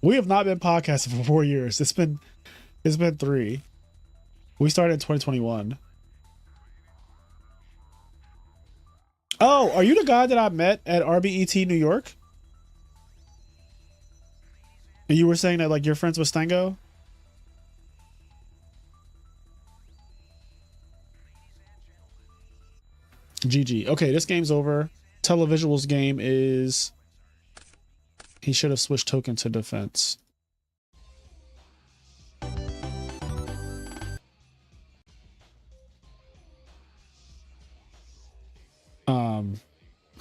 [SPEAKER 1] We have not been podcasting for 4 years. It's been 3. We started in 2021. Oh, are you the guy that I met at RBET New York? And you were saying that like you're friends with Stango? GG. Okay, this game's over. Televisual's game is... He should have switched token to defense.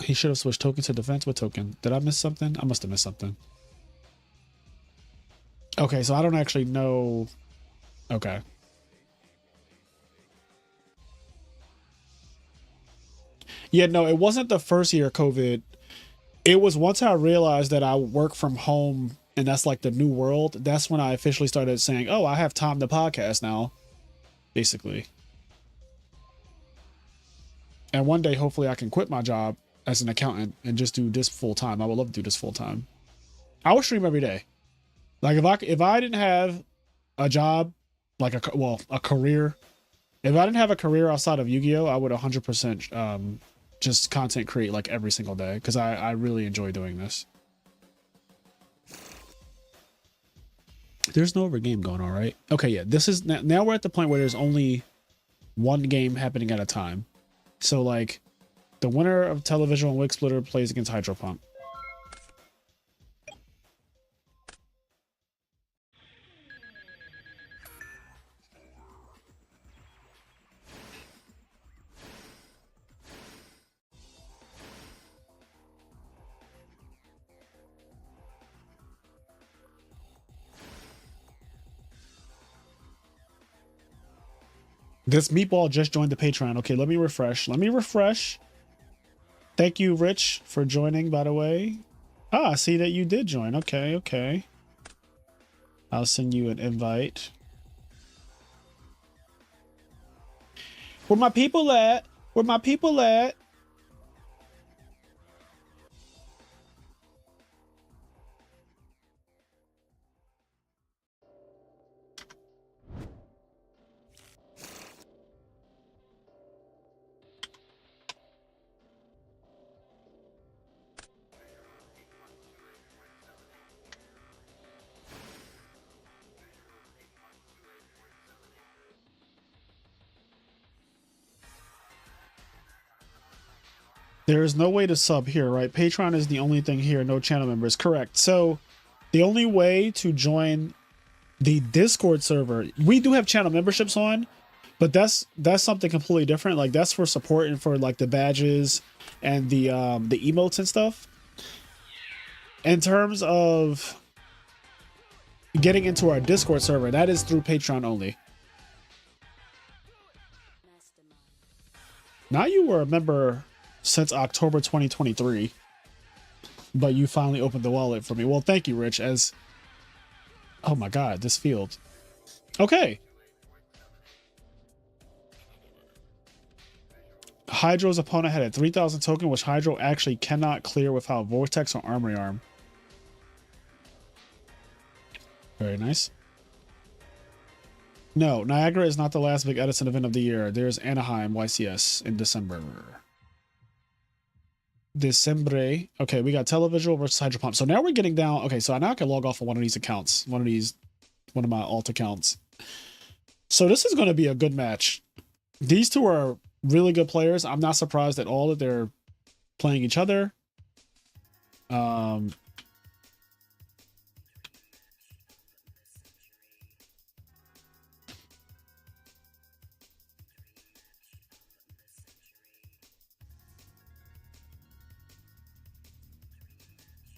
[SPEAKER 1] He should have switched token to defense. What token? Did I miss something? I must have missed something. Okay, so I don't actually know. Okay. Yeah, no, it wasn't the first year of COVID. It was once I realized that I work from home and that's like the new world. That's when I officially started saying, oh, I have time to podcast now, basically. And one day, hopefully I can quit my job as an accountant and just do this full time. I would love to do this full time. I would stream every day. Like if I didn't have a job, like a career, if I didn't have a career outside of Yu-Gi-Oh, I would 100% just content create like every single day because I really enjoy doing this. There's no other game going on, right? Okay, yeah. This is now we're at the point where there's only one game happening at a time. So like the winner of Televisual and Wig Splitter plays against HydroPump. This meatball just joined the Patreon. Okay, let me refresh. Let me refresh. Thank you, Rich, for joining, by the way. Ah, I see that you did join. Okay, okay. I'll send you an invite. Where my people at? Where my people at? There is no way to sub here, right? Patreon is the only thing here. No channel members. Correct. So the only way to join the Discord server, we do have channel memberships on, but that's something completely different. Like that's for support and for like the badges and the emotes and stuff. In terms of getting into our Discord server, that is through Patreon only. Now you were a member since October 2023, but you finally opened the wallet for me. Well, thank you, Rich. As oh my god, this field. Okay. Hydro's opponent had a 3,000 token, which Hydro actually cannot clear without Vortex or Armory Arm. Very nice. No, Niagara is not the last big Edison event of the year. There's Anaheim YCS in December. December. Okay, we got Televisual versus HydroPump. So now we're getting down. Okay, so now I can log off of one of these accounts. One of my alt accounts. So this is going to be a good match. These two are really good players. I'm not surprised at all that they're playing each other.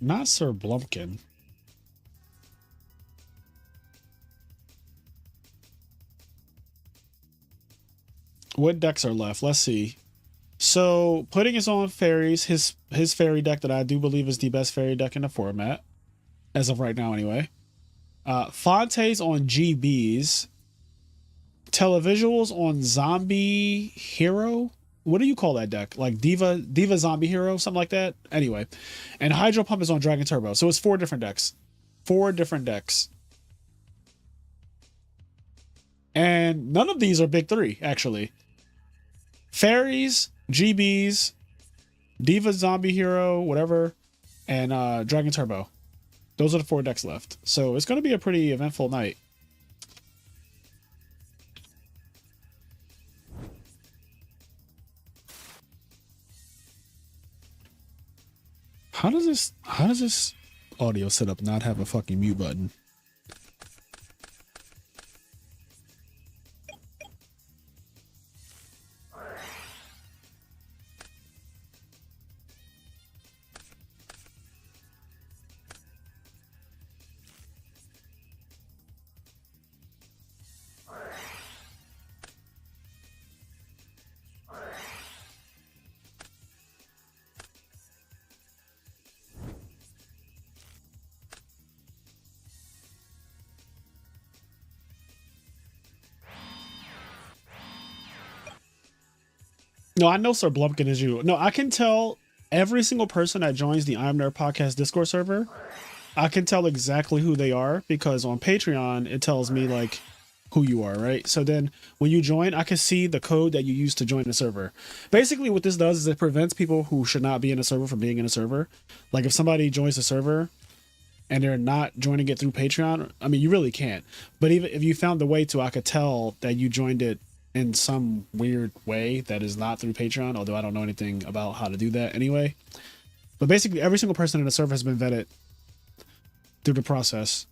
[SPEAKER 1] Not Sir Blumpkin. What decks are left? Let's see. So putting his own fairies, his fairy deck that I do believe is the best fairy deck in the format, as of right now anyway. Fontes on GBs. Televisuals on Zombie Hero. What do you call that deck? Like Diva Zombie Hero, something like that. Anyway, and HydroPump is on Dragon Turbo. So it's 4 different decks. 4 different decks. And none of these are big 3, actually. Fairies, GBs, Diva, Zombie Hero, whatever, and Dragon Turbo. Those are the 4 decks left. So it's going to be a pretty eventful night. How does this audio setup not have a fucking mute button? No, I know Sir Blumpkin is you. No, I can tell every single person that joins the IMNerd podcast Discord server, I can tell exactly who they are because on Patreon, it tells me like who you are, right? So then when you join, I can see the code that you use to join the server. Basically what this does is it prevents people who should not be in a server from being in a server. Like if somebody joins the server and they're not joining it through Patreon, I mean, you really can't. But even if you found the way to, I could tell that you joined it in some weird way that is not through Patreon, although I don't know anything about how to do that anyway. But basically every single person in the server has been vetted through the process.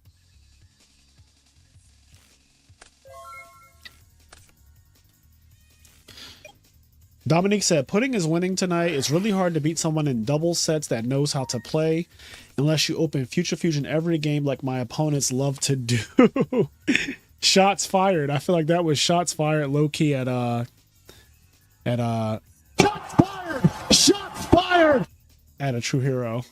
[SPEAKER 1] Dominique said, pudding is winning tonight. It's really hard to beat someone in double sets that knows how to play unless you open Future Fusion every game like my opponents love to do. Shots fired. I feel like that was shots fired low key at shots fired! Shots fired! At AtrueHero.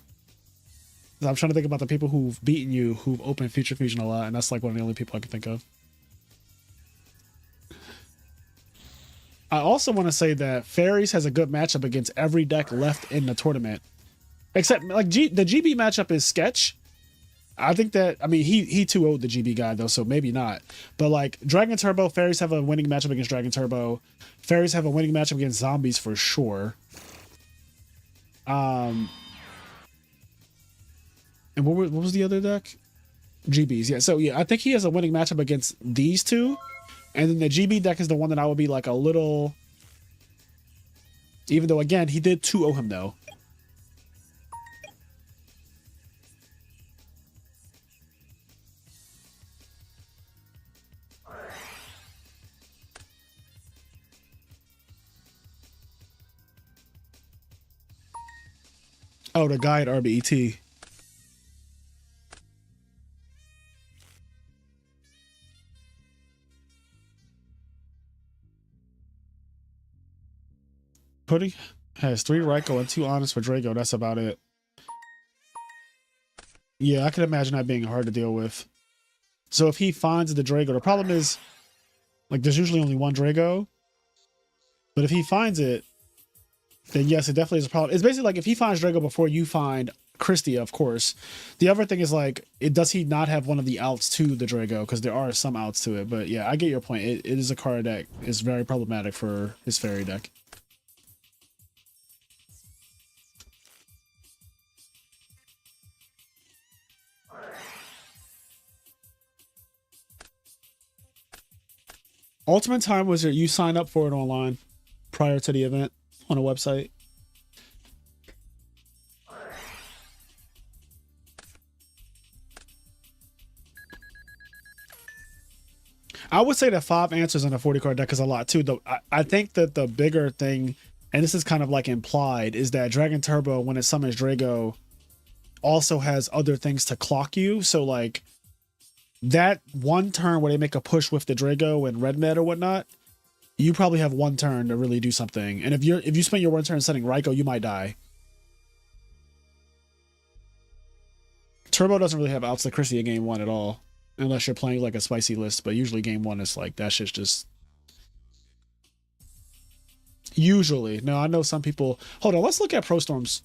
[SPEAKER 1] I'm trying to think about the people who've beaten you, who've opened Future Fusion a lot, and that's like one of the only people I can think of. I also want to say that Fairies has a good matchup against every deck left in the tournament. Except like the GB matchup is sketch. I think that, I mean, he 2-0'd the GB guy though, so maybe not. But like Dragon Turbo, Fairies have a winning matchup against Dragon Turbo. Fairies have a winning matchup against Zombies for sure. And what was the other deck? GBs, yeah. So yeah, I think he has a winning matchup against these two. And then the GB deck is the one that I would be like a little... Even though, again, he did 2-0 him though. Oh, the guy at RBET. Pudding has 3 Raikou and 2 Honest for Drago. That's about it. Yeah, I can imagine that being hard to deal with. So if he finds the Drago, the problem is, like, there's usually only one Drago. But if he finds it, then yes, it definitely is a problem. It's basically like if he finds Drago before you find Christia, of course. The other thing is like, does he not have one of the outs to the Drago? Because there are some outs to it. But yeah, I get your point. It is a card that is very problematic for his fairy deck. Ultimate Time Wizard, you sign up for it online prior to the event on a website. I would say that 5 answers in a 40 card deck is a lot too, though. I think that the bigger thing, and this is kind of like implied, is that Dragon Turbo, when it summons Drago, also has other things to clock you. So like that one turn where they make a push with the Drago and Red Med or whatnot, you probably have one turn to really do something. And if you spend your one turn setting Raikou, you might die. Turbo doesn't really have outs to Christia game 1 at all. Unless you're playing like a spicy list, but usually game 1 is like, that shit's just... Usually. No, I know some people... Hold on, let's look at ProStorm's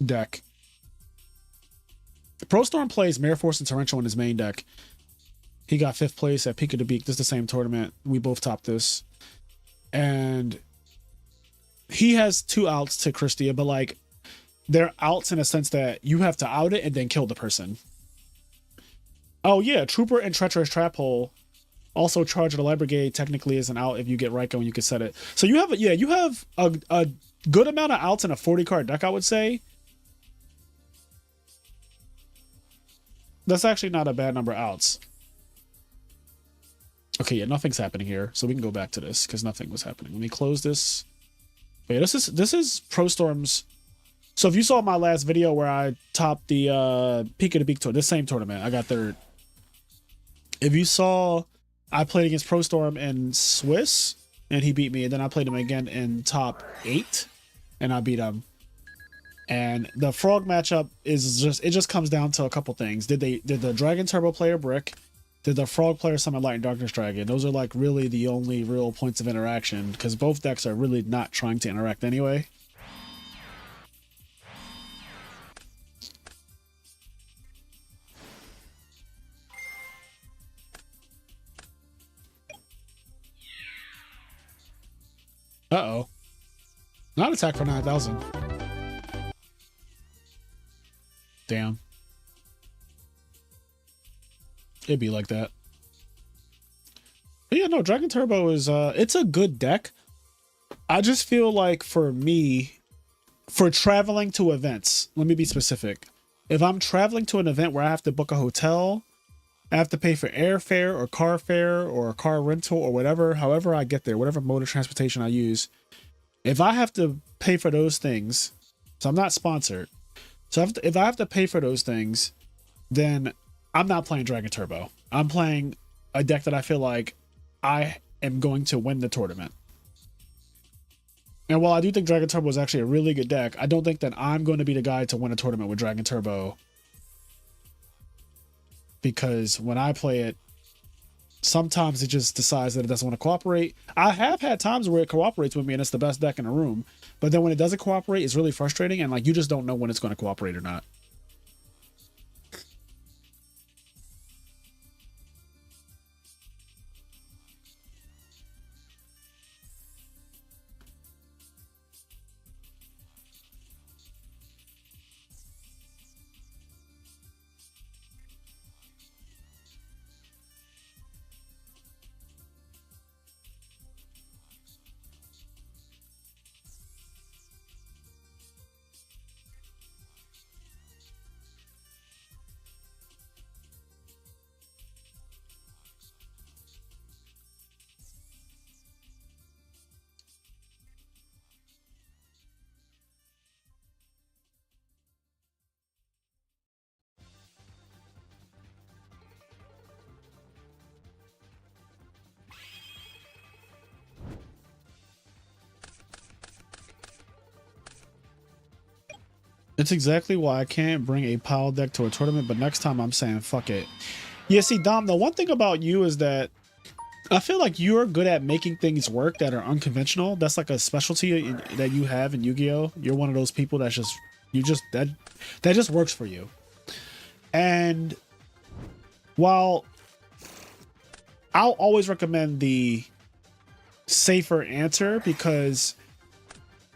[SPEAKER 1] deck. ProStorm plays Mare Force and Torrential in his main deck. He got 5th place at Peak of the Beak. This is the same tournament. We both topped this. And he has 2 outs to Christia, but like they're outs in a sense that you have to out it and then kill the person. Oh yeah, Trooper and Treacherous Trap Hole. Also, Charge of the Light Brigade technically is an out if you get Ryko and you can set it. So you have a good amount of outs in a 40 card deck, I would say. That's actually not a bad number of outs. Okay, yeah, nothing's happening here, so we can go back to this because nothing was happening. Let me close this. Wait, this is Pro Storm's. So if you saw my last video where I topped the Peak of the Beak tour, this same tournament, I got third. If you saw, I played against Pro Storm in Swiss and he beat me, and then I played him again in top 8 and I beat him. And the Frog matchup is just comes down to a couple things. Did the Dragon Turbo player brick? Did the Frog player summon Light and Darkness Dragon? Those are like really the only real points of interaction because both decks are really not trying to interact anyway. Uh-oh. Not attack for 9,000. Damn. It'd be like that. But yeah, no, Dragon Turbo is it's a good deck. I just feel like for me, for traveling to events, let me be specific. If I'm traveling to an event where I have to book a hotel, I have to pay for airfare or car fare or car rental or whatever, however I get there, whatever mode of transportation I use. If I have to pay for those things, so I'm not sponsored. So if I have to pay for those things, then I'm not playing Dragon Turbo. I'm playing a deck that I feel like I am going to win the tournament. And while I do think Dragon Turbo is actually a really good deck, I don't think that I'm going to be the guy to win a tournament with Dragon Turbo. Because when I play it, sometimes it just decides that it doesn't want to cooperate. I have had times where it cooperates with me and it's the best deck in the room. But then when it doesn't cooperate, it's really frustrating. And like, you just don't know when it's going to cooperate or not. It's exactly why I can't bring a pile deck to a tournament, but next time I'm saying fuck it. Yeah, see, Dom, the one thing about you is that I feel like you're good at making things work that are unconventional. That's like a specialty that you have in Yu-Gi-Oh! You're one of those people that's just, that just works for you. And while I'll always recommend the safer answer because,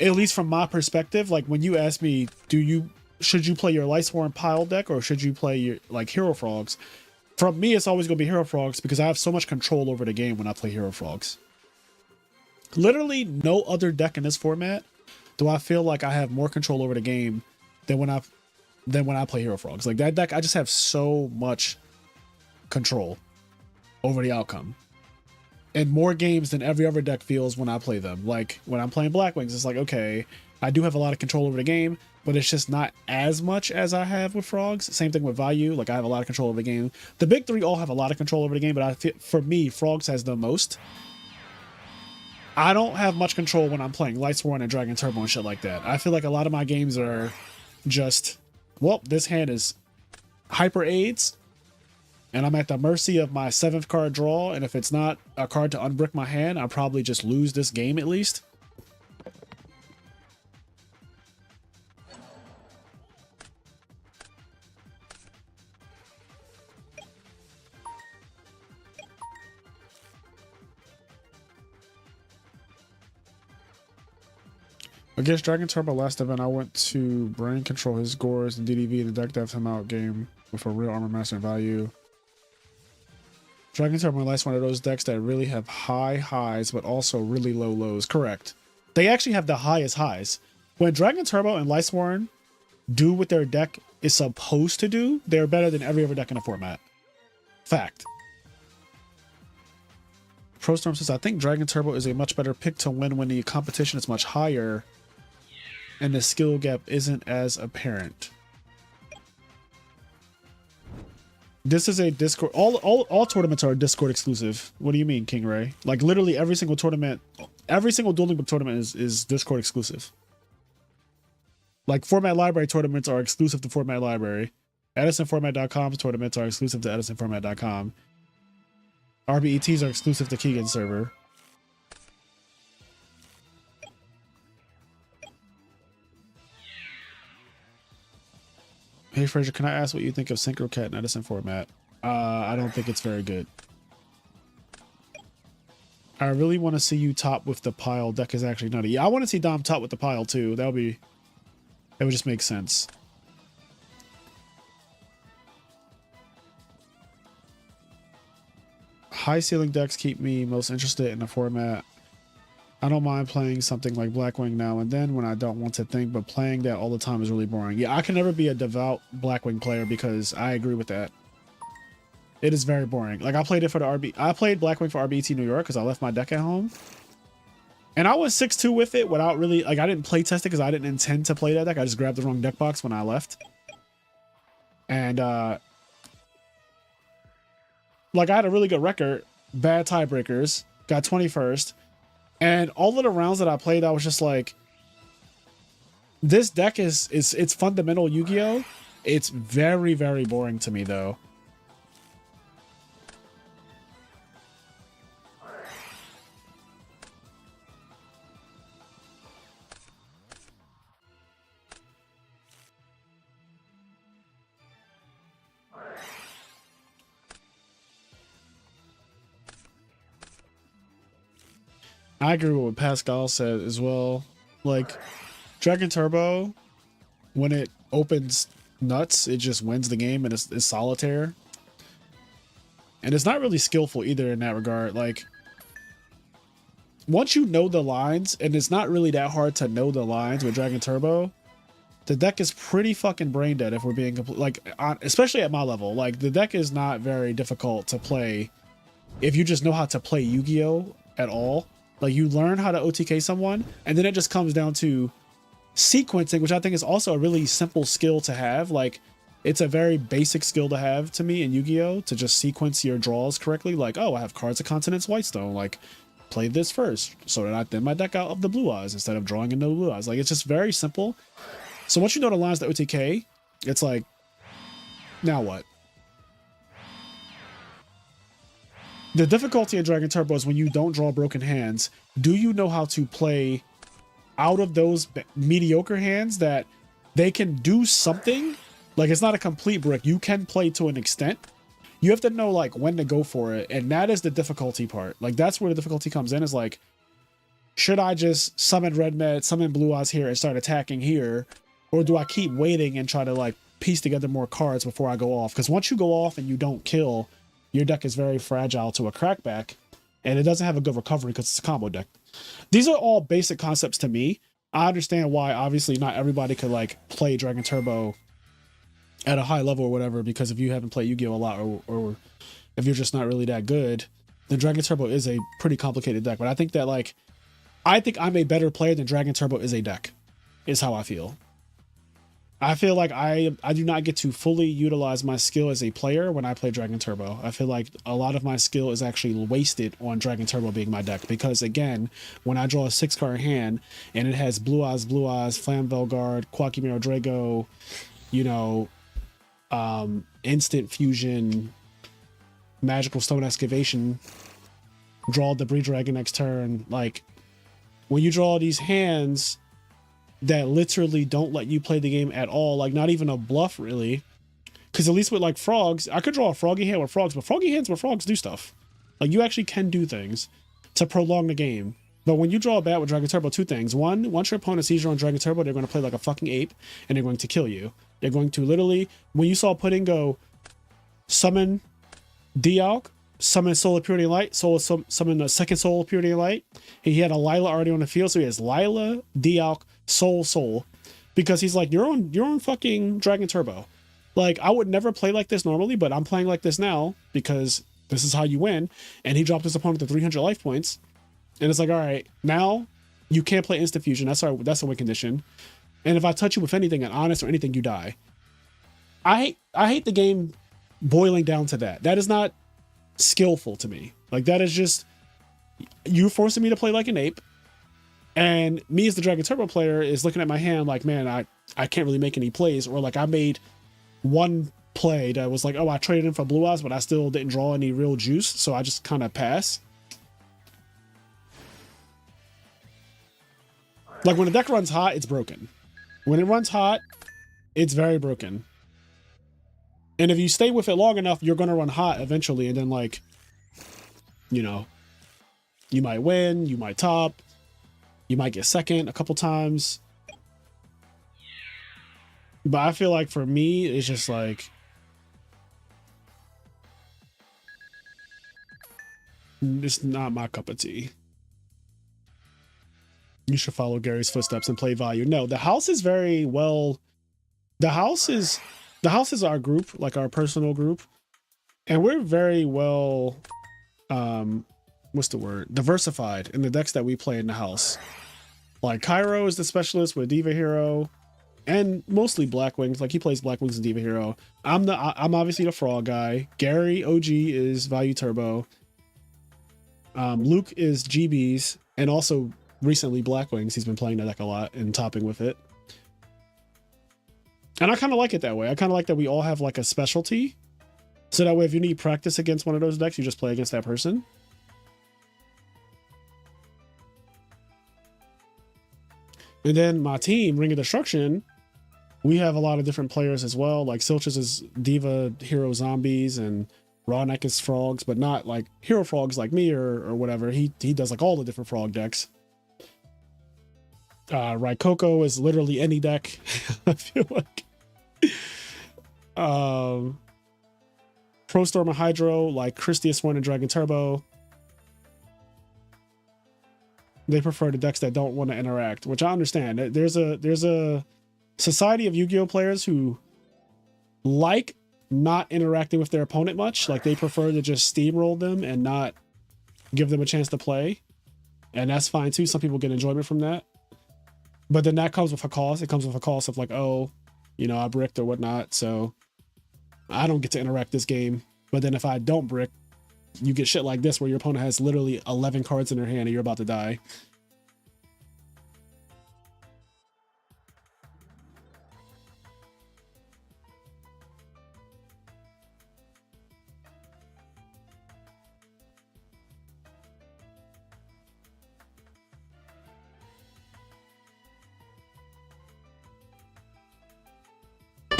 [SPEAKER 1] at least from my perspective, like when you ask me, should you play your Lightsworn pile deck or should you play your like Hero Frogs? From me, it's always gonna be Hero Frogs because I have so much control over the game when I play Hero Frogs. Literally no other deck in this format do I feel like I have more control over the game than when I play Hero Frogs. Like that deck, I just have so much control over the outcome. And more games than every other deck feels when I play them. Like when I'm playing Blackwings, it's like, okay, I do have a lot of control over the game, but it's just not as much as I have with Frogs. Same thing with Value. Like I have a lot of control over the game. The big three all have a lot of control over the game, but I feel, for me, Frogs has the most. I don't have much control when I'm playing Lightsworn and Dragon Turbo and shit like that. I feel like a lot of my games are just, well, this hand is Hyper AIDS, and I'm at the mercy of my 7th card draw, and if it's not a card to unbrick my hand, I'll probably just lose this game at least. Against Dragon Turbo last event, I went to brain control his Gores and DDV in the deck dev him out game with a real armor master value. Dragon Turbo likes one of those decks that really have high highs, but also really low lows. Correct. They actually have the highest highs. When Dragon Turbo and Lightsworn do what their deck is supposed to do, they're better than every other deck in the format. Fact. ProStorm says, I think Dragon Turbo is a much better pick to win when the competition is much higher and the skill gap isn't as apparent. This is a Discord. All tournaments are Discord exclusive. What do you mean, King Ray? Like literally every single tournament, every single dueling book tournament is Discord exclusive. Like Format Library tournaments are exclusive to Format Library. EdisonFormat.com's tournaments are exclusive to EdisonFormat.com. RBETs are exclusive to Keegan's server. Hey Fraser, can I ask what you think of Synchro Cat and Edison format? I don't think it's very good. I really want to see you top with the pile. Deck is actually nutty. Yeah, I want to see Dom top with the pile too. That would just make sense. High ceiling decks keep me most interested in the format. I don't mind playing something like Blackwing now and then when I don't want to think, but playing that all the time is really boring. Yeah, I can never be a devout Blackwing player because I agree with that. It is very boring. Like I played it for the RB. I played Blackwing for RBT New York because I left my deck at home. And I was 6-2 with it without really, like I didn't play test it because I didn't intend to play that deck. I just grabbed the wrong deck box when I left. And like I had a really good record, bad tiebreakers, got 21st. And all of the rounds that I played, I was just like, this deck is it's fundamental Yu-Gi-Oh! It's very, very boring to me though. I agree with what Pascal said as well. Like, Dragon Turbo, when it opens nuts, it just wins the game and it's solitaire. And it's not really skillful either in that regard. Like, once you know the lines, and it's not really that hard to know the lines with Dragon Turbo, the deck is pretty fucking brain dead if we're being complete. Like, especially at my level. Like, the deck is not very difficult to play if you just know how to play Yu-Gi-Oh! At all. Like you learn how to OTK someone, and then it just comes down to sequencing, which I think is also a really simple skill to have. Like it's a very basic skill to have to me in Yu-Gi-Oh! To just sequence your draws correctly. Like, oh, I have Cards of Continents Whitestone. Like, play this first so that I thin my deck out of the blue eyes instead of drawing into the blue eyes. Like, it's just very simple. So once you know the lines to OTK, it's like, now what? The difficulty in Dragon Turbo is when you don't draw broken hands, do you know how to play out of those mediocre hands that they can do something? Like, it's not a complete brick. You can play to an extent. You have to know, like, when to go for it. And that is the difficulty part. Like, that's where the difficulty comes in, is like, should I just summon Red Med, summon Blue Eyes here and start attacking here? Or do I keep waiting and try to, like, piece together more cards before I go off? Because once you go off and you don't kill, your deck is very fragile to a crackback, and it doesn't have a good recovery because it's a combo deck. These are all basic concepts to me. I understand why, obviously, not everybody could, like, play Dragon Turbo at a high level or whatever, because if you haven't played Yu-Gi-Oh! A lot, or if you're just not really that good, then Dragon Turbo is a pretty complicated deck. But I think that, like, I think I'm a better player than Dragon Turbo is a deck, is how I feel. I feel like I do not get to fully utilize my skill as a player when I play Dragon Turbo. I feel like a lot of my skill is actually wasted on Dragon Turbo being my deck, because again, when I draw a 6-card hand and it has Blue Eyes, Flamvel Guard, Quackimero Drago, you know, Instant Fusion, Magical Stone Excavation, draw Debris Dragon next turn, like, when you draw these hands that literally don't let you play the game at all, like not even a bluff really, because at least with like frogs, I could draw a froggy hand with frogs, but froggy hands with frogs do stuff. Like, you actually can do things to prolong the game But when you draw a bat with Dragon Turbo, two things. One, once your opponent sees you on Dragon Turbo, they're going to play like a fucking ape, and they're going to kill you. They're going to literally, when you saw Pudding go summon Dialk, summon Soul of Purity and Light, summon the second Soul of Purity and Light, he had a Lila already on the field, so he has Lila, Dialk, Soul, because he's like, you're on fucking Dragon Turbo. Like, I would never play like this normally, but I'm playing like this now because this is how you win. And he dropped his opponent to 300 life points. And it's like, all right, now you can't play Instant Fusion. That's a win condition. And if I touch you with anything, an Honest or anything, you die. I hate the game boiling down to that. That is not skillful to me. Like, that is just you forcing me to play like an ape. And me as the Dragon Turbo player is looking at my hand like, man, I can't really make any plays. Or like I made one play that was like, oh, I traded in for Blue Eyes, but I still didn't draw any real juice. So I just kind of pass. Like when the deck runs hot, it's broken. When it runs hot, it's very broken. And if you stay with it long enough, you're going to run hot eventually. And then like, you know, you might win, you might top, you might get second a couple times. But I feel like for me, it's just like, it's not my cup of tea. You should follow Gary's footsteps and play value. No, the house is very well. The house is our group, like our personal group. And we're very well, what's the word? Diversified in the decks that we play in the house. Like Cairo is the specialist with Diva Hero and mostly Black Wings. Like he plays Black Wings and Diva Hero. I'm obviously the frog guy. Gary OG is Value Turbo. Luke is GBs and also recently Black Wings. He's been playing the deck a lot and topping with it. And I kind of like it that way. I kind of like that we all have like a specialty. So that way, if you need practice against one of those decks, you just play against that person. And then my team, Ring of Destruction, we have a lot of different players as well. Like Silchus is Diva Hero Zombies and Rawneck is Frogs, but not like Hero Frogs like me or whatever. He does like all the different frog decks. Raikoko is literally any deck. I feel like. Pro Storm and Hydro, like Christius One and Dragon Turbo. They prefer the decks that don't want to interact, which I understand. There's a society of Yu-Gi-Oh players who like not interacting with their opponent much. Like they prefer to just steamroll them and not give them a chance to play. And that's fine too. Some people get enjoyment from that. But then that comes with a cost. It comes with a cost of like, oh, you know, I bricked or whatnot. So I don't get to interact this game. But then if I don't brick, you get shit like this where your opponent has literally 11 cards in their hand and you're about to die.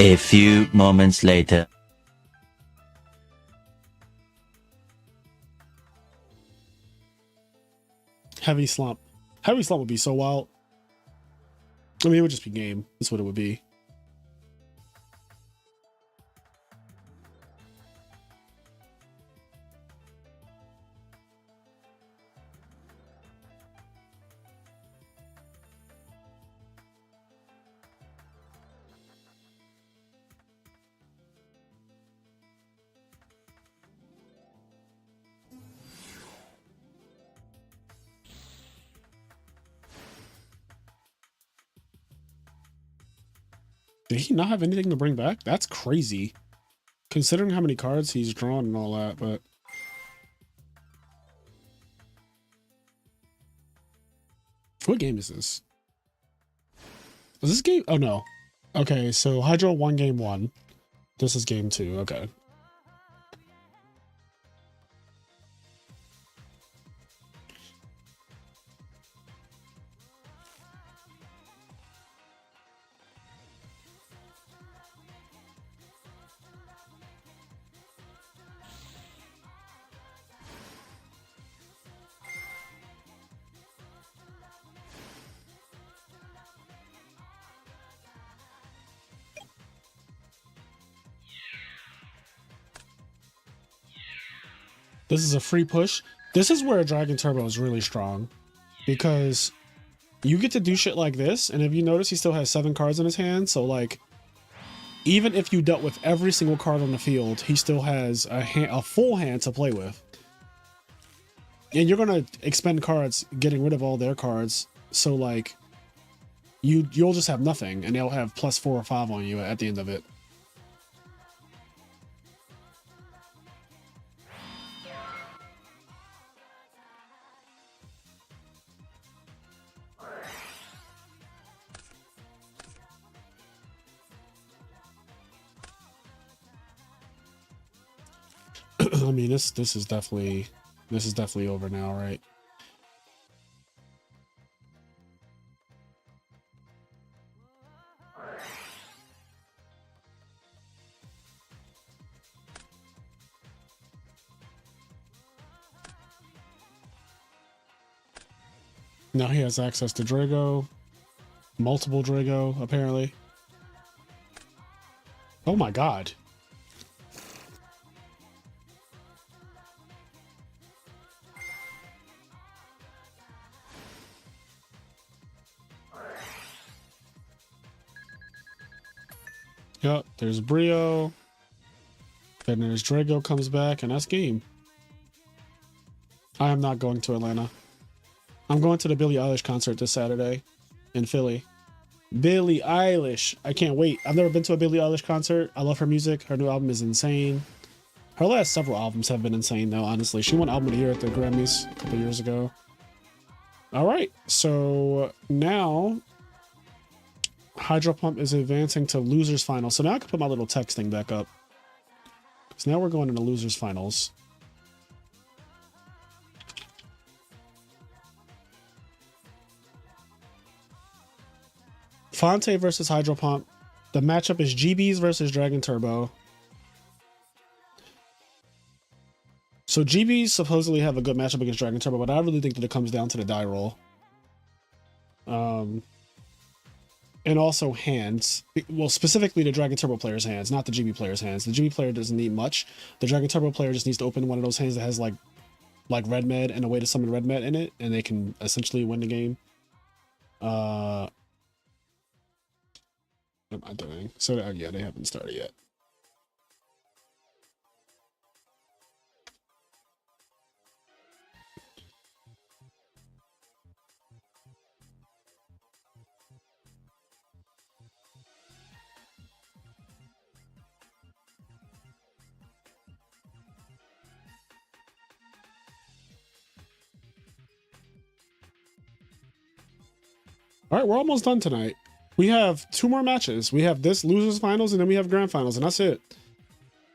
[SPEAKER 3] A few moments later.
[SPEAKER 1] Heavy slump. Heavy slump would be so wild. I mean, it would just be game. That's what it would be. Did he not have anything to bring back? That's crazy. Considering how many cards he's drawn and all that, but... What game is this? Is this game? Oh, no. Okay, so Hydro won game 1. This is game 2. Okay. This is a free push. This is where Dragon Turbo is really strong because you get to do shit like this. And if you notice, he still has 7 cards in his hand. So like, even if you dealt with every single card on the field, he still has a full hand to play with. And you're going to expend cards getting rid of all their cards. So like, you'll just have nothing and they'll have +4 or 5 on you at the end of it. I mean, this is definitely over now, right? Now he has access to Drago, multiple Drago apparently. Oh my god. Yep, there's Brio. Then there's Drago comes back, and that's game. I am not going to Atlanta. I'm going to the Billie Eilish concert this Saturday in Philly. Billie Eilish. I can't wait. I've never been to a Billie Eilish concert. I love her music. Her new album is insane. Her last several albums have been insane, though, honestly. She won Album of the Year at the Grammys a couple years ago. All right, so now HydroPump is advancing to losers finals. So now I can put my little text thing back up. Because now we're going into losers finals. Fonte versus HydroPump. The matchup is GBs versus Dragon Turbo. So GBs supposedly have a good matchup against Dragon Turbo, but I really think that it comes down to the die roll. And also hands. Well, specifically the Dragon Turbo player's hands, not the GB player's hands. The GB player doesn't need much. The Dragon Turbo player just needs to open one of those hands that has like Red Med and a way to summon Red Med in it, and they can essentially win the game. What am I doing? So yeah, they haven't started yet. All right, we're almost done tonight. We have 2 more matches. We have this losers finals and then we have grand finals, and that's it.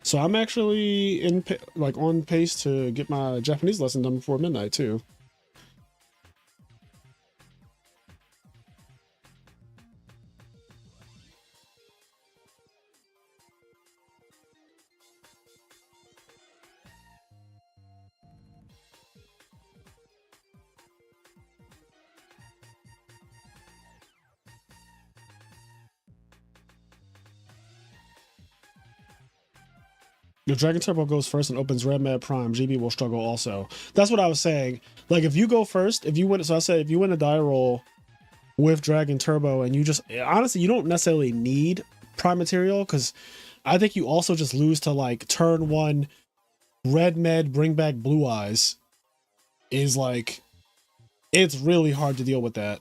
[SPEAKER 1] So I'm actually on pace to get my Japanese lesson done before midnight too. If Dragon Turbo goes first and opens Red Mad Prime, GB will struggle also. That's what I was saying. Like, if you go first, if you win, so I said, if you win a die roll with Dragon Turbo and you just, honestly, you don't necessarily need Prime material, because I think you also just lose to like turn 1 Red Med, bring back Blue Eyes is like, it's really hard to deal with that.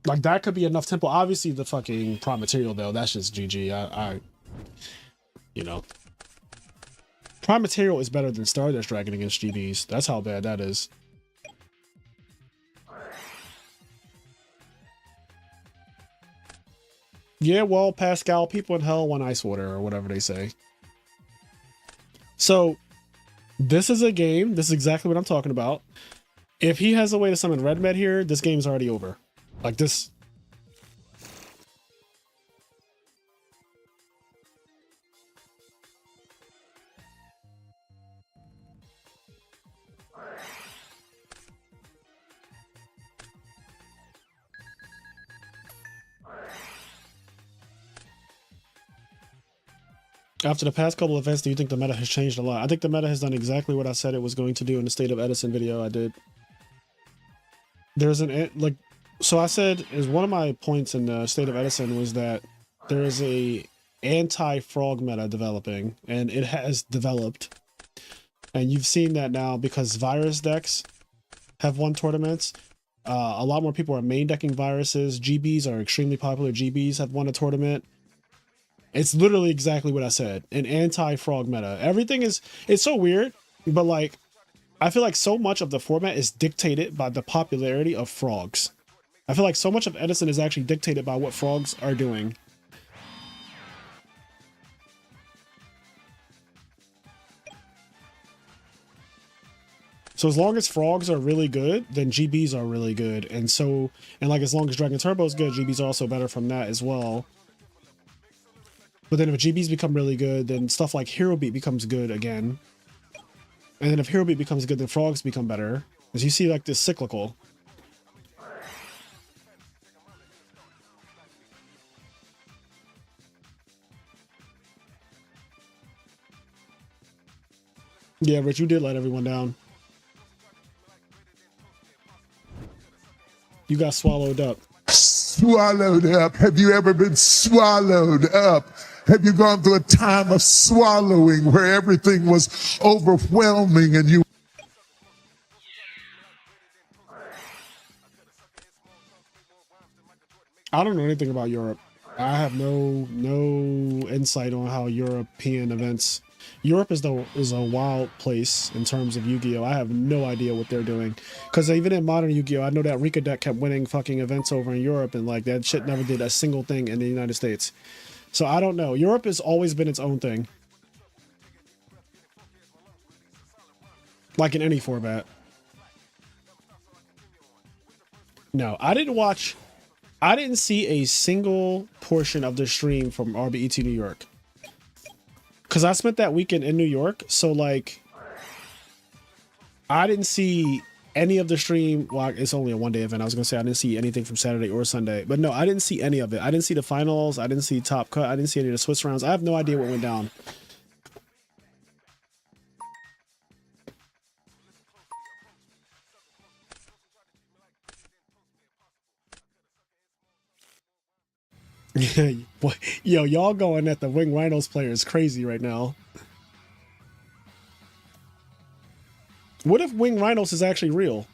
[SPEAKER 1] Like, that could be enough tempo. Obviously, the fucking Prime material, though, that's just GG. You know, Prime material is better than Stardust Dragon against GBs. That's how bad that is. Yeah, well, Pascal, people in hell want ice water, or whatever they say. So, this is a game. This is exactly what I'm talking about. If he has a way to summon Red Med here, this game's already over. Like, this... After the past couple of events, do you think the meta has changed a lot? I think the meta has done exactly what I said it was going to do in the State of Edison video I did. There's an, like, so I said, is one of my points in the State of Edison was that there is a anti-frog meta developing, and it has developed. And you've seen that now because virus decks have won tournaments. A lot more people are main decking viruses. GBs are extremely popular. GBs have won a tournament. It's literally exactly what I said. An anti-frog meta. Everything is, it's so weird, but like, I feel like so much of the format is dictated by the popularity of frogs. I feel like so much of Edison is actually dictated by what frogs are doing. So as long as frogs are really good, then GBs are really good. And so, and like as long as Dragon Turbo is good, GBs are also better from that as well. But then if GBs become really good, then stuff like Hero Beat becomes good again. And then if Hero Beat becomes good, then frogs become better. As you see like this cyclical. Yeah, Rich, you did let everyone down. You got swallowed up.
[SPEAKER 4] Swallowed up. Have you ever been swallowed up? Have you gone through a time of swallowing where everything was overwhelming and you...
[SPEAKER 1] I don't know anything about Europe. I have no insight on how European events. Europe is a wild place in terms of Yu-Gi-Oh! I have no idea what they're doing. Because even in modern Yu-Gi-Oh! I know that Rika deck kept winning fucking events over in Europe, and like that shit never did a single thing in the United States. So I don't know. Europe has always been its own thing. Like in any format. No, I didn't see a single portion of the stream from RBET New York. Because I spent that weekend in New York, so like, I didn't see any of the stream. Well, it's only a one-day event. I was going to say I didn't see anything from Saturday or Sunday. But no, I didn't see any of it. I didn't see the finals. I didn't see Top Cut. I didn't see any of the Swiss rounds. I have no idea what went down. Yo, y'all going at the Wing Rhinos player is crazy right now. What if Wing Rhinos is actually real?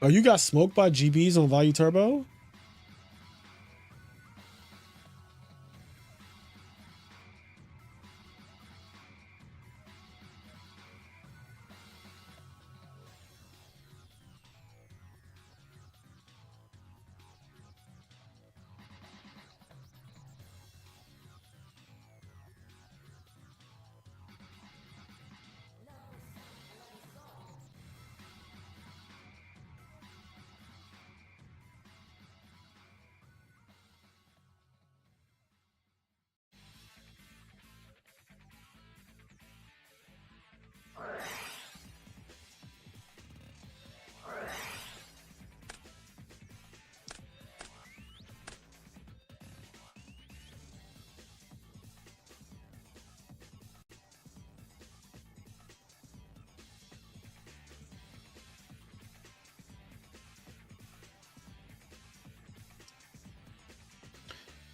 [SPEAKER 1] Oh, you got smoked by GBs on Value Turbo?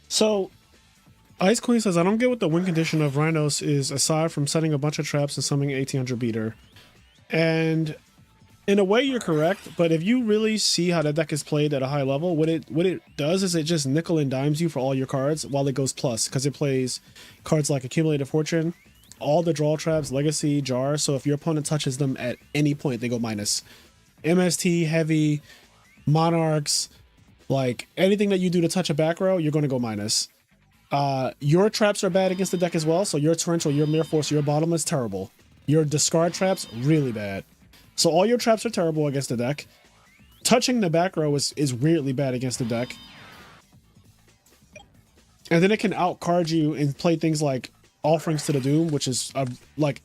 [SPEAKER 1] So, Ice Queen says, I don't get what the win condition of Rhinos is aside from setting a bunch of traps and summoning 1800 beater. And in a way, you're correct, but if you really see how that deck is played at a high level, what it does is it just nickel and dimes you for all your cards while it goes plus, because it plays cards like Accumulated Fortune, all the draw traps, Legacy, Jar, so if your opponent touches them at any point, they go minus. MST, Heavy, Monarchs, like anything that you do to touch a back row, you're going to go minus. Your traps are bad against the deck as well, so your Torrential, your Mirror Force, your Bottomless, terrible. Your discard traps, really bad. So all your traps are terrible against the deck. touching the back row is weirdly bad against the deck. And then it can outcard you and play things like Offerings to the Doom, which is like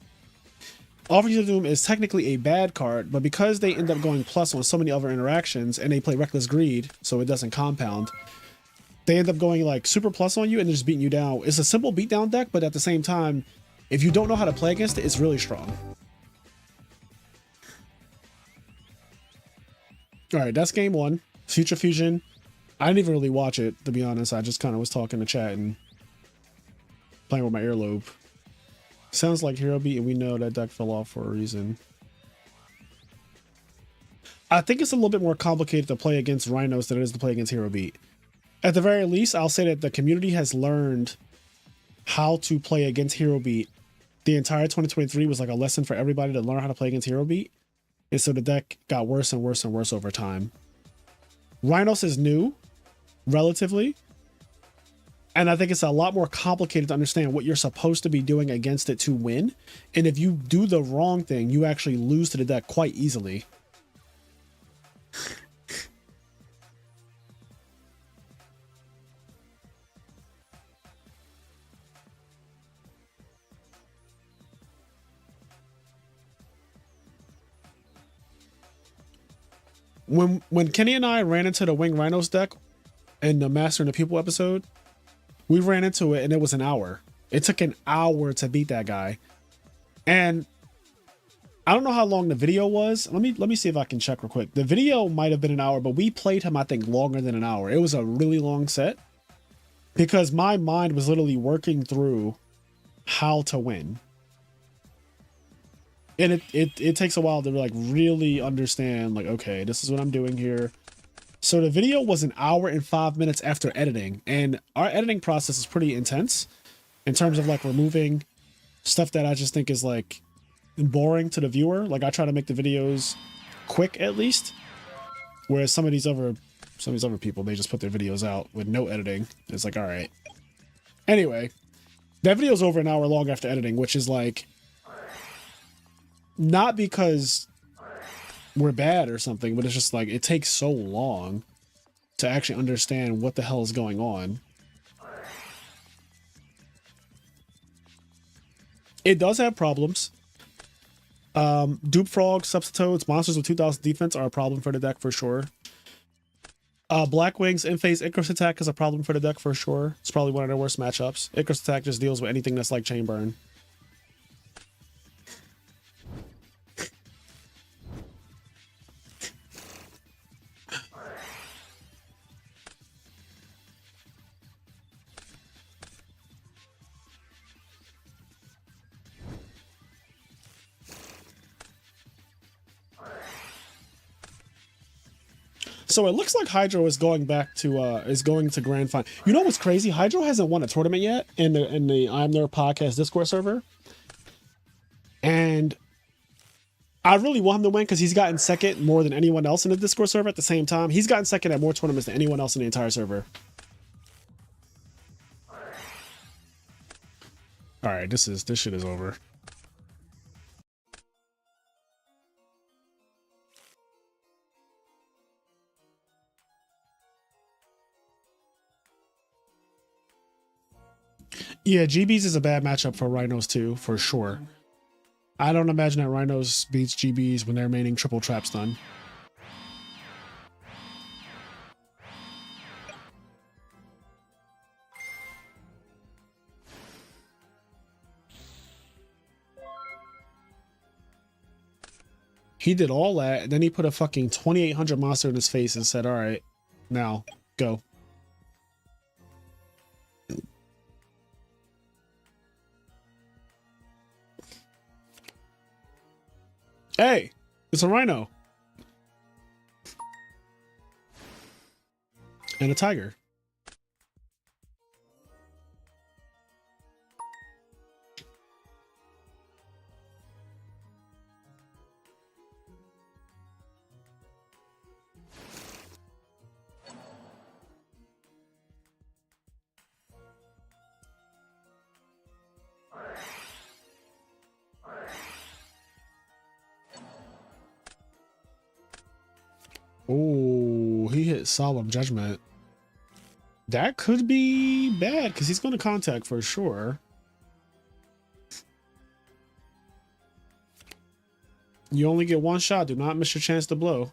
[SPEAKER 1] Offerings to the Doom is technically a bad card, but because they end up going plus on so many other interactions and they play Reckless Greed, so it doesn't compound, they end up going like super plus on you and just beating you down. It's a simple beatdown deck, but at the same time, if you don't know how to play against it, it's really strong. All right, that's game one. Future Fusion. I didn't even really watch it, to be honest. I just kind of was talking to chat and playing with my earlobe. Sounds like Hero Beat, and we know that deck fell off for a reason. I think it's a little bit more complicated to play against Rhinos than it is to play against Hero Beat. At the very least, I'll say that the community has learned how to play against Hero Beat. The entire 2023 was like a lesson for everybody to learn how to play against Hero Beat. And so the deck got worse and worse and worse over time. Rhinos is new, relatively. And I think it's a lot more complicated to understand what you're supposed to be doing against it to win. And if you do the wrong thing, you actually lose to the deck quite easily. When Kenny and I ran into the Wing Rhinos deck in the Master and the People episode, we ran into it and it was an hour. It took an hour to beat that guy. And I don't know how long the video was. Let me see if I can check real quick. The video might have been an hour, but we played him, I think, longer than an hour. It was a really long set because my mind was literally working through how to win. And it takes a while to like really understand, like, okay, this is what I'm doing here. So the video was an hour and 5 minutes after editing, and our editing process is pretty intense in terms of like removing stuff that I just think is like boring to the viewer. Like I try to make the videos quick at least, whereas some of these other people, they just put their videos out with no editing. It's like, all right. Anyway, that video's over an hour long after editing, which is like, not because we're bad or something, but it's just like it takes so long to actually understand what the hell is going on. It does have problems. Dupe Frog, Substitoads, monsters with 2000 defense are a problem for the deck for sure. Blackwing's in-phase Icarus attack is a problem for the deck for sure. It's probably one of their worst matchups. Icarus attack just deals with anything that's like chain burn. So it looks like Hydro is going back to going to Grand Final. You know what's crazy? Hydro hasn't won a tournament yet in the IMNerd podcast Discord server, and I really want him to win because he's gotten second more than anyone else in the Discord server at the same time. He's gotten second at more tournaments than anyone else in the entire server. All right, this shit is over. Yeah, GBs is a bad matchup for Rhinos too, for sure. I don't imagine that Rhinos beats GBs when they're maining triple trap stun. He did all that, and then he put a fucking 2800 monster in his face and said, all right, now, go. Hey, it's a Rhino. And a tiger. Oh, he hit Solemn Judgment. That could be bad because he's going to contact for sure. You only get one shot. Do not miss your chance to blow.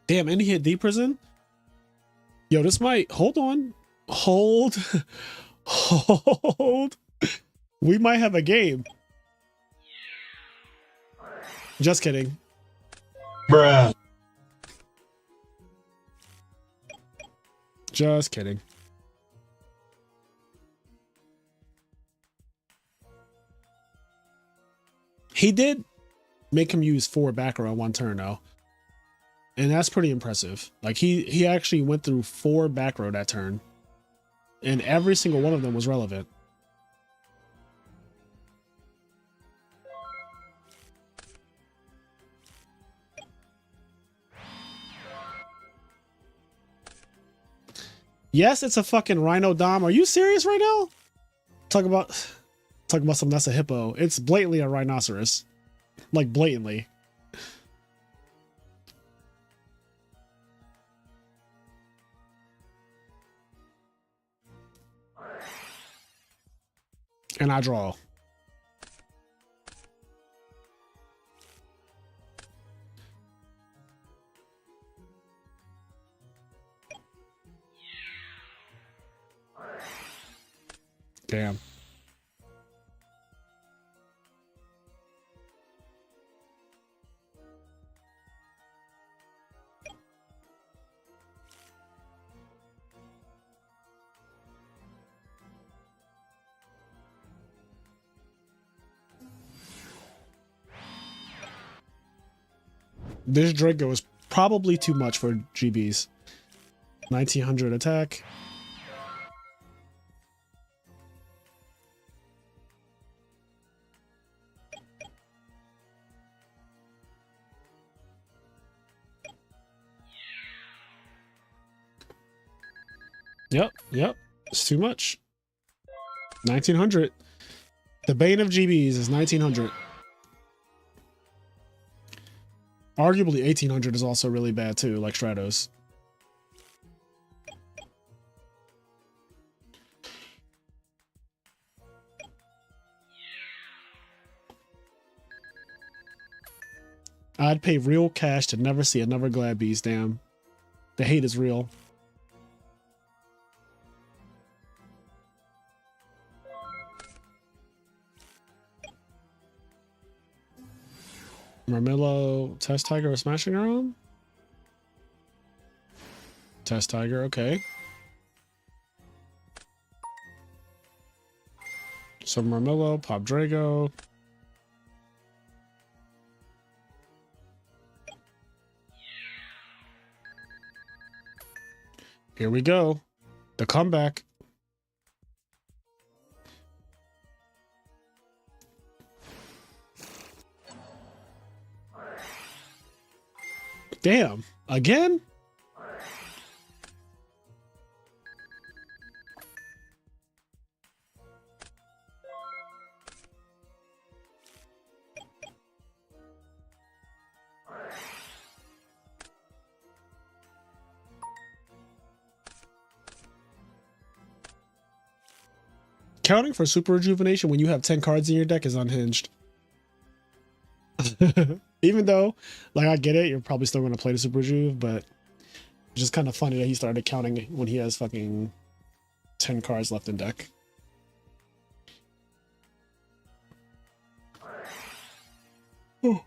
[SPEAKER 1] Damn, and he hit D prison? Yo, this might... Hold on. Hold. Hold. We might have a game. Just kidding.
[SPEAKER 5] Bruh.
[SPEAKER 1] Just kidding. He did make him use 4 back row on 1 turn though. And that's pretty impressive. Like he actually went through 4 back row that turn. And every single one of them was relevant. Yes, it's a fucking Rhino Dom. Are you serious right now? Talk about something that's a hippo. It's blatantly a rhinoceros. Like blatantly. And I draw. Damn. This Draco is probably too much for GBs. 1900 attack. Yep. It's too much. 1900. The bane of GBs is 1900. Arguably 1800 is also really bad too, like Stratos. I'd pay real cash to never see another Glad Beast, damn. The hate is real. Marmillo, Test Tiger, or Smashing Arm? Test Tiger, okay. So Marmillo, Pop Drago. Here we go. The comeback. Damn. Again? Counting for Super Rejuvenation when you have 10 cards in your deck is unhinged. Even though, like, I get it, you're probably still going to play the Super Rejuve, but it's just kind of funny that he started counting when he has fucking 10 cards left in deck. Oh.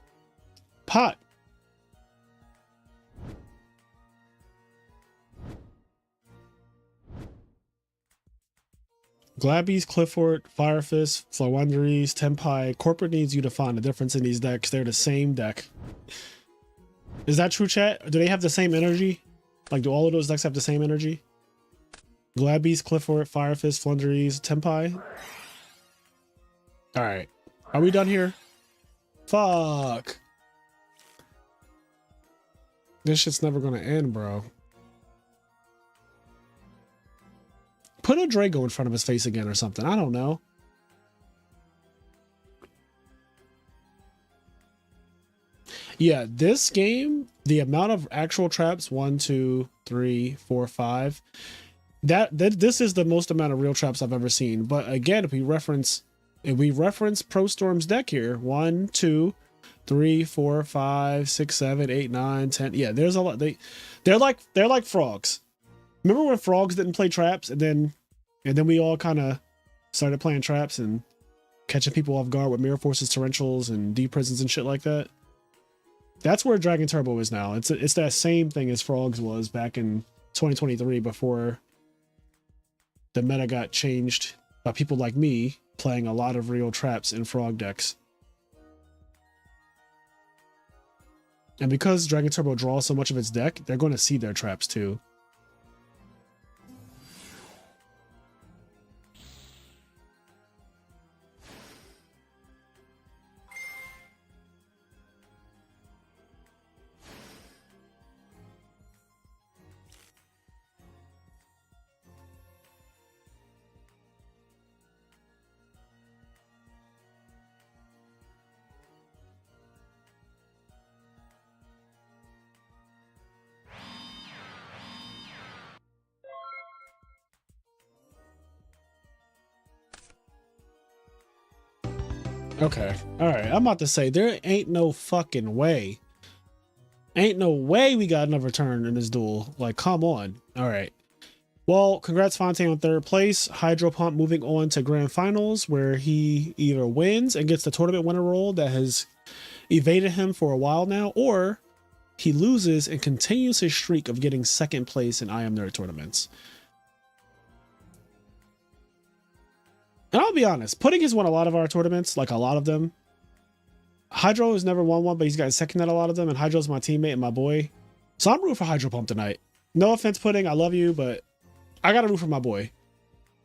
[SPEAKER 1] Pot. Glabbies, Clifford, Firefist, Flowunderies, Tempai. Corporate needs you to find the difference in these decks. They're the same deck. Is that true, chat? Do they have the same energy? Like, do all of those decks have the same energy? Glabbies, Clifford, Firefist, Flunderies, Tempai. Alright. Are we done here? Fuck. This shit's never gonna end, bro. Put a Drago in front of his face again or something. I don't know. Yeah, this game, the amount of actual traps, 1, 2, 3, 4, 5. This is the most amount of real traps I've ever seen. But again, if we reference Pro Storm's deck here, 1, 2, 3, 4, 5, 6, 7, 8, 9, 10. Yeah, there's a lot. They're like frogs. Remember when frogs didn't play traps, and then we all kind of started playing traps and catching people off guard with Mirror Forces, Torrentials, and Deep Prisons and shit like that? That's where Dragon Turbo is now. It's that same thing as frogs was back in 2023 before the meta got changed by people like me playing a lot of real traps in frog decks. And because Dragon Turbo draws so much of its deck, they're going to see their traps too. Okay. All right. I'm about to say there ain't no fucking way. Ain't no way we got another turn in this duel. Like, come on. All right. Well, congrats Fontaine on 3rd place. HydroPump moving on to grand finals where he either wins and gets the tournament winner role that has evaded him for a while now, or he loses and continues his streak of getting 2nd place in IMNerd tournaments. And I'll be honest, Pudding has won a lot of our tournaments, like a lot of them. Hydro has never won one, but he's got 2nd at a lot of them, and Hydro's my teammate and my boy. So I'm rooting for HydroPump tonight. No offense, Pudding, I love you, but I gotta root for my boy.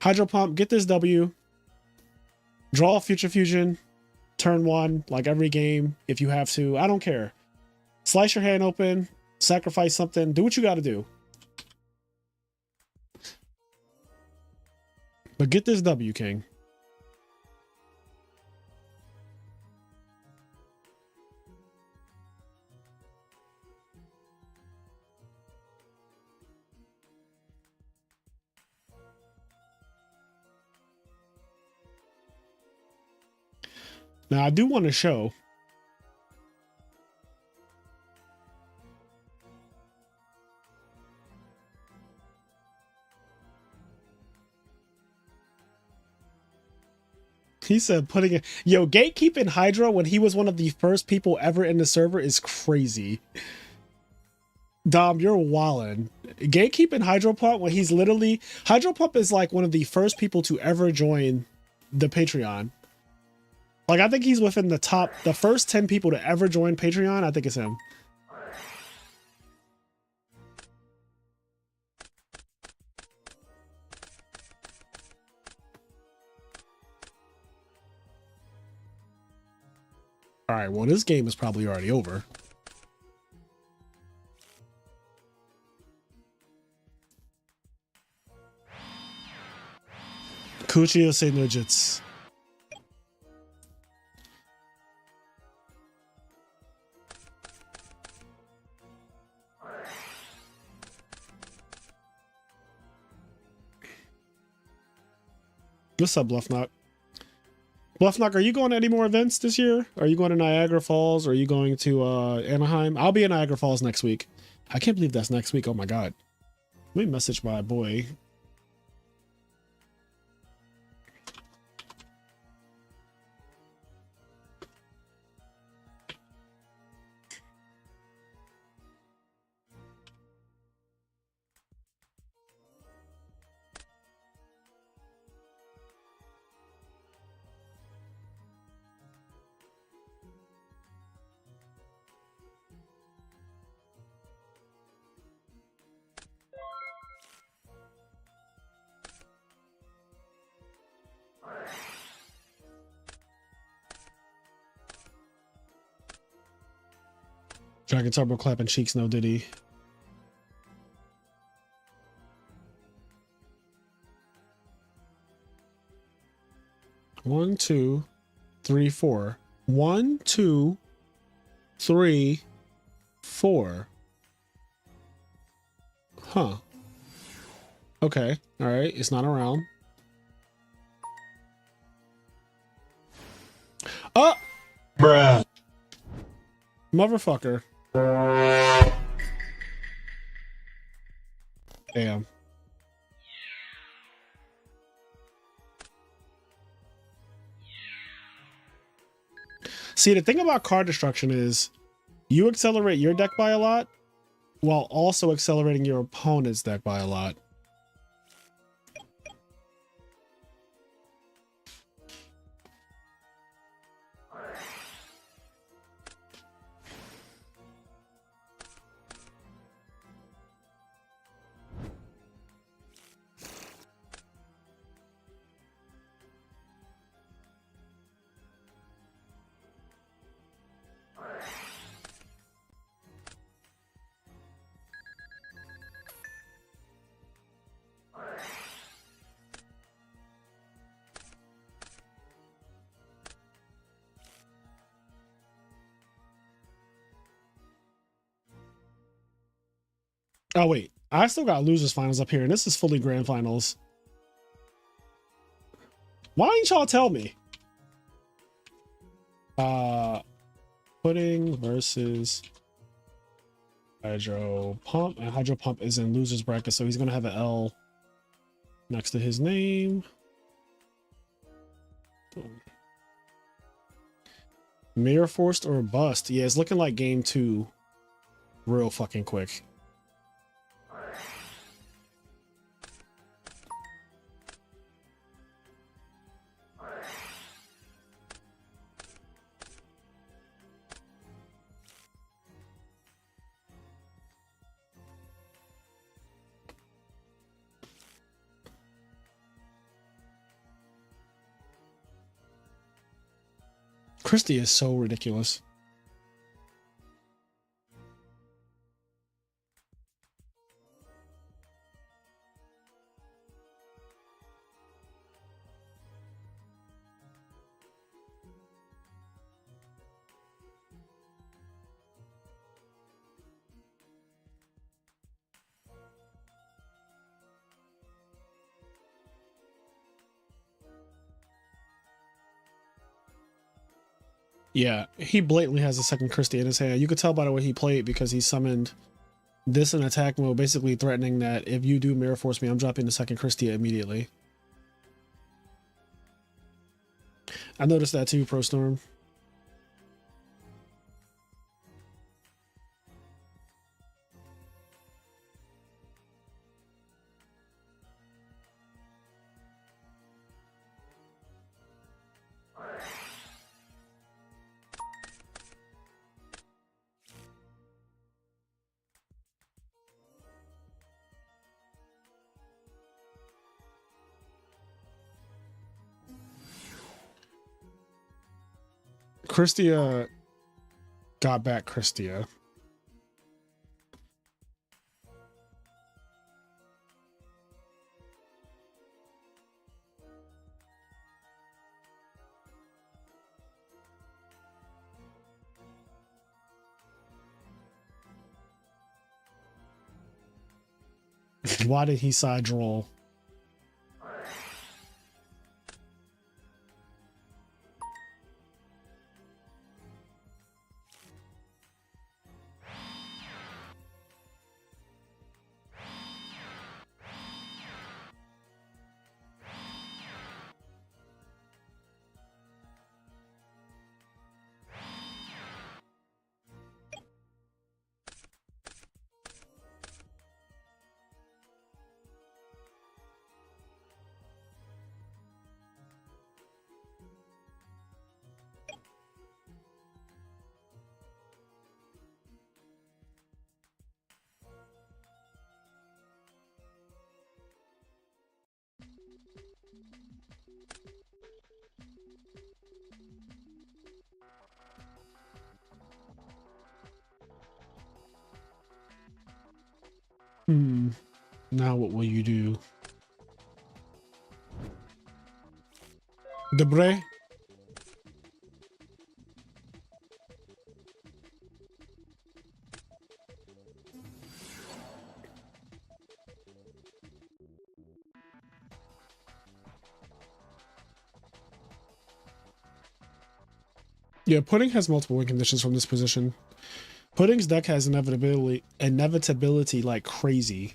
[SPEAKER 1] HydroPump, get this W. Draw Future Fusion, turn 1, like every game, if you have to. I don't care. Slice your hand open, sacrifice something, do what you gotta do. But get this W, King. Now, I do want to show. He said putting it. Yo, gatekeeping Hydra when he was one of the first people ever in the server is crazy. Dom, you're wildin'. Gatekeeping HydroPump when he's literally. HydroPump is like one of the first people to ever join the Patreon. Like, I think he's within the first 10 people to ever join Patreon. I think it's him. All right, well, this game is probably already over. Kuchio Senojutsu. What's up, Bluffknock? Bluffknock, are you going to any more events this year? Are you going to Niagara Falls? Are you going to Anaheim? I'll be in Niagara Falls next week. I can't believe that's next week. Oh my God. Let me message my boy. Dragon Turbo clapping cheeks, no Diddy. 1, 2, 3, 4. 1, 2, 3, 4. Huh. Okay. All right. It's not around. Oh!
[SPEAKER 5] Bruh.
[SPEAKER 1] Motherfucker. Damn. See, the thing about card destruction is you accelerate your deck by a lot while also accelerating your opponent's deck by a lot. Oh, wait. I still got losers finals up here, and this is fully grand finals. Why didn't y'all tell me? Pudding versus HydroPump, and HydroPump is in losers bracket, so he's gonna have an L next to his name. Mirror Forced or bust? Yeah, it's looking like game 2 real fucking quick. Christie is so ridiculous. Yeah, he blatantly has a second Christie in his hand. You could tell by the way he played because he summoned this in attack mode, basically threatening that if you do Mirror Force me, I'm dropping the second Christie immediately. I noticed that too, Pro Storm. Christia got back Christia. Why did he side roll? Now what will you do? Debray. Yeah, Pudding has multiple win conditions from this position. Pudding's deck has inevitability like crazy.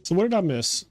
[SPEAKER 1] So what did I miss?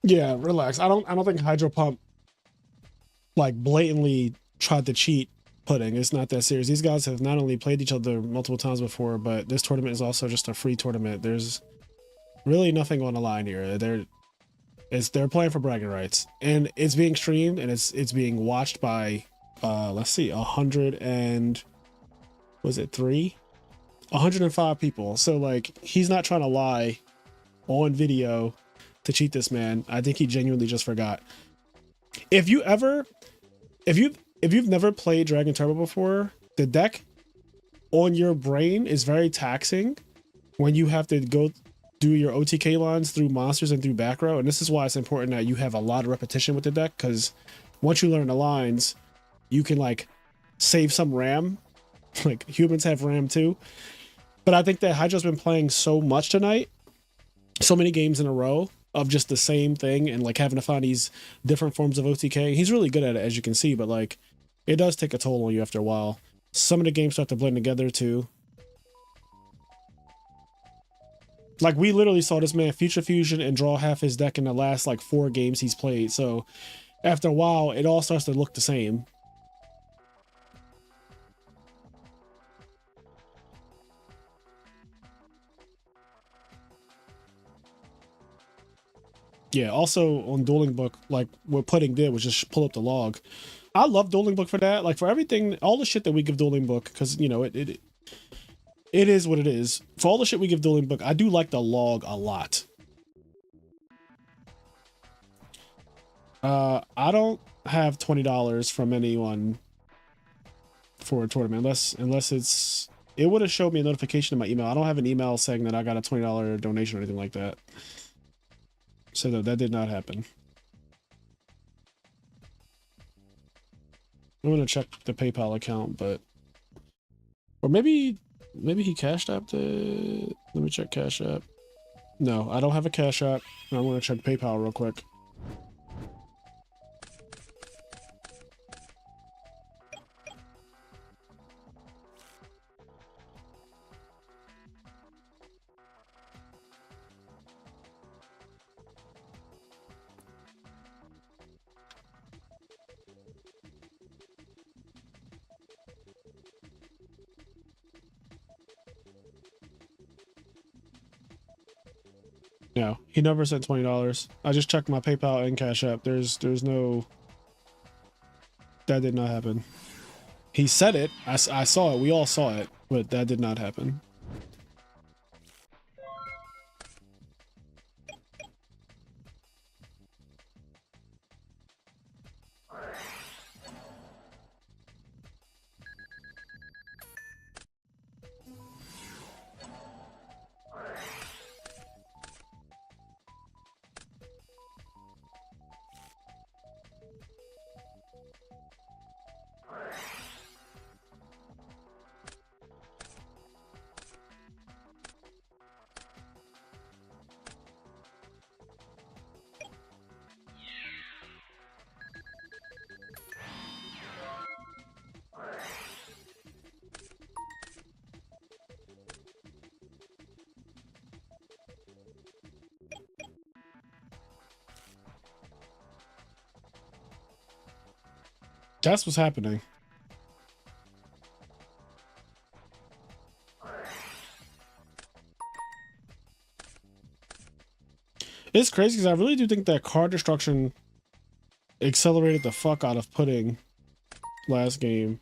[SPEAKER 1] Yeah, relax. I don't think HydroPump like blatantly tried to cheat Pudding. It's not that serious. These guys have not only played each other multiple times before, but this tournament is also just a free tournament. There's really nothing on the line here. They're playing for bragging rights, and it's being streamed and it's being watched by let's see, 100 and was it 105 people. So like he's not trying to lie on video to cheat this man. I think he genuinely just forgot. If you ever, if you've never played Dragon Turbo before, the deck on your brain is very taxing when you have to go do your OTK lines through monsters and through back row. And this is why it's important that you have a lot of repetition with the deck, because once you learn the lines, you can like save some RAM. Like humans have RAM too. But I think that Hydra's been playing so much tonight, so many games in a row of just the same thing and like having to find these different forms of OTK. He's really good at it, as you can see, but like it does take a toll on you after a while. Some of the games start to blend together too. Like we literally saw this man Future Fusion and draw half his deck in the last like 4 games he's played. So after a while, it all starts to look the same. Yeah, also on Dueling Book, like what Pudding did was just pull up the log. I love Dueling Book for that. Like for everything, all the shit that we give Dueling Book, because you know it is what it is. For all the shit we give Dueling Book, I do like the log a lot. I don't have $20 from anyone for a tournament unless it would have showed me a notification in my email. I don't have an email saying that I got a $20 donation or anything like that. So no, that did not happen. I'm gonna check the PayPal account, but or maybe he cashed apped it. Let me check Cash App. No, I don't have a Cash App. I'm gonna check PayPal real quick. No, he never sent $20. I just checked my PayPal and Cash App. There's no. That did not happen. He said it. I saw it. We all saw it, but that did not happen. That's what's happening. It's crazy because I really do think that card destruction accelerated the fuck out of Pudding last game.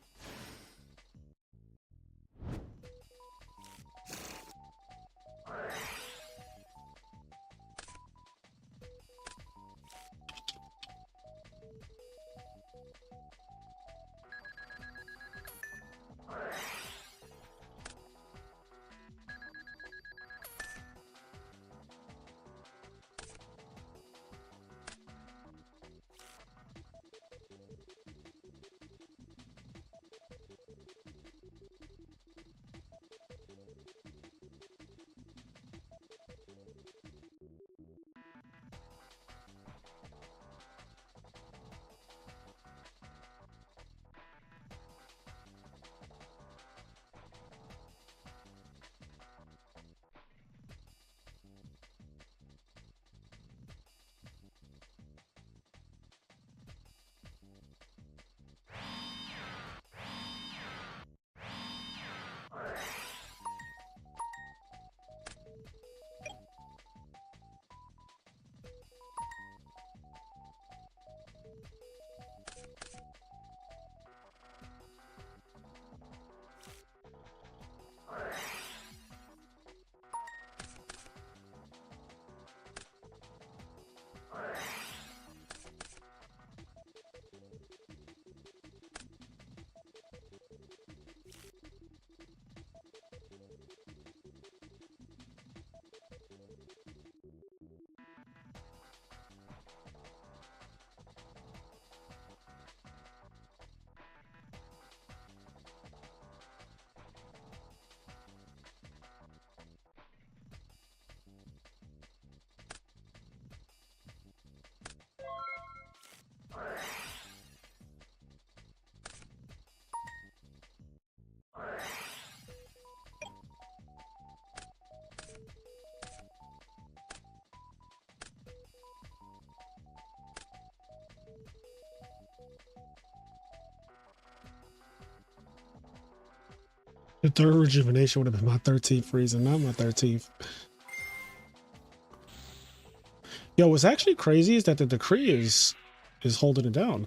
[SPEAKER 1] The third rejuvenation would have been my 13th reason, not my 13th. Yo, what's actually crazy is that the decree is holding it down.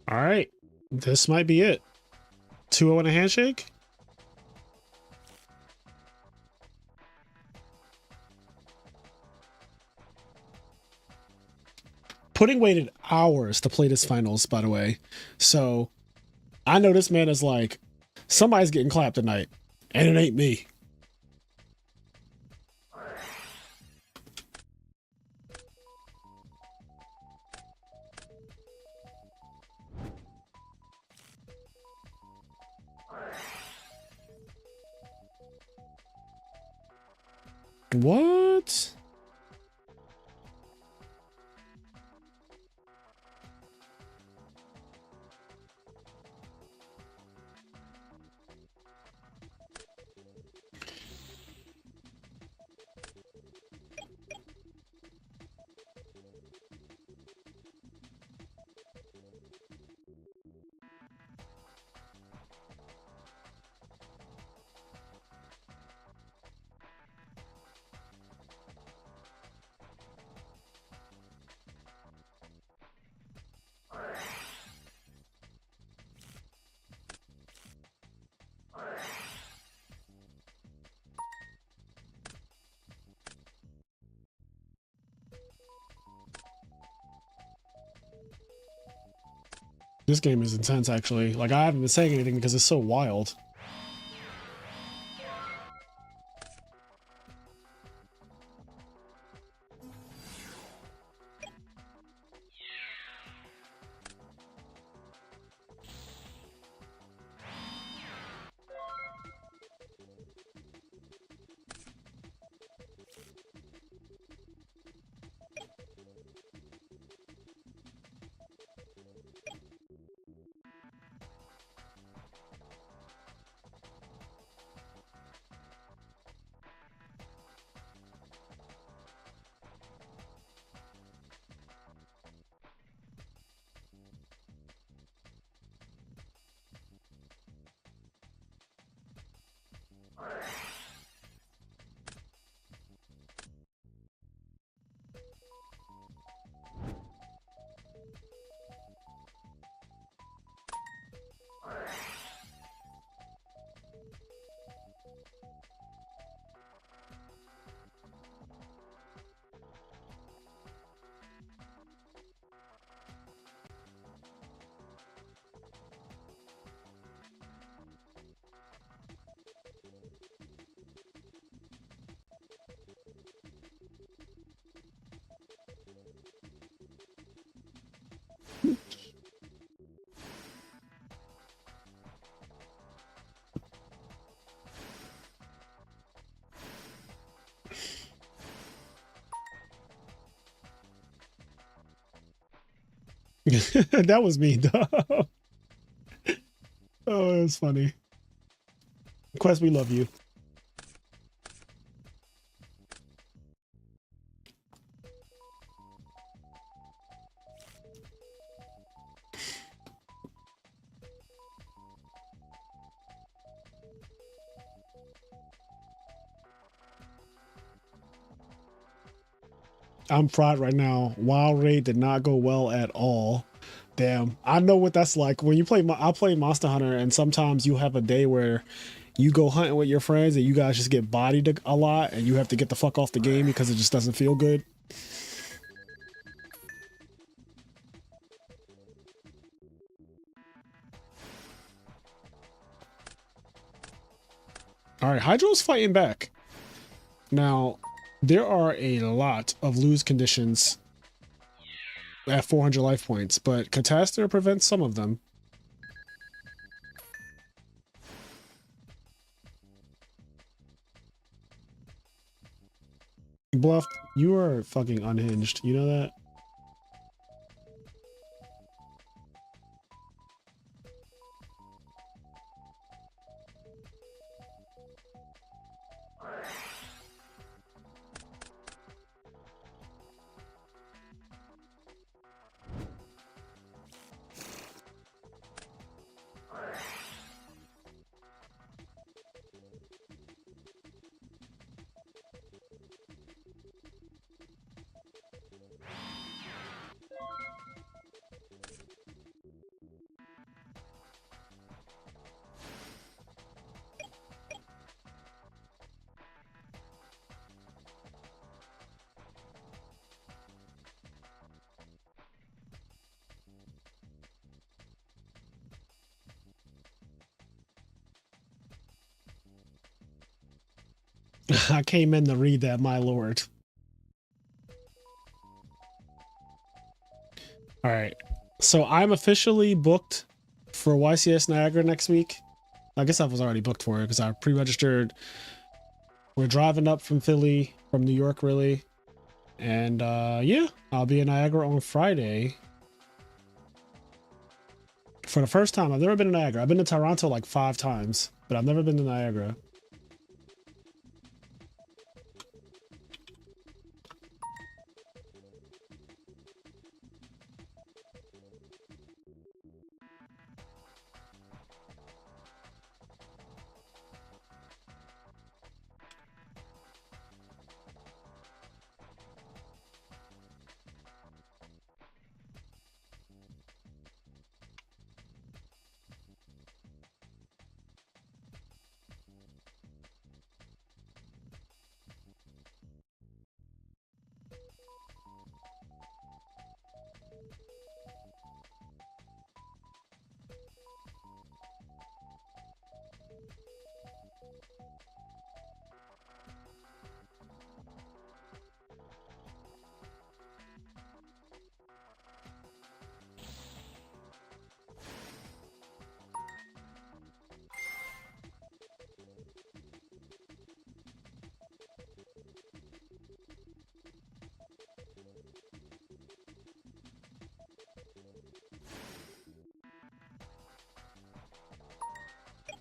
[SPEAKER 1] All right, this might be it. 2-0 and a handshake. Pudding waited hours to play this finals, by the way. So I know this man is like, somebody's getting clapped tonight, and it ain't me. What? This game is intense, actually. Like, I haven't been saying anything because it's so wild. That was me, though. Oh, it was funny. Quest, we love you. I'm fried right now. Wild Raid did not go well at all. Damn, I know what that's like. When you play, I play Monster Hunter, and sometimes you have a day where you go hunting with your friends and you guys just get bodied a lot, and you have to get the fuck off the game because it just doesn't feel good. All right, Hydro's fighting back. Now, there are a lot of lose conditions at 400 life points, but Catastor prevents some of them. Bluff, you are fucking unhinged. You know that? I came in to read that, my lord. All right. So I'm officially booked for YCS Niagara next week. I guess I was already booked for it because I pre-registered. We're driving up from Philly, from New York, really. And yeah, I'll be in Niagara on Friday. For the first time. I've never been to Niagara. I've been to Toronto like 5 times, but I've never been to Niagara.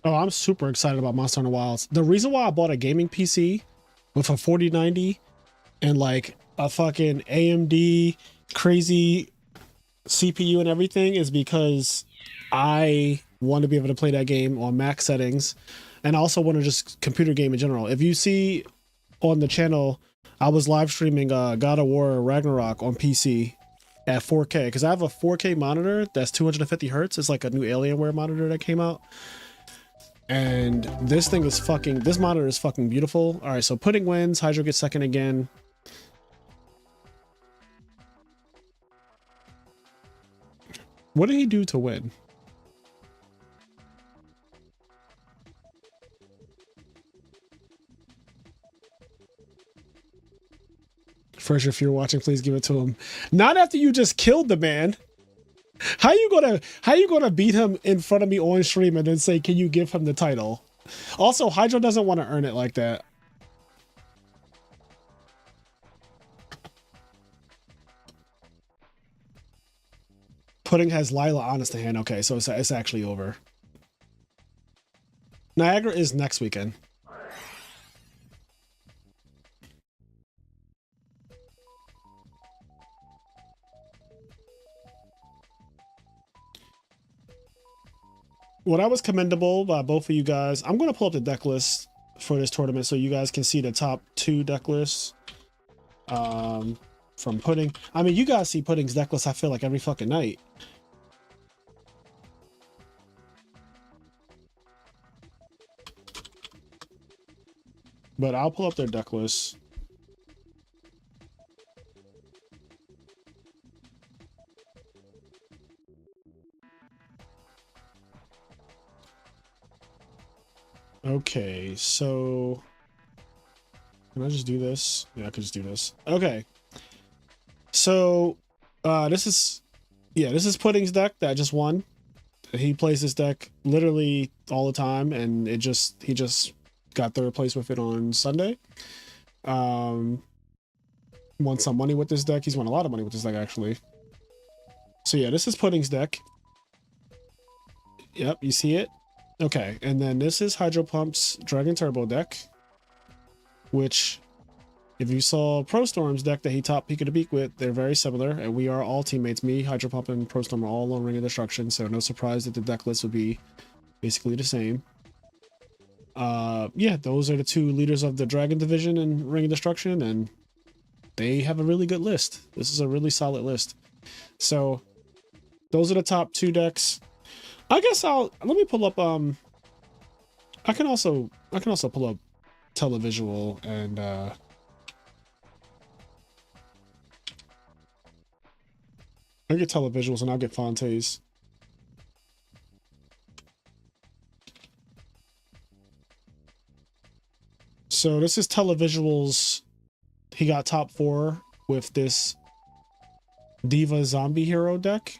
[SPEAKER 1] Oh, I'm super excited about Monster Hunter Wilds. The reason why I bought a gaming PC with a 4090 and like a fucking AMD crazy CPU and everything is because I want to be able to play that game on max settings, and I also want to just computer game in general. If you see on the channel, I was live streaming God of War Ragnarok on PC at 4K because I have a 4K monitor that's 250 hertz. It's like a new Alienware monitor that came out. And this thing is fucking, this monitor is fucking beautiful. All right, so Pudding wins. Hydro gets second again. What did he do to win? First, if you're watching, please give it to him. Not after you just killed the man. How you gonna beat him in front of me on stream and then say, can you give him the title? Also, Hydro doesn't want to earn it like that. Pudding has Lila Honest in hand. Okay, so it's actually over. Niagara is next weekend. What I was commendable by both of you guys, I'm going to pull up the deck list for this tournament so you guys can see the top 2 deck lists from Pudding. I mean, you guys see Pudding's deck list, I feel like, every fucking night. But I'll pull up their deck list. Okay, so can I just do this? Yeah, I could just do this. Okay. So this is Pudding's deck that I just won. He plays this deck literally all the time, and he just got third place with it on Sunday. Won some money with this deck. He's won a lot of money with this deck, actually. So yeah, this is Pudding's deck. Yep, you see it? Okay, and then this is HydroPump's Dragon Turbo deck, which, if you saw ProStorm's deck that he topped Peak of the Beak with, they're very similar, and we are all teammates. Me, HydroPump, and ProStorm are all on Ring of Destruction, so no surprise that the deck list would be basically the same. Yeah, those are the 2 leaders of the Dragon Division and Ring of Destruction, and they have a really good list. This is a really solid list. So those are the top 2 decks. I guess let me pull up I can also pull up Televisual and I'll get Televisuals and I'll get Fontes. So this is Televisual's. He got top 4 with this Diva Zombie Hero deck.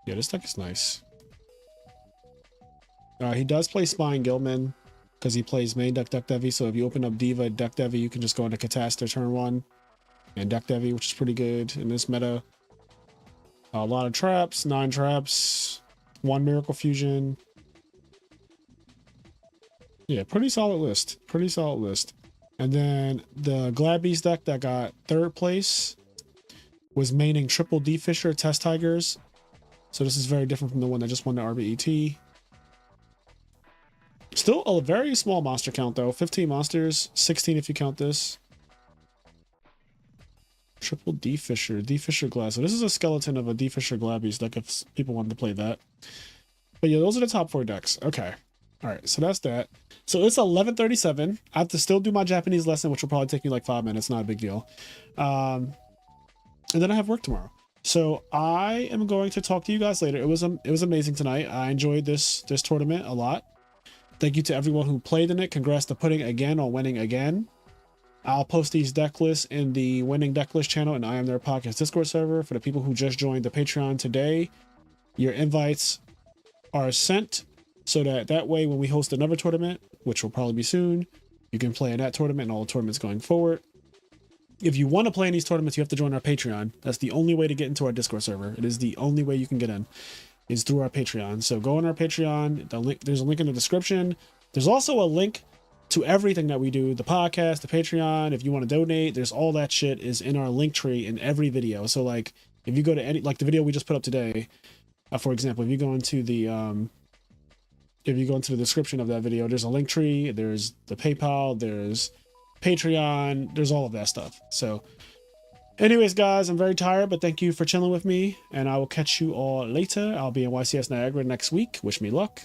[SPEAKER 1] Yeah, this deck is nice. He does play Spine Gilman because he plays main deck Devi. So if you open up Diva Devi, you can just go into Catastrophe turn 1 and Devi, which is pretty good in this meta. A lot of traps, 9 traps, 1 Miracle Fusion. Yeah, pretty solid list. Pretty solid list. And then the Glad Beast deck that got 3rd place was maining Triple D Fisher Test Tigers. So this is very different from the one that just won the RBET. Still a very small monster count though. 15 monsters, 16 if you count this. Triple D Fisher Glass. So this is a skeleton of a D Fisher Glad Beast deck if people wanted to play that. But yeah, those are the top 4 decks. Okay. All right, so that's that. So it's 11:37. I have to still do my Japanese lesson, which will probably take me like 5 minutes. Not a big deal. And then I have work tomorrow. So I am going to talk to you guys later. It was amazing tonight. I enjoyed this tournament a lot. Thank you to everyone who played in it. Congrats to Pudding again on winning again. I'll post these deck lists in the winning deck list channel and IMNerd podcast Discord server. For the people who just joined the Patreon today, your invites are sent so that way when we host another tournament, which will probably be soon, you can play in that tournament and all the tournaments going forward. If you want to play in these tournaments, you have to join our Patreon. That's the only way to get into our Discord server. It is the only way you can get in, is through our Patreon. So go on our Patreon. There's a link in the description. There's also a link to everything that we do, the podcast, the Patreon. If you want to donate, there's all that shit is in our link tree in every video. So like if you go to any, like the video we just put up today, for example, if you go into the description of that video, there's a link tree, there's the PayPal, there's Patreon, there's all of that stuff. So anyways, guys, I'm very tired, but thank you for chilling with me, and I will catch you all later. I'll be in YCS Niagara next week. Wish me luck.